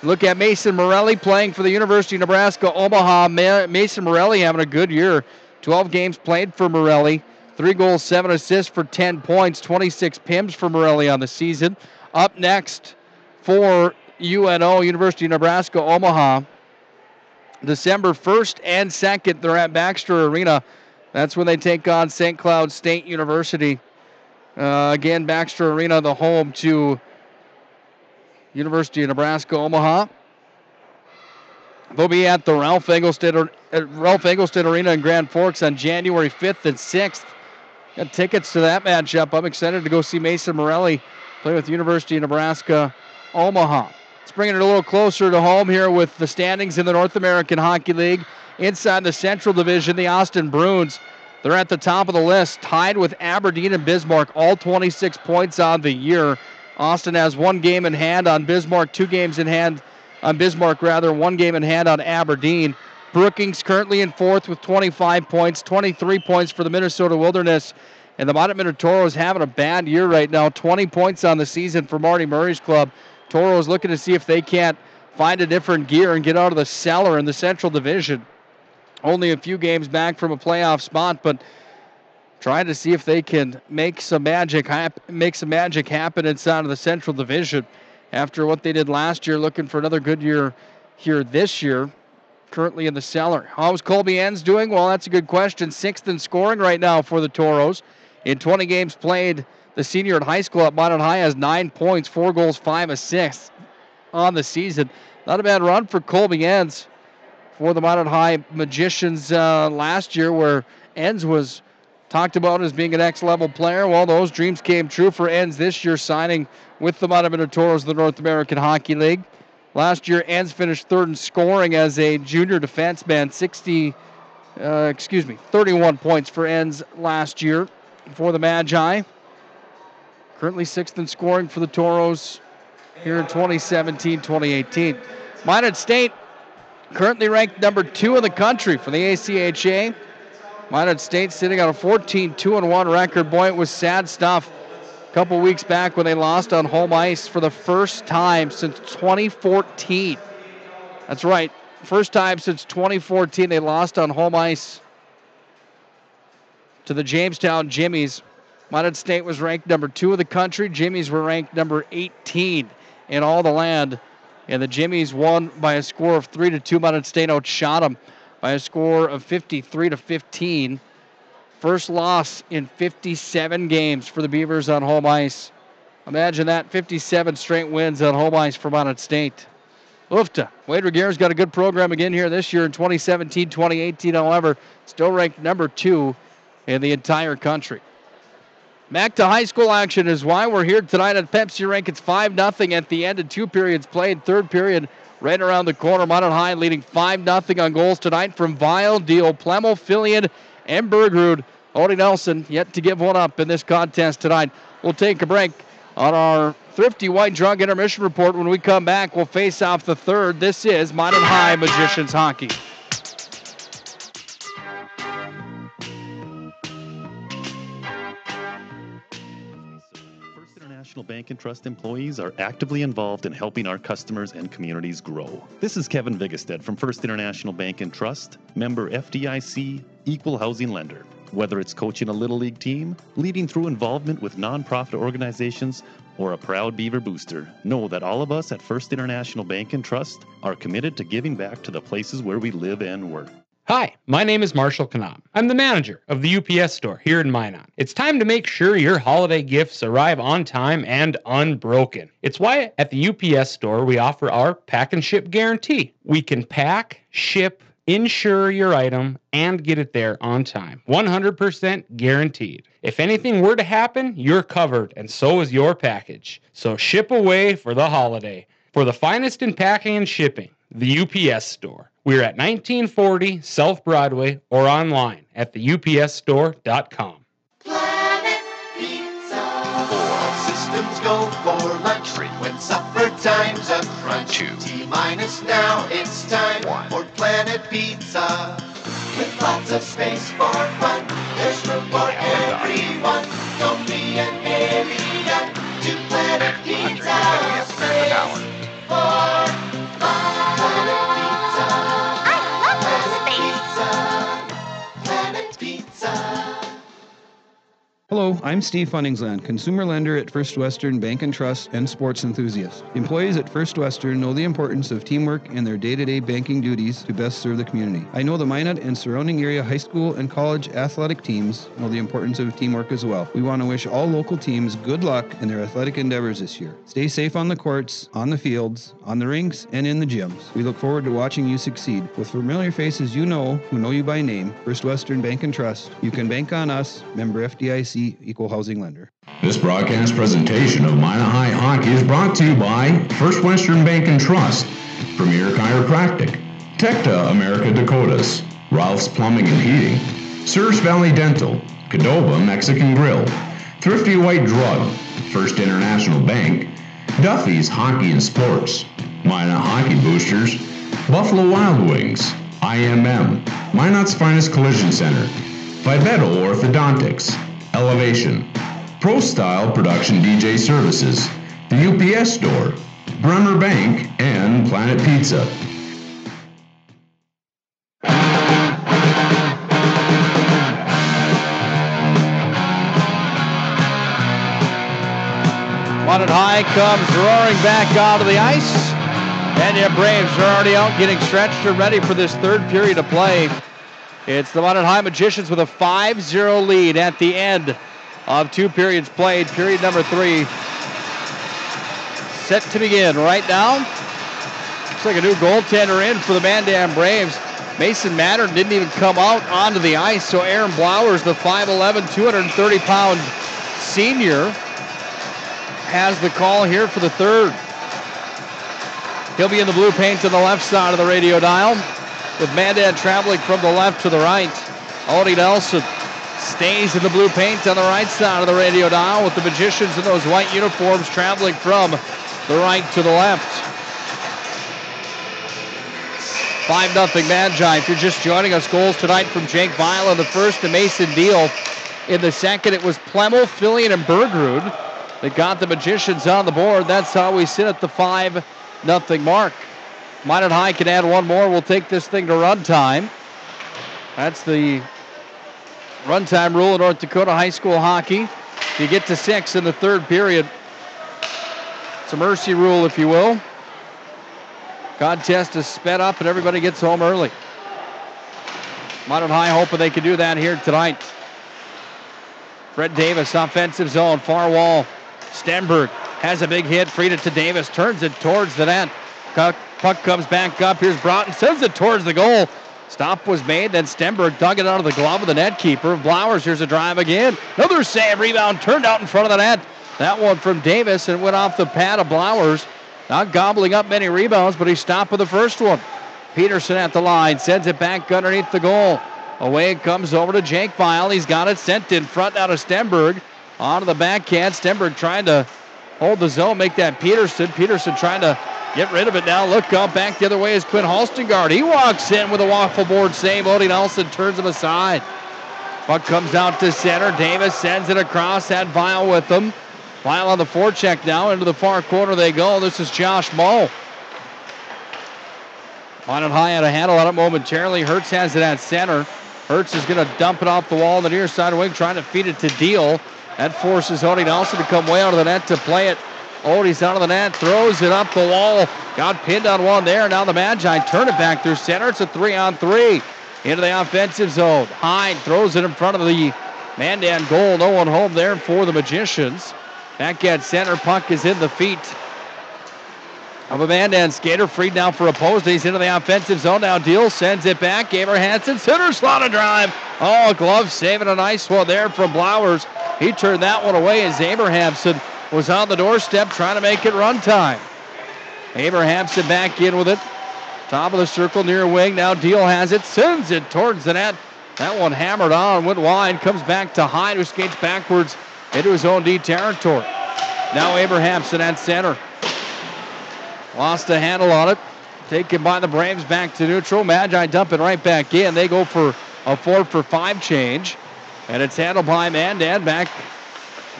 Look at Mason Morelli playing for the University of Nebraska Omaha. Mason Morelli having a good year. 12 games played for Morelli. 3 goals, 7 assists for 10 points. 26 PIMs for Morelli on the season. Up next for UNO, University of Nebraska Omaha. December 1st and 2nd, they're at Baxter Arena. That's when they take on St. Cloud State University. Again, Baxter Arena, the home to University of Nebraska Omaha. They'll be at the Ralph Engelstad Arena in Grand Forks on January 5th and 6th. Got tickets to that matchup. I'm excited to go see Mason Morelli play with University of Nebraska Omaha. Let's bring it a little closer to home here with the standings in the North American Hockey League. Inside the Central Division, the Austin Bruins, they're at the top of the list, tied with Aberdeen and Bismarck, all 26 points on the year. Austin has 1 game in hand on Bismarck, 2 games in hand on Bismarck, 1 game in hand on Aberdeen. Brookings currently in 4th with 25 points, 23 points for the Minnesota Wilderness. And the Minot Toros having a bad year right now, 20 points on the season for Marty Murray's club. Toros looking to see if they can't find a different gear and get out of the cellar in the Central Division. Only a few games back from a playoff spot, but trying to see if they can make some magic happen inside of the Central Division after what they did last year, looking for another good year here this year, currently in the cellar. How's Colby Enns doing? Well, that's a good question. 6th in scoring right now for the Toros. In 20 games played, the senior at high school at Minot High has 9 points, 4 goals, 5 assists on the season. Not a bad run for Colby Enns for the Minot High Magicians last year, where Enns was talked about as being an X-level player. Well, those dreams came true for Enns this year, signing with the Minot Toros of the North American Hockey League. Last year, Enns finished 3rd in scoring as a junior defenseman. 31 points for Enns last year for the Magi. Currently 6th in scoring for the Toros here in 2017-2018. Minot State currently ranked number 2 in the country for the ACHA. Minot State sitting on a 14-2-1 record. Boy, it was sad stuff a couple weeks back when they lost on home ice for the first time since 2014. That's right. First time since 2014 they lost on home ice to the Jamestown Jimmies. Minot State was ranked number 2 in the country. Jimmies were ranked number 18 in all the land. And the Jimmies won by a score of 3-2. Minot State outshot them by a score of 53-15. First loss in 57 games for the Beavers on home ice. Imagine that, 57 straight wins on home ice for Minot State. Oofta. Wade Reguere's got a good program again here this year in 2017-2018, however, still ranked number 2 in the entire country. Back to high school action is why we're here tonight at Pepsi Rink. It's 5-0 at the end of 2 periods played. 3rd period right around the corner. Minot High leading 5-0 on goals tonight from Weil, Deal, Plemmel, Fillion, and Bergerud. Odie Nelson yet to give one up in this contest tonight. We'll take a break on our Thrifty White Drug Intermission Report. When we come back, we'll face off the 3rd. This is Minot High Magicians Hockey. National Bank and Trust employees are actively involved in helping our customers and communities grow. This is Kevin Vigestad from First International Bank and Trust, member FDIC, equal housing lender. Whether it's coaching a Little League team, leading through involvement with nonprofit organizations, or a proud Beaver booster, know that all of us at First International Bank and Trust are committed to giving back to the places where we live and work. Hi, my name is Marshall Knop. I'm the manager of the UPS store here in Minot. It's time to make sure your holiday gifts arrive on time and unbroken. It's why at the UPS store we offer our pack and ship guarantee. We can pack, ship, insure your item, and get it there on time. 100% guaranteed. If anything were to happen, you're covered, and so is your package. So ship away for the holiday. For the finest in packing and shipping, the UPS store. We're at 1940 South Broadway or online at theupsstore.com. Planet Pizza. 4 systems go for lunch. 3 when supper time's a crunch. 2 T-minus now it's time 1 for Planet Pizza. With lots of space for fun, there's room for everyone. Don't be an alien to Planet Pizza. Space for fun. Planet Pizza. I love space. Planet Pizza. Hello, I'm Steve Funningsland, consumer lender at First Western Bank and Trust and sports enthusiast. Employees at First Western know the importance of teamwork in their day-to-day banking duties to best serve the community. I know the Minot and surrounding area high school and college athletic teams know the importance of teamwork as well. We want to wish all local teams good luck in their athletic endeavors this year. Stay safe on the courts, on the fields, on the rinks, and in the gyms. We look forward to watching you succeed. With familiar faces you know, who know you by name, First Western Bank and Trust, you can bank on us, member FDIC, equal housing lender. This broadcast presentation of Minot High Hockey is brought to you by First Western Bank and Trust, Premier Chiropractic, Tecta America Dakotas, Ralph's Plumbing and Heating, Sears Valley Dental, Cadova Mexican Grill, Thrifty White Drug, First International Bank, Duffy's Hockey and Sports, Minot Hockey Boosters, Buffalo Wild Wings, IMM, Minot's Finest Collision Center, Vivetto Orthodontics, Elevation, Pro Style Production DJ Services, the UPS Store, Bremer Bank, and Planet Pizza. Minot High comes roaring back onto the ice. And the Braves are already out getting stretched and ready for this third period of play. It's the Minot High Magicians with a 5-0 lead at the end of 2 periods played. Period number 3 set to begin right now. Looks like a new goaltender in for the Mandan Braves. Mason Mattern didn't even come out onto the ice, so Aaron Blowers, the 5'11", 230-pound senior, has the call here for the third. He'll be in the blue paint on the left side of the radio dial, with Mandan traveling from the left to the right. Odie Nelson stays in the blue paint on the right side of the radio dial, with the Magicians in those white uniforms traveling from the right to the left. 5-0 Magi. If you're just joining us, goals tonight from Jake Vial in the first and Mason Deal in the second. It was Plemmel, Fillion, and Bergrud that got the Magicians on the board. That's how we sit at the 5-0 mark. Minot High can add one more. We'll take this thing to runtime. That's the runtime rule in North Dakota high school hockey. You get to 6 in the third period. It's a mercy rule, if you will. Contest is sped up and everybody gets home early. Minot High hoping they can do that here tonight. Fred Davis, offensive zone, far wall. Stenberg has a big hit, freed it to Davis, turns it towards the net. Puck comes back up. Here's Broughton, sends it towards the goal. Stop was made, then Stenberg dug it out of the glove of the net keeper. Blowers, here's a drive again. Another save, rebound, turned out in front of the net. That one from Davis and went off the pad of Blowers. Not gobbling up many rebounds, but he stopped with the first one. Peterson at the line, sends it back underneath the goal. Away it comes over to Jake Vial. He's got it sent in front out of Stenberg. Onto the backhand. Stenberg trying to hold the zone, make that Peterson. Peterson trying to get rid of it now. Look out back the other way is Quinn Halstengard. He walks in with a waffle board save. Odie Nelson turns him aside. Puck comes out to center. Davis sends it across. Had Vial with him. Vial on the forecheck now. Into the far corner they go. This is Josh Moe. Minot High had a handle on it momentarily. Hertz has it at center. Hertz is going to dump it off the wall on the near side wing, trying to feed it to Deal. That forces Odie Nelson to come way out of the net to play it. Odie's out of the net, throws it up the wall. Got pinned on one there. Now the Magi turn it back through center. It's a 3-on-3 into the offensive zone. Hyde throws it in front of the Mandan goal. No one home there for the Magicians. Back at center, puck is in the feet of a Mandan skater. Freed now for opposed. He's into the offensive zone. Now Deal sends it back. Abrahamson, center slot and drive. Oh, a glove saving a nice one there from Blowers. He turned that one away as Abrahamson was on the doorstep trying to make it run time. Abrahamson back in with it. Top of the circle near wing. Now Deal has it. Sends it towards the net. That one hammered on. Went wide. Comes back to Hyde, who skates backwards into his own D territory. Now Abrahamson at center. Lost a handle on it. Taken by the Braves back to neutral. Magi dump it right back in. They go for a 4-for-5 change. And it's handled by Mandan back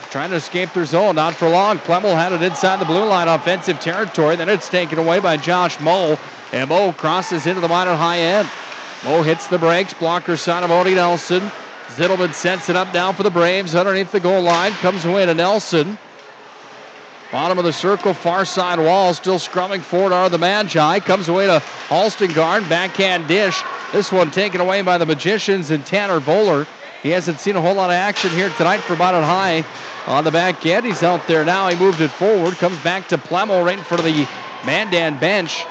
trying to escape their zone. Not for long. Plemmel had it inside the blue line offensive territory. Then it's taken away by Josh Moe. And Moe crosses into the Minot high end. Moe hits the brakes. Blocker side of Odie Nelson. Zittelman sets it up now for the Braves underneath the goal line. Comes away to Nelson. Bottom of the circle, far side wall, still scrumming forward are the Magi. Comes away to Halstengard, backhand dish. This one taken away by the Magicians and Tanner Bowler. He hasn't seen a whole lot of action here tonight for Minot High on the back end. He's out there now. He moved it forward. Comes back to Plemmel right in front of the Mandan bench.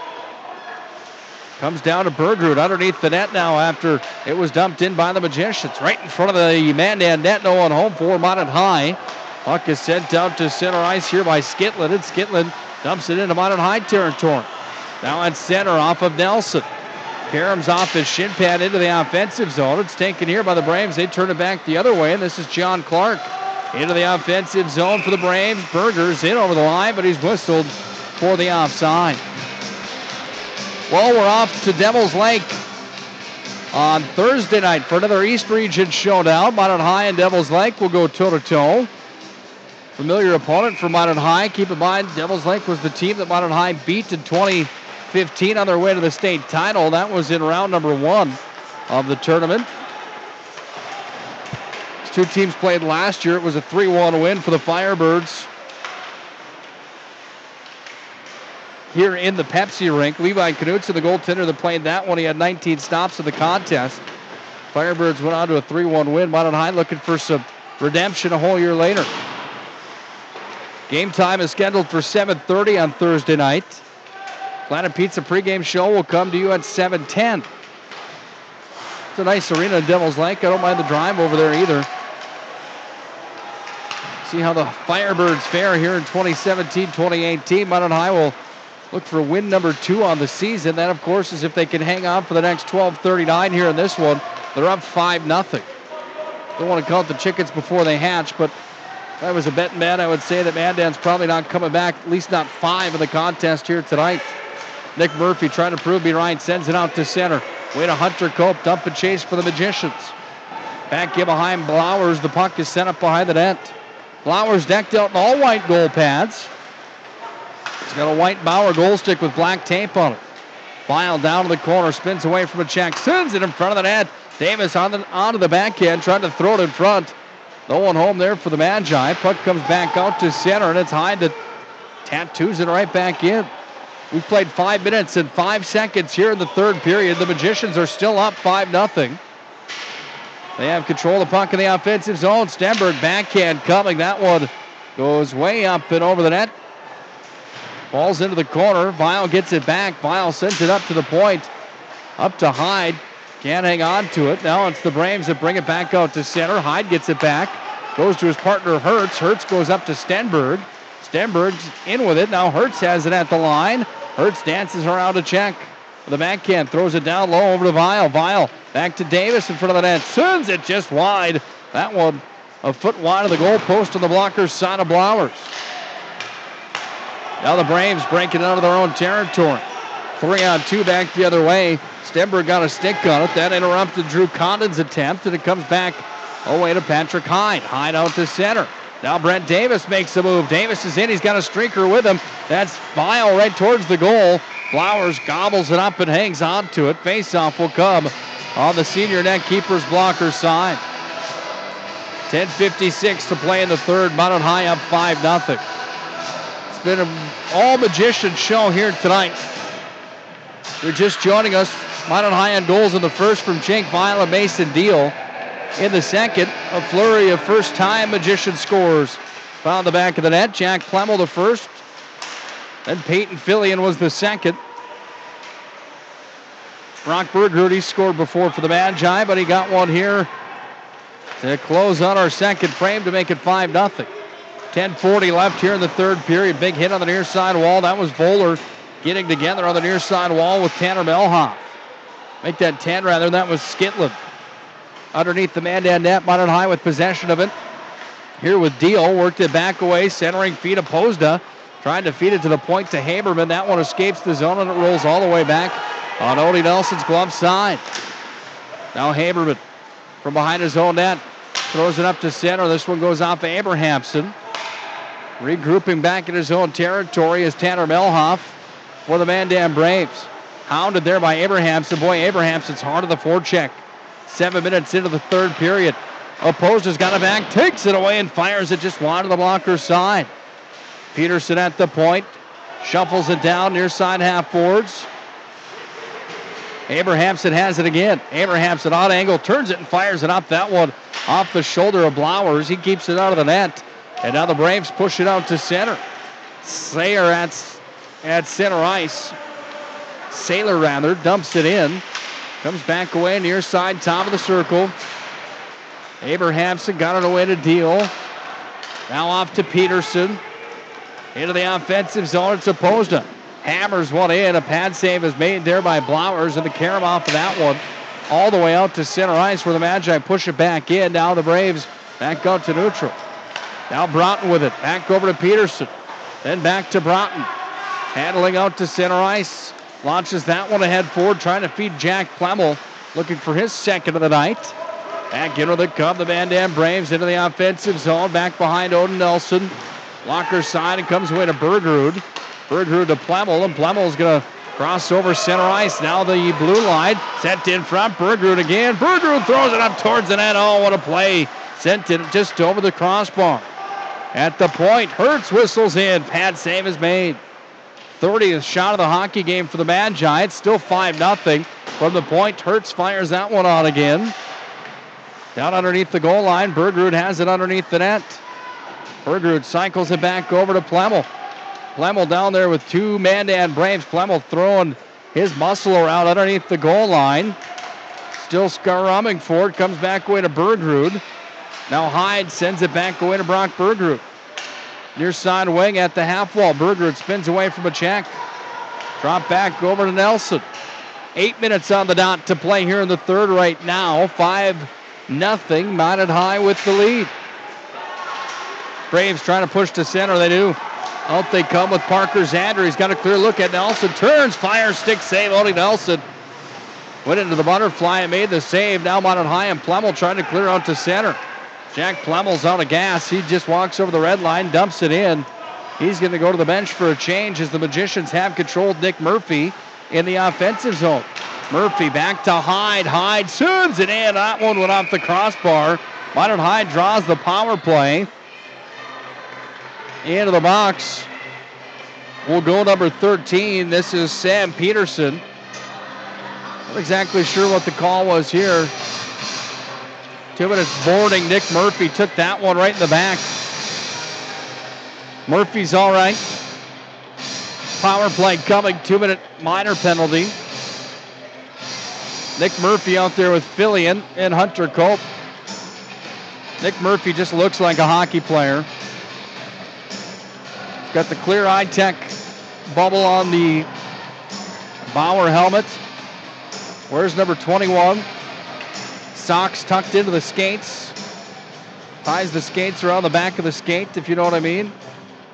Comes down to Bergerud underneath the net now after it was dumped in by the Magicians. Right in front of the Mandan net. No one home for Minot High. Puck is sent out to center ice here by Skitlin, and Skitlin dumps it into Minot High territory. Now at center off of Nelson. Karam's off his shin pad into the offensive zone. It's taken here by the Braves. They turn it back the other way, and this is John Clark into the offensive zone for the Braves. Berger's in over the line, but he's whistled for the offside. Well, we're off to Devil's Lake on Thursday night for another East Region showdown. Minot High and Devil's Lake will go toe-to-toe. Familiar opponent for Minot High. Keep in mind, Devil's Lake was the team that Minot High beat in 2015 on their way to the state title. That was in round number 1 of the tournament. These two teams played last year. It was a 3-1 win for the Firebirds here in the Pepsi rink. Levi Knudsen, the goaltender that played that one, he had 19 stops in the contest. Firebirds went on to a 3-1 win. Minot High looking for some redemption a whole year later. Game time is scheduled for 7:30 on Thursday night. Planet Pizza pregame show will come to you at 7:10. It's a nice arena in Devil's Lake. I don't mind the drive over there either. See how the Firebirds fare here in 2017-2018. Minot High will look for win number 2 on the season. That, of course, is if they can hang on for the next 12:39 here in this one. They're up 5-0. Don't want to count the chickens before they hatch, but if I was a betting man, I would say that Mandan's probably not coming back, at least not 5 in the contest here tonight. Nick Murphy trying to prove me right, sends it out to center. Way to Hunter Cope, dump and chase for the Magicians. Back in behind Blowers, the puck is sent up behind the net. Blowers decked out in all white goal pads. He's got a white Bauer goal stick with black tape on it. File down to the corner, spins away from a check, sends it in front of the net. Davis onto the backhand, trying to throw it in front. No one home there for the Magi. Puck comes back out to center, and it's Hyde that tattoos it right back in. We've played 5 minutes and 5 seconds here in the third period. The Magicians are still up 5-0. They have control of the puck in the offensive zone. Stenberg backhand coming. That one goes way up and over the net. Falls into the corner. Vial gets it back. Vial sends it up to the point. Up to Hyde. Can't hang on to it. Now it's the Braves that bring it back out to center. Hyde gets it back. Goes to his partner, Hertz. Hertz goes up to Stenberg. Stenberg's in with it. Now Hertz has it at the line. Hertz dances around a check. The backhand throws it down low over to Vial. Vial back to Davis in front of the net. Sends it just wide. That one a foot wide of the goal post on the blocker's side of Blowers. Now the Braves breaking it out of their own territory. 3-on-2 back the other way. Stenberg got a stick on it. That interrupted Drew Condon's attempt, and it comes back away to Patrick Hyde. Hyde out to center. Now Brent Davis makes the move. Davis is in. He's got a streaker with him. That's Vial right towards the goal. Flowers gobbles it up and hangs on to it. Faceoff will come on the senior net keeper's blocker side. 10:56 to play in the third. Minot High up 5-0. It's been an all-magician show here tonight. You're just joining us. Minot High on goals in the first from Jake Vile and Mason Deal. In the second, a flurry of first-time magician scores. Found the back of the net. Jack Plemmel the first. Then Peyton Fillion was the second. Brock Bergrud, he scored before for the Magi, but he got one here to close on our second frame to make it 5-0. 10:40 left here in the third period. Big hit on the near side wall. That was Bowler getting together on the near side wall with Tanner Melhoff. Make that 10 rather. That was Skitland. Underneath the Mandan net, Minot High with possession of it. Here with Deal, worked it back away, centering feed of Pozda. Trying to feed it to the point to Haberman. That one escapes the zone and it rolls all the way back on Odie Nelson's glove side. Now Haberman from behind his own net. Throws it up to center. This one goes off Abrahamson. Regrouping back in his own territory is Tanner Melhoff for the Mandan Braves. Hounded there by Abrahamson. Boy, Abrahamson's hard of the forecheck. 7 minutes into the third period. Opposed has got it back, takes it away and fires it just wide of the blocker's side. Peterson at the point. Shuffles it down near side half boards. Abrahamson has it again. Abrahamson odd angle, turns it and fires it up. That one off the shoulder of Blowers. He keeps it out of the net. And now the Braves push it out to center. Sayer at center ice. Saylor rather dumps it in. Comes back away near side, top of the circle. Abrahamson got it away to Deal. Now off to Peterson. Into the offensive zone, it's opposed to. Hammers one in. A pad save is made there by Blowers, and the carom off of that one all the way out to center ice where the Magi push it back in. Now the Braves back out to neutral. Now Broughton with it. Back over to Peterson. Then back to Broughton. Handling out to center ice. Launches that one ahead forward, trying to feed Jack Plemmel. Looking for his second of the night. Back into the Cub, the Mandan Braves into the offensive zone. Back behind Odin Nelson. Blocker side and comes away to Bergrud. Bergrud to Plemmel, and Plemmel's going to cross over center ice. Now the blue line sent in front. Bergrud again. Bergrud throws it up towards the net. Oh, what a play. Sent it just over the crossbar. At the point, Hertz whistles in. Pad save is made. 30th shot of the hockey game for the Magi. It's still 5-0 from the point. Hertz fires that one on again. Down underneath the goal line. Bergrud has it underneath the net. Bergrud cycles it back over to Plemmel. Plemmel down there with two Mandan Braves. Plemmel throwing his muscle around underneath the goal line. Still scrumming for it. Comes back away to Bergrud. Now Hyde sends it back away to Brock Bergrud. Near side wing at the half wall. Bergrud spins away from a check. Drop back over to Nelson. 8 minutes on the dot to play here in the third right now. 5-0. Minot High with the lead. Braves trying to push to center. They do. Out they come with Parker Zander. He's got a clear look at Nelson. Turns, fires, stick save. Odie Nelson went into the butterfly and made the save. Now Minot High and Plemmel trying to clear out to center. Jack Plemmel's out of gas. He just walks over the red line, dumps it in. He's going to go to the bench for a change as the Magicians have controlled Nick Murphy in the offensive zone. Murphy back to Hyde. Hyde sends it in. That one went off the crossbar. Minot High draws the power play. Into the box will go number 13. This is Sam Peterson. Not exactly sure what the call was here. 2 minutes boarding. Nick Murphy took that one right in the back. Murphy's all right. Power play coming. 2-minute minor penalty. Nick Murphy out there with Fillion and Hunter Cope. Nick Murphy just looks like a hockey player. Got the clear eye-tech bubble on the Bauer helmet. Where's number 21? Socks tucked into the skates. Ties the skates around the back of the skate, if you know what I mean.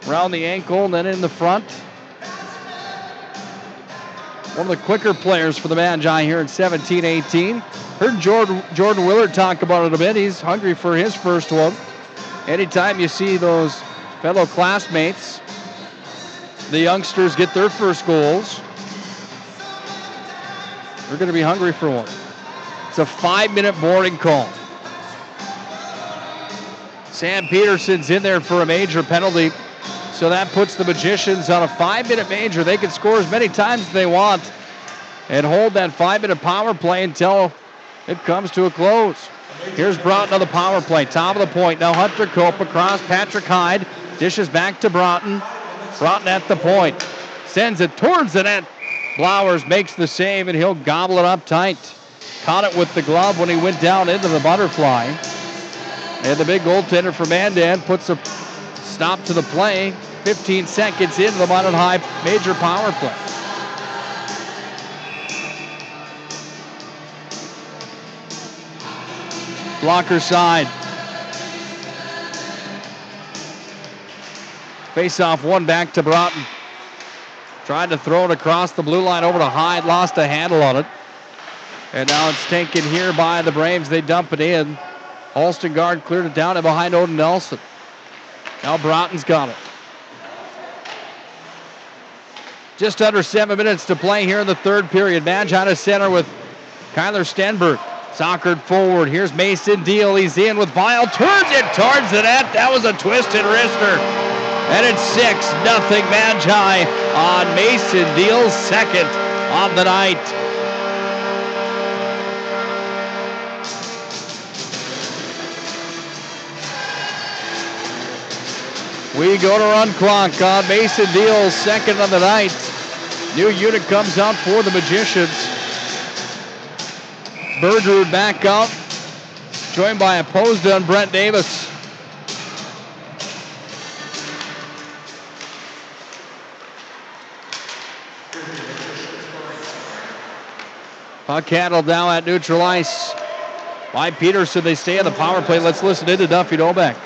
Around the ankle and then in the front. One of the quicker players for the Magi here in 17-18. Heard Jordan Willard talk about it a bit. He's hungry for his first one. Anytime you see those fellow classmates, the youngsters get their first goals, they're going to be hungry for one. It's a 5-minute boarding call. Sam Peterson's in there for a major penalty. So that puts the Magicians on a 5-minute major. They can score as many times as they want and hold that 5-minute power play until it comes to a close. Here's Broughton on the power play. Top of the point. Now Hunter Cope across Patrick Hyde. Dishes back to Broughton. Broughton at the point. Sends it towards the net. Blowers makes the save, and he'll gobble it up tight. Caught it with the glove when he went down into the butterfly. And the big goaltender for Mandan puts a stop to the play. 15 seconds into the Minot High major power play. Blocker side. Face-off one back to Broughton. Tried to throw it across the blue line over to Hyde. Lost a handle on it. And now it's taken here by the Braves. They dump it in. Halston guard cleared it down and behind Odin Nelson. Now Broughton's got it. Just under 7 minutes to play here in the third period. Madge out of center with Kyler Stenberg. Soccered forward. Here's Mason Deal. He's in with Vile. Turns it towards the net. That was a twisted wrister. And it's 6-0 Magi on Mason Deal's second of the night. We go to run clock on Mason Deal's second of the night. New unit comes out for the Magicians. Bergerud back out, joined by Opposed and Brent Davis. Puck handled now at neutral ice by Peterson. They stay on the power play. Let's listen in to Duffy Novak.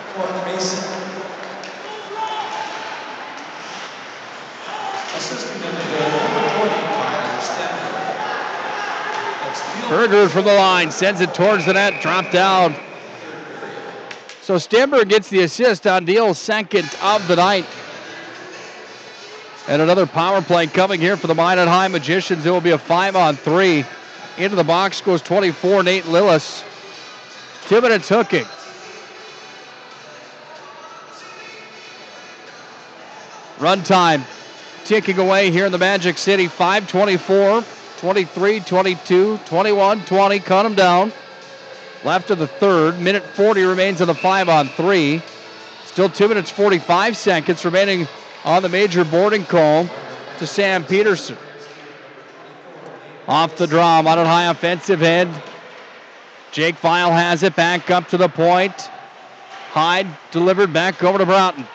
Berger from the line, sends it towards the net, dropped down. So Stenberg gets the assist on Deal's second of the night. And another power play coming here for the Minot High Magicians. It will be a 5-on-3. Into the box goes 24, Nate Lillis. 2 minutes hooking. Run time ticking away here in the Magic City. 5:24. 23, 22, 21, 20, cut them down. Left of the third. Minute 40 remains on the 5-on-3. Still 2 minutes 45 seconds remaining on the major boarding call to Sam Peterson. Off the draw, Minot High offensive end. Jake Vile has it back up to the point. Hyde delivered back over to Broughton.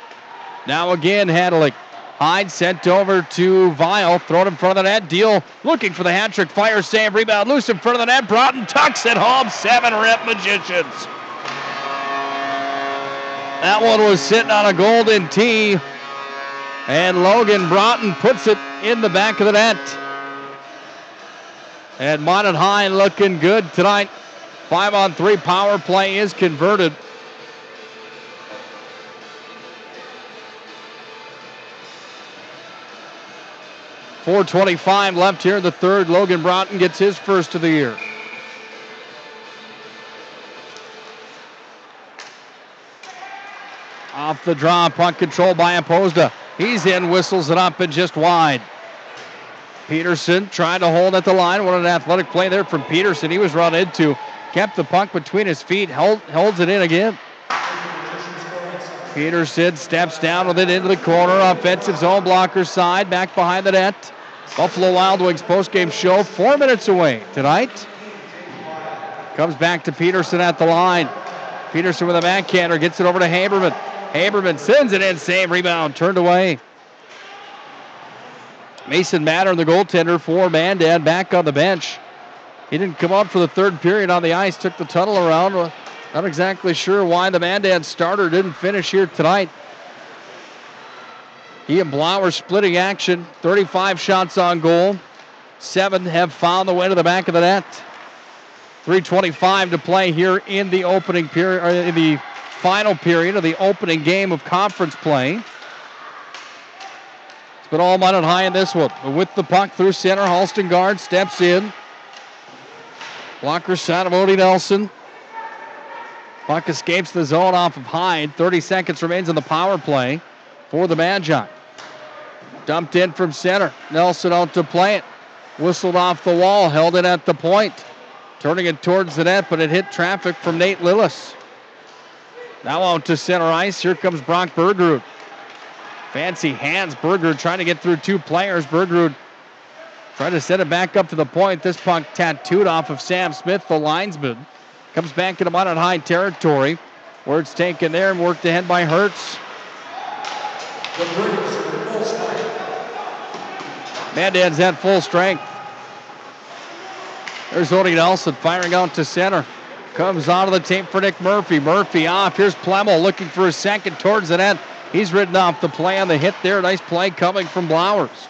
Now again handling. Hyde sent over to Vile, thrown in front of the net. Deal looking for the hat trick, fire save, rebound loose in front of the net. Broughton tucks it home, 7-rep Magicians. That one was sitting on a golden tee, and Logan Broughton puts it in the back of the net. And Minot High looking good tonight. 5-on-3 power play is converted. .425 left here in the third. Logan Broughton gets his first of the year. Off the draw, puck control by Opposed. He's in, whistles it up and just wide. Peterson trying to hold at the line. What an athletic play there from Peterson. He was run into, kept the puck between his feet, holds it in again. Peterson steps down with it into the corner. Offensive zone blocker side, back behind the net. Buffalo Wild Wings postgame show 4 minutes away tonight. Comes back to Peterson at the line. Peterson with a backhander, gets it over to Haberman. Haberman sends it in, save, rebound, turned away. Mason Matter, the goaltender for Mandan, back on the bench. He didn't come out for the third period on the ice, took the tunnel around. Not exactly sure why the Mandan starter didn't finish here tonight. He and Blauer splitting action. 35 shots on goal. 7 have found the way to the back of the net. 3:25 to play here in the opening period, or in the final period of the opening game of conference play. It's been all Minot High in this one. But with the puck through center, Halston guard steps in. Blocker side of Odie Nelson. Puck escapes the zone off of Hyde. 30 seconds remains in the power play for the Magi. Dumped in from center. Nelson out to play it. Whistled off the wall, held it at the point. Turning it towards the net, but it hit traffic from Nate Lillis. Now out to center ice. Here comes Brock Bergerud. Fancy hands. Bergerud trying to get through two players. Bergerud trying to set it back up to the point. This puck tattooed off of Sam Smith, the linesman. Comes back into Minot High territory, where it's taken there and worked ahead by Hertz. Mandan's at full strength. There's Odie Nelson firing out to center. Comes out of the tape for Nick Murphy. Murphy off. Here's Plemmel looking for a second towards the net. He's ridden off the play on the hit there. Nice play coming from Blowers.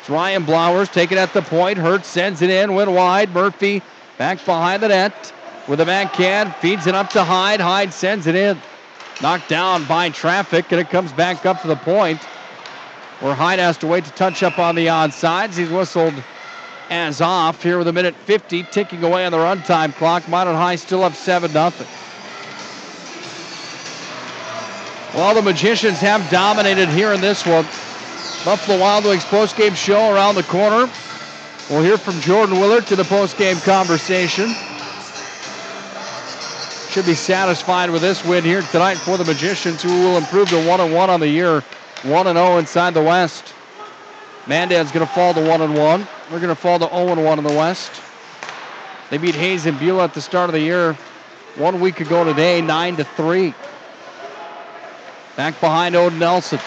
It's Ryan Blowers taking at the point. Hertz sends it in, went wide. Murphy back behind the net with a backhand. Feeds it up to Hyde. Hyde sends it in. Knocked down by traffic, and it comes back up to the point where Hyde has to wait to touch up on the onside. He's whistled as off here with a minute 50 ticking away on the runtime clock. Minot High still up 7-0. Well, the Magicians have dominated here in this one. Buffalo Wild Wings postgame show around the corner. We'll hear from Jordan Willard to the postgame conversation. Should be satisfied with this win here tonight for the Magicians, who will improve to 1-1 on the year, 1-0 inside the West. Mandan's going to fall to 1-1. We're going to fall to 0-1 in the West. They beat Hayes and Beulah at the start of the year 1 week ago today, 9-3. Back behind Odin Nelson.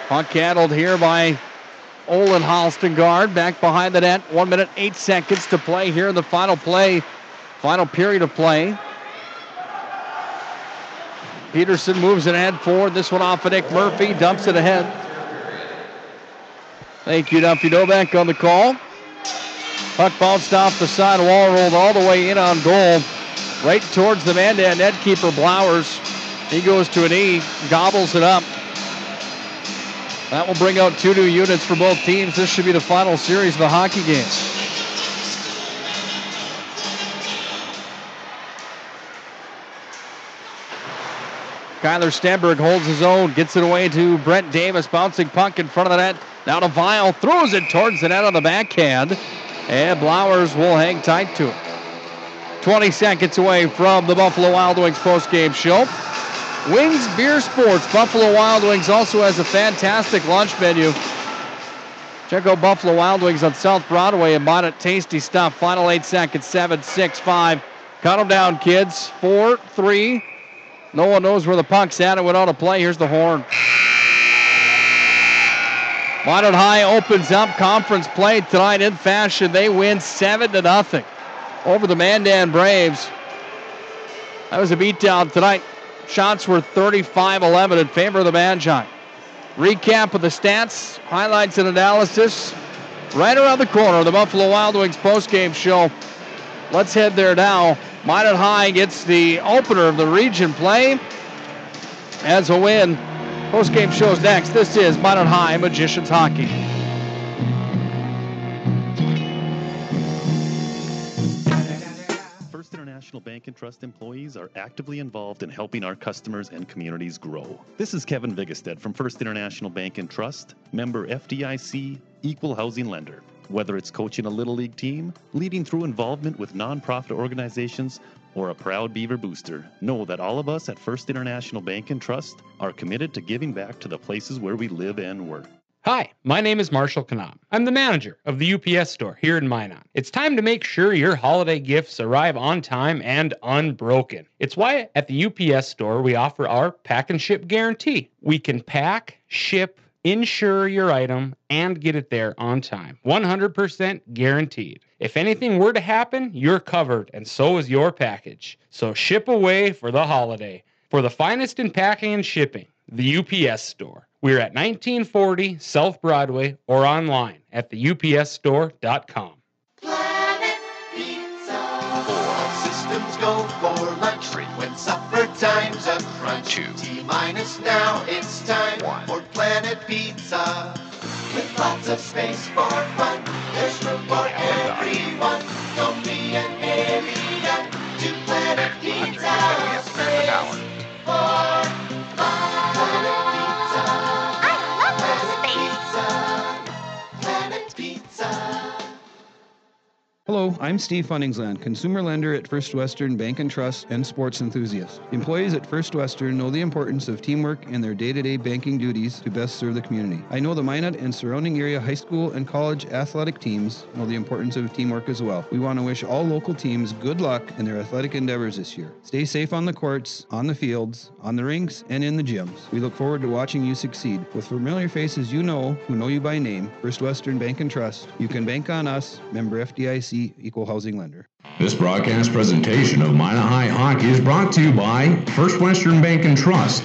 Puck handled here by Olin Halstengard. Back behind the net. 1 minute, 8 seconds to play here in the final period of play. Peterson moves it ahead forward. This one off of Nick Murphy. Dumps it ahead. Thank you, Dumpy Novak, on the call. Puck bounced off the side wall, rolled all the way in on goal. Right towards the Mandan net keeper, Blowers. He goes to a knee, gobbles it up. That will bring out 2 new units for both teams. This should be the final series of the hockey game. Kyler Stenberg holds his own, gets it away to Brent Davis, bouncing puck in front of the net. Now to Vial, throws it towards the net on the backhand, and Blowers will hang tight to it. 20 seconds away from the Buffalo Wild Wings postgame show. Wings Beer Sports. Buffalo Wild Wings also has a fantastic lunch menu. Check out Buffalo Wild Wings on South Broadway and Minot. Tasty stuff. Final 8 seconds. 7, 6, 5. Cut them down, kids. 4, 3. No one knows where the puck's at. It went out of play. Here's the horn. Minot High opens up conference play tonight in fashion. They win 7-0 over the Mandan Braves. That was a beatdown tonight. Shots were 35-11 in favor of the Magi. Recap of the stats, highlights and analysis right around the corner of the Buffalo Wild Wings postgame show. Let's head there now. Minot High gets the opener of the region play as a win. Postgame show's next. This is Minot High Magicians Hockey. First International Bank and Trust employees are actively involved in helping our customers and communities grow. This is Kevin Vigestad from First International Bank and Trust, member FDIC, equal housing lender. Whether it's coaching a Little League team, leading through involvement with nonprofit organizations, or a proud Beaver booster, know that all of us at First International Bank and Trust are committed to giving back to the places where we live and work. Hi, my name is Marshall Knop. I'm the manager of the UPS store here in Minot. It's time to make sure your holiday gifts arrive on time and unbroken. It's why at the UPS store we offer our pack and ship guarantee. We can pack, ship, insure your item, and get it there on time. 100% guaranteed. If anything were to happen, you're covered, and so is your package. So ship away for the holiday. For the finest in packing and shipping, the UPS store. We're at 1940 South Broadway or online at theupsstore.com. Planet Pizza. All systems go for lunch. Frequent supper time's a crunch. 2 T-minus now, it's time for Planet Pizza. With lots of space for fun, there's room for everyone. Don't be an alien. Planet Pizza. Space for Planet Pizza. Hello, I'm Steve Funningsland, consumer lender at First Western Bank and Trust and sports enthusiast. Employees at First Western know the importance of teamwork in their day-to-day banking duties to best serve the community. I know the Minot and surrounding area high school and college athletic teams know the importance of teamwork as well. We want to wish all local teams good luck in their athletic endeavors this year. Stay safe on the courts, on the fields, on the rinks, and in the gyms. We look forward to watching you succeed. With familiar faces you know, who know you by name, First Western Bank and Trust, you can bank on us, member FDIC, equal housing lender. This broadcast presentation of Minot High Hockey is brought to you by First Western Bank and Trust,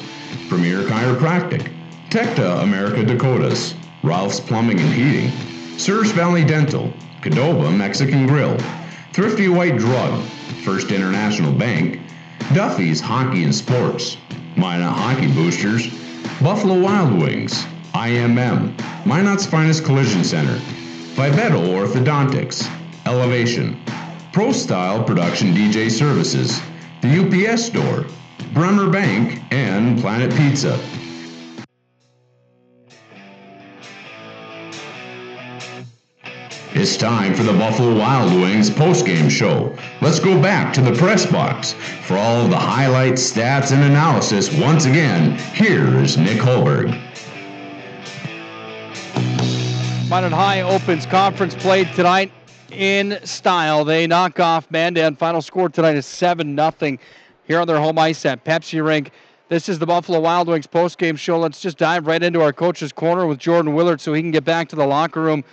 Premier Chiropractic, Tecta America Dakotas, Ralph's Plumbing and Heating, Surf Valley Dental, Cadova Mexican Grill, Thrifty White Drug, First International Bank, Duffy's Hockey and Sports, Minot Hockey Boosters, Buffalo Wild Wings, IMM, Minot's Finest Collision Center, Vivetto Orthodontics, Elevation, Pro Style Production DJ Services, the UPS Store, Bremer Bank, and Planet Pizza. It's time for the Buffalo Wild Wings postgame show. Let's go back to the press box. For all of the highlights, stats, and analysis, once again, here is Nick Holberg. Minot High opens conference play tonight in style. They knock off Mandan. Final score tonight is 7-0 here on their home ice at Pepsi Rink. This is the Buffalo Wild Wings postgame show. Let's just dive right into our coach's corner with Jordan Willard so he can get back to the locker room.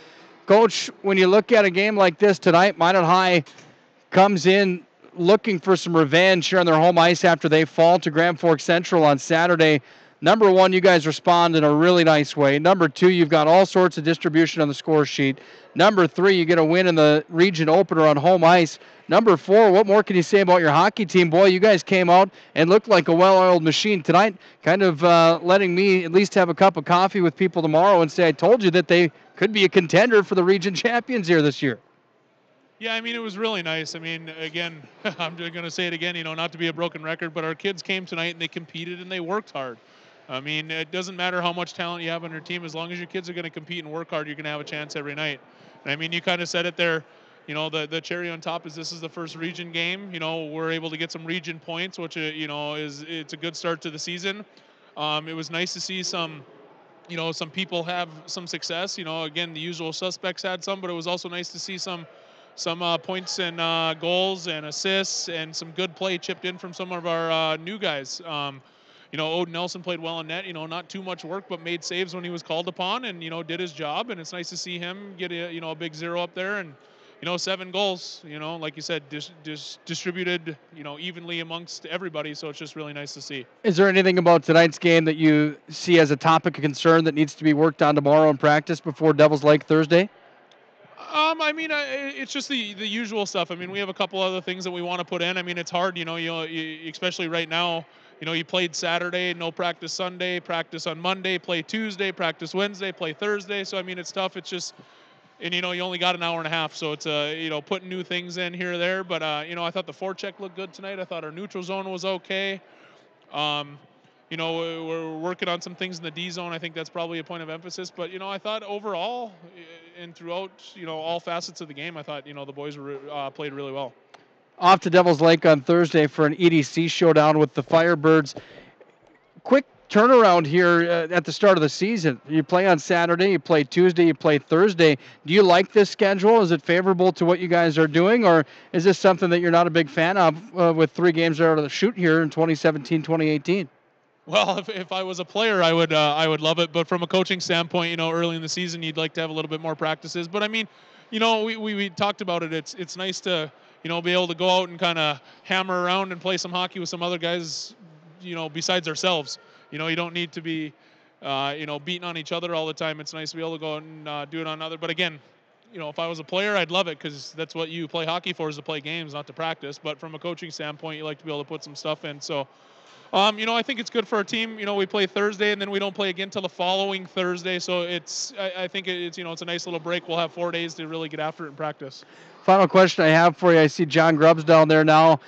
Coach, when you look at a game like this tonight, Minot High comes in looking for some revenge here on their home ice after they fall to Grand Forks Central on Saturday. Number one, you guys respond in a really nice way. Number two, you've got all sorts of distribution on the score sheet. Number three, you get a win in the region opener on home ice. Number four, what more can you say about your hockey team? Boy, you guys came out and looked like a well-oiled machine tonight, kind of letting me at least have a cup of coffee with people tomorrow and say, I told you that they could be a contender for the region champions here this year. Yeah, I mean, it was really nice. I mean, again, I'm just going to say it again, not to be a broken record, but our kids came tonight and they competed and they worked hard. I mean, it doesn't matter how much talent you have on your team. As long as your kids are going to compete and work hard, you're going to have a chance every night. And I mean, you kind of said it there. The cherry on top is this is the first region game. We're able to get some region points, which, it's a good start to the season. It was nice to see some people have some success. Again, the usual suspects had some, but it was also nice to see some points and goals and assists and some good play chipped in from some of our new guys. Odin Nelson played well in net, not too much work, but made saves when he was called upon and, did his job. And it's nice to see him get a big 0 up there and, 7 goals, like you said, distributed, evenly amongst everybody. So it's just really nice to see. Is there anything about tonight's game that you see as a topic of concern that needs to be worked on tomorrow in practice before Devils Lake Thursday? I mean, it's just the usual stuff. I mean, we have a couple other things that we want to put in. I mean, it's hard, especially right now. You played Saturday, no practice Sunday, practice on Monday, play Tuesday, practice Wednesday, play Thursday. So, I mean, it's tough. It's just, and, you only got an hour and a half. So it's, putting new things in here or there. But, I thought the forecheck looked good tonight. I thought our neutral zone was okay. We're working on some things in the D zone. I think that's probably a point of emphasis. But, I thought overall and throughout, all facets of the game, I thought, the boys played really well. Off to Devils Lake on Thursday for an EDC showdown with the Firebirds. Quick turnaround here at the start of the season. You play on Saturday, you play Tuesday, you play Thursday. Do you like this schedule? Is it favorable to what you guys are doing, or is this something that you're not a big fan of with 3 games out of the chute here in 2017, 2018? Well, if I was a player, I would love it. But from a coaching standpoint, early in the season, you'd like to have a little bit more practices. But I mean, we talked about it. It's nice to be able to go out and kind of hammer around and play some hockey with some other guys, besides ourselves. You don't need to be, beating on each other all the time. It's nice to be able to go out and do it on other. But again, if I was a player, I'd love it because that's what you play hockey for, is to play games, not to practice. But from a coaching standpoint, you like to be able to put some stuff in. So, I think it's good for our team. We play Thursday and then we don't play again till the following Thursday. So I think it's a nice little break. We'll have 4 days to really get after it in practice. Final question I have for you. I see John Grubbs down there now.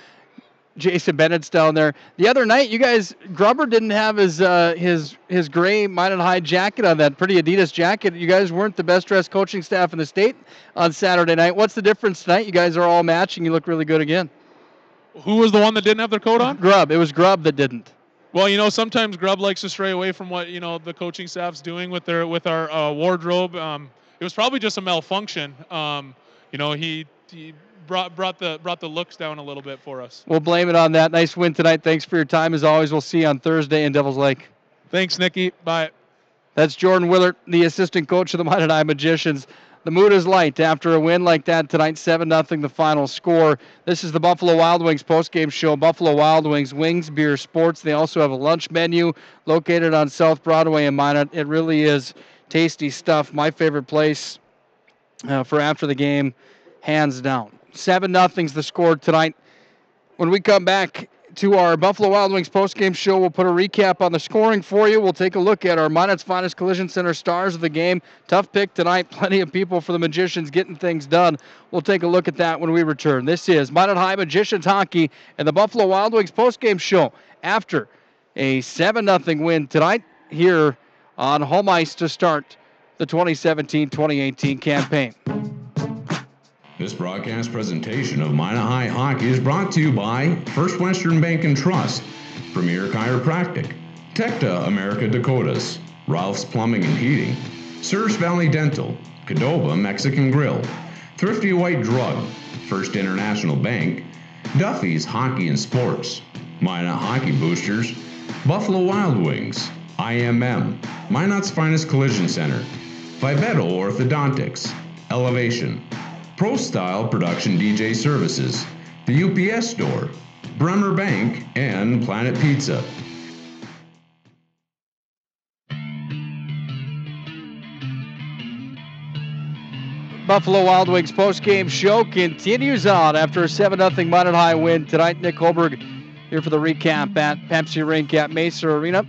Jason Bennett's down there. The other night, you guys, Grubber didn't have his gray Minot High jacket on, that pretty Adidas jacket. You guys weren't the best dressed coaching staff in the state on Saturday night. What's the difference tonight? You guys are all matching. You look really good again. Who was the one that didn't have their coat on? Grub. It was Grub that didn't. Well, sometimes Grub likes to stray away from what the coaching staff's doing with our wardrobe. It was probably just a malfunction. He brought the looks down a little bit for us. We'll blame it on that. Nice win tonight. Thanks for your time. As always, we'll see you on Thursday in Devil's Lake. Thanks, Nikki. Bye. That's Jordan Willert, the assistant coach of the Minot High Magicians. The mood is light after a win like that tonight, 7-0 the final score. This is the Buffalo Wild Wings postgame show. Buffalo Wild Wings, wings, beer, sports. They also have a lunch menu located on South Broadway in Minot. It really is tasty stuff. My favorite place for after the game, hands down. 7-0's the score tonight. When we come back to our Buffalo Wild Wings postgame show, we'll put a recap on the scoring for you. We'll take a look at our Minot's Finest Collision Center stars of the game. Tough pick tonight. Plenty of people for the Magicians getting things done. We'll take a look at that when we return. This is Minot High Magicians Hockey and the Buffalo Wild Wings postgame show after a 7-0 win tonight here on home ice to start the 2017-2018 campaign. This broadcast presentation of Minot High Hockey is brought to you by First Western Bank and Trust, Premier Chiropractic, Tecta America Dakotas, Ralph's Plumbing and Heating, Surf Valley Dental, Cadova Mexican Grill, Thrifty White Drug, First International Bank, Duffy's Hockey and Sports, Minot Hockey Boosters, Buffalo Wild Wings, IMM, Minot's Finest Collision Center, Vivetto Orthodontics, Elevation, Pro Style Production DJ Services, the UPS Store, Bremer Bank, and Planet Pizza. Buffalo Wild Wings postgame show continues on after a 7-0 Minot High win tonight. Nick Holberg here for the recap at Pepsi Rink at Mesa Arena.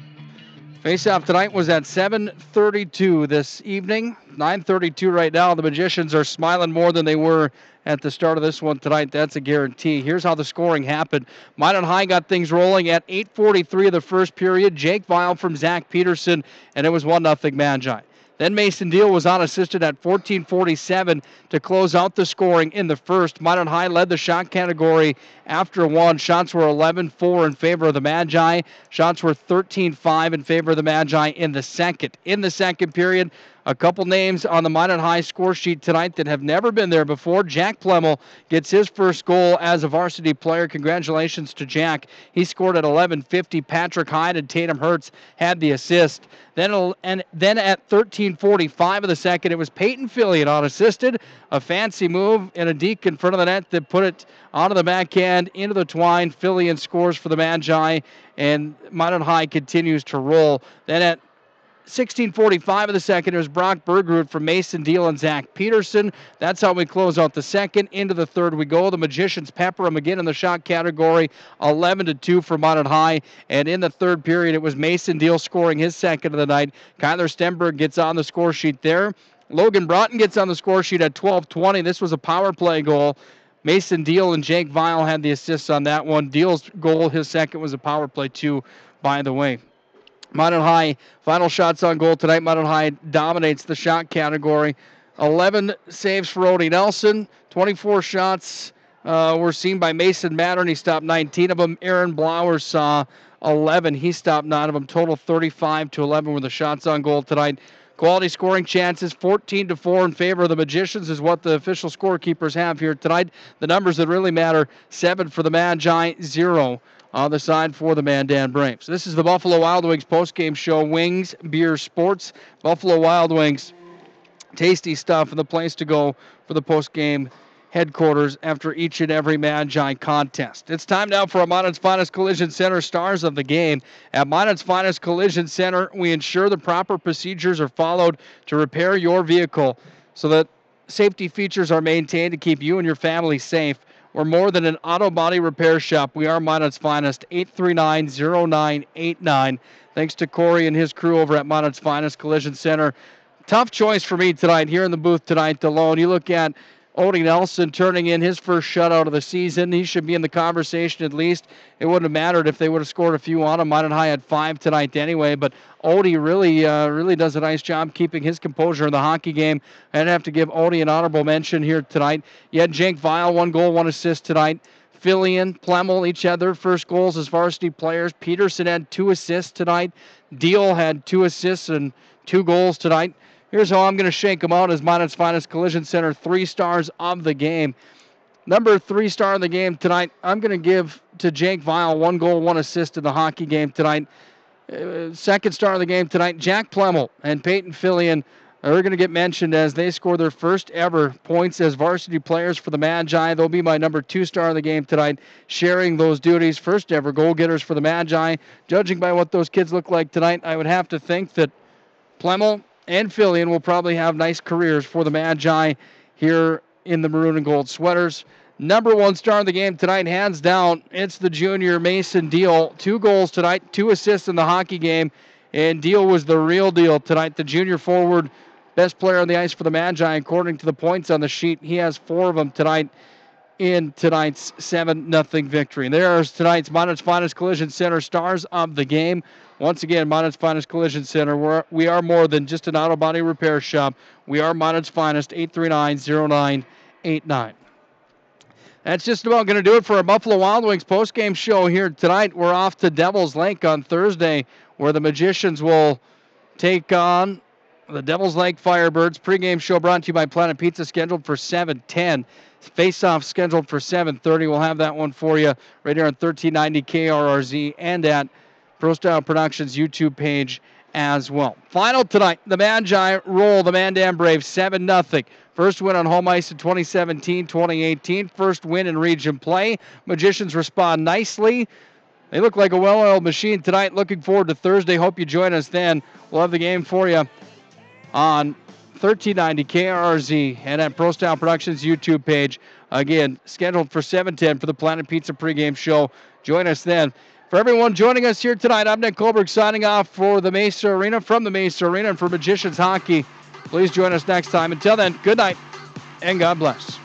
Face-off tonight was at 7:32 this evening. 9:32 right now. The Magicians are smiling more than they were at the start of this one tonight. That's a guarantee. Here's how the scoring happened. Minot High got things rolling at 8:43 of the first period. Jake Vial from Zach Peterson, and it was 1-0 Magi. Then Mason Deal was unassisted at 14:47 to close out the scoring in the first. Minot High led the shot category after one. Shots were 11-4 in favor of the Magi. Shots were 13-5 in favor of the Magi in the second. In the second period, a couple names on the Minot High score sheet tonight that have never been there before. Jack Plemmel gets his first goal as a varsity player. Congratulations to Jack. He scored at 11:50. Patrick Hyde and Tatum Hertz had the assist. Then at 13:45 of the second, it was Peyton Fillion unassisted. A fancy move and a deke in front of the net that put it onto the backhand, into the twine. Fillion scores for the Magi, and Minot High continues to roll. Then at 16:45 of the second, it was Brock Bergerud from Mason Deal and Zach Peterson. That's how we close out the second. Into the third we go. The Magicians pepper them again in the shot category, 11-2 for Minot High. And in the third period, it was Mason Deal scoring his second of the night. Kyler Stenberg gets on the score sheet there. Logan Broughton gets on the score sheet at 12:20. This was a power play goal. Mason Deal and Jake Vial had the assists on that one. Deal's goal, his second, was a power play too, by the way. Minot High, final shots on goal tonight. Minot High dominates the shot category. 11 saves for Odie Nelson. 24 shots were seen by Mason Mattern. He stopped 19 of them. Aaron Blauer saw 11. He stopped 9 of them. Total 35-11 were the shots on goal tonight. Quality scoring chances, 14-4 in favor of the Magicians is what the official scorekeepers have here tonight. The numbers that really matter, 7 for the Magi, 0 on the side for the Mandan Braves. This is the Buffalo Wild Wings postgame show. Wings, beer, sports. Buffalo Wild Wings, tasty stuff, and the place to go for the postgame headquarters after each and every Magi contest. It's time now for our Minot's Finest Collision Center stars of the game. At Minot's Finest Collision Center, we ensure the proper procedures are followed to repair your vehicle so that safety features are maintained to keep you and your family safe. We're more than an auto body repair shop. We are Minot's Finest, 839-0989. Thanks to Corey and his crew over at Minot's Finest Collision Center. Tough choice for me tonight, here in the booth tonight alone. You look at Odie Nelson turning in his first shutout of the season. He should be in the conversation at least. It wouldn't have mattered if they would have scored a few on him. Minot High had 5 tonight anyway, but Odie really does a nice job keeping his composure in the hockey game. I'd have to give Odie an honorable mention here tonight. You had Jake Vile, 1 goal, 1 assist tonight. Fillion, Plemmel each had their first goals as varsity players. Peterson had 2 assists tonight. Deal had 2 assists and 2 goals tonight. Here's how I'm going to shake him out as Minot's Finest Collision Center 3 stars of the game. Number 3 star of the game tonight, I'm going to give to Jake Vile, 1 goal, 1 assist in the hockey game tonight. Second star of the game tonight, Jack Plemmel and Peyton Fillion are going to get mentioned as they score their first ever points as varsity players for the Magi. They'll be my number 2 star of the game tonight, sharing those duties. First ever goal getters for the Magi. Judging by what those kids look like tonight, I would have to think that Plemmel and Fillion will probably have nice careers for the Magi here in the maroon and gold sweaters. Number 1 star of the game tonight, hands down, it's the junior Mason Deal. 2 goals tonight, 2 assists in the hockey game, and Deal was the real deal tonight. The junior forward, best player on the ice for the Magi according to the points on the sheet. He has 4 of them tonight in tonight's 7-0 victory. And there's tonight's Minot's Finest Collision Center stars of the game. Once again, Minot's Finest Collision Center. We are more than just an auto body repair shop. We are Minot's Finest, 839-0989. That's just about going to do it for our Buffalo Wild Wings postgame show here tonight. We're off to Devil's Lake on Thursday, where the Magicians will take on the Devil's Lake Firebirds. Pregame show brought to you by Planet Pizza, scheduled for 7:10. Face-off scheduled for 7:30. We'll have that one for you right here on 1390 KRRZ and at Pro Style Productions YouTube page as well. Final tonight, the Magi roll the Mandan Braves 7-0. First win on home ice in 2017-2018. First win in region play. Magicians respond nicely. They look like a well-oiled machine tonight. Looking forward to Thursday. Hope you join us then. We'll have the game for you on 1390 KRRZ and at Pro Style Productions YouTube page. Again, scheduled for 7:10 for the Planet Pizza pregame show. Join us then. For everyone joining us here tonight, I'm Nick Kohlberg signing off for the Mesa Arena, from the Mesa Arena, and for Magicians Hockey. Please join us next time. Until then, good night and God bless.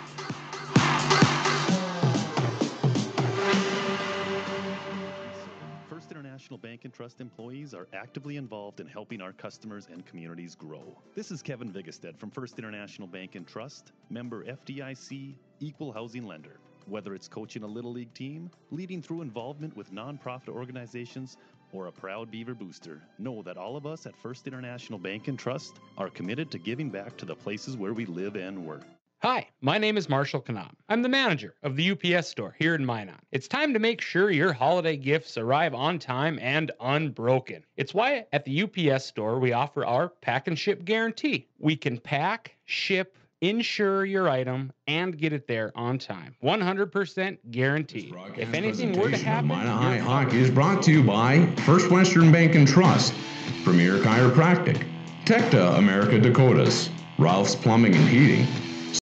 First International Bank and Trust employees are actively involved in helping our customers and communities grow. This is Kevin Vigestad from First International Bank and Trust, member FDIC, equal housing lender. Whether it's coaching a Little League team, leading through involvement with nonprofit organizations, or a proud Beaver booster, know that all of us at First International Bank and Trust are committed to giving back to the places where we live and work. Hi, my name is Marshall Knop. I'm the manager of the UPS store here in Minot. It's time to make sure your holiday gifts arrive on time and unbroken. It's why at the UPS store we offer our pack and ship guarantee. We can pack, ship, insure your item, and get it there on time. 100% guaranteed. If anything were to happen, Minot High Hockey is brought to you by First Western Bank and Trust, Premier Chiropractic, Tecta America Dakotas, Ralph's Plumbing and Heating,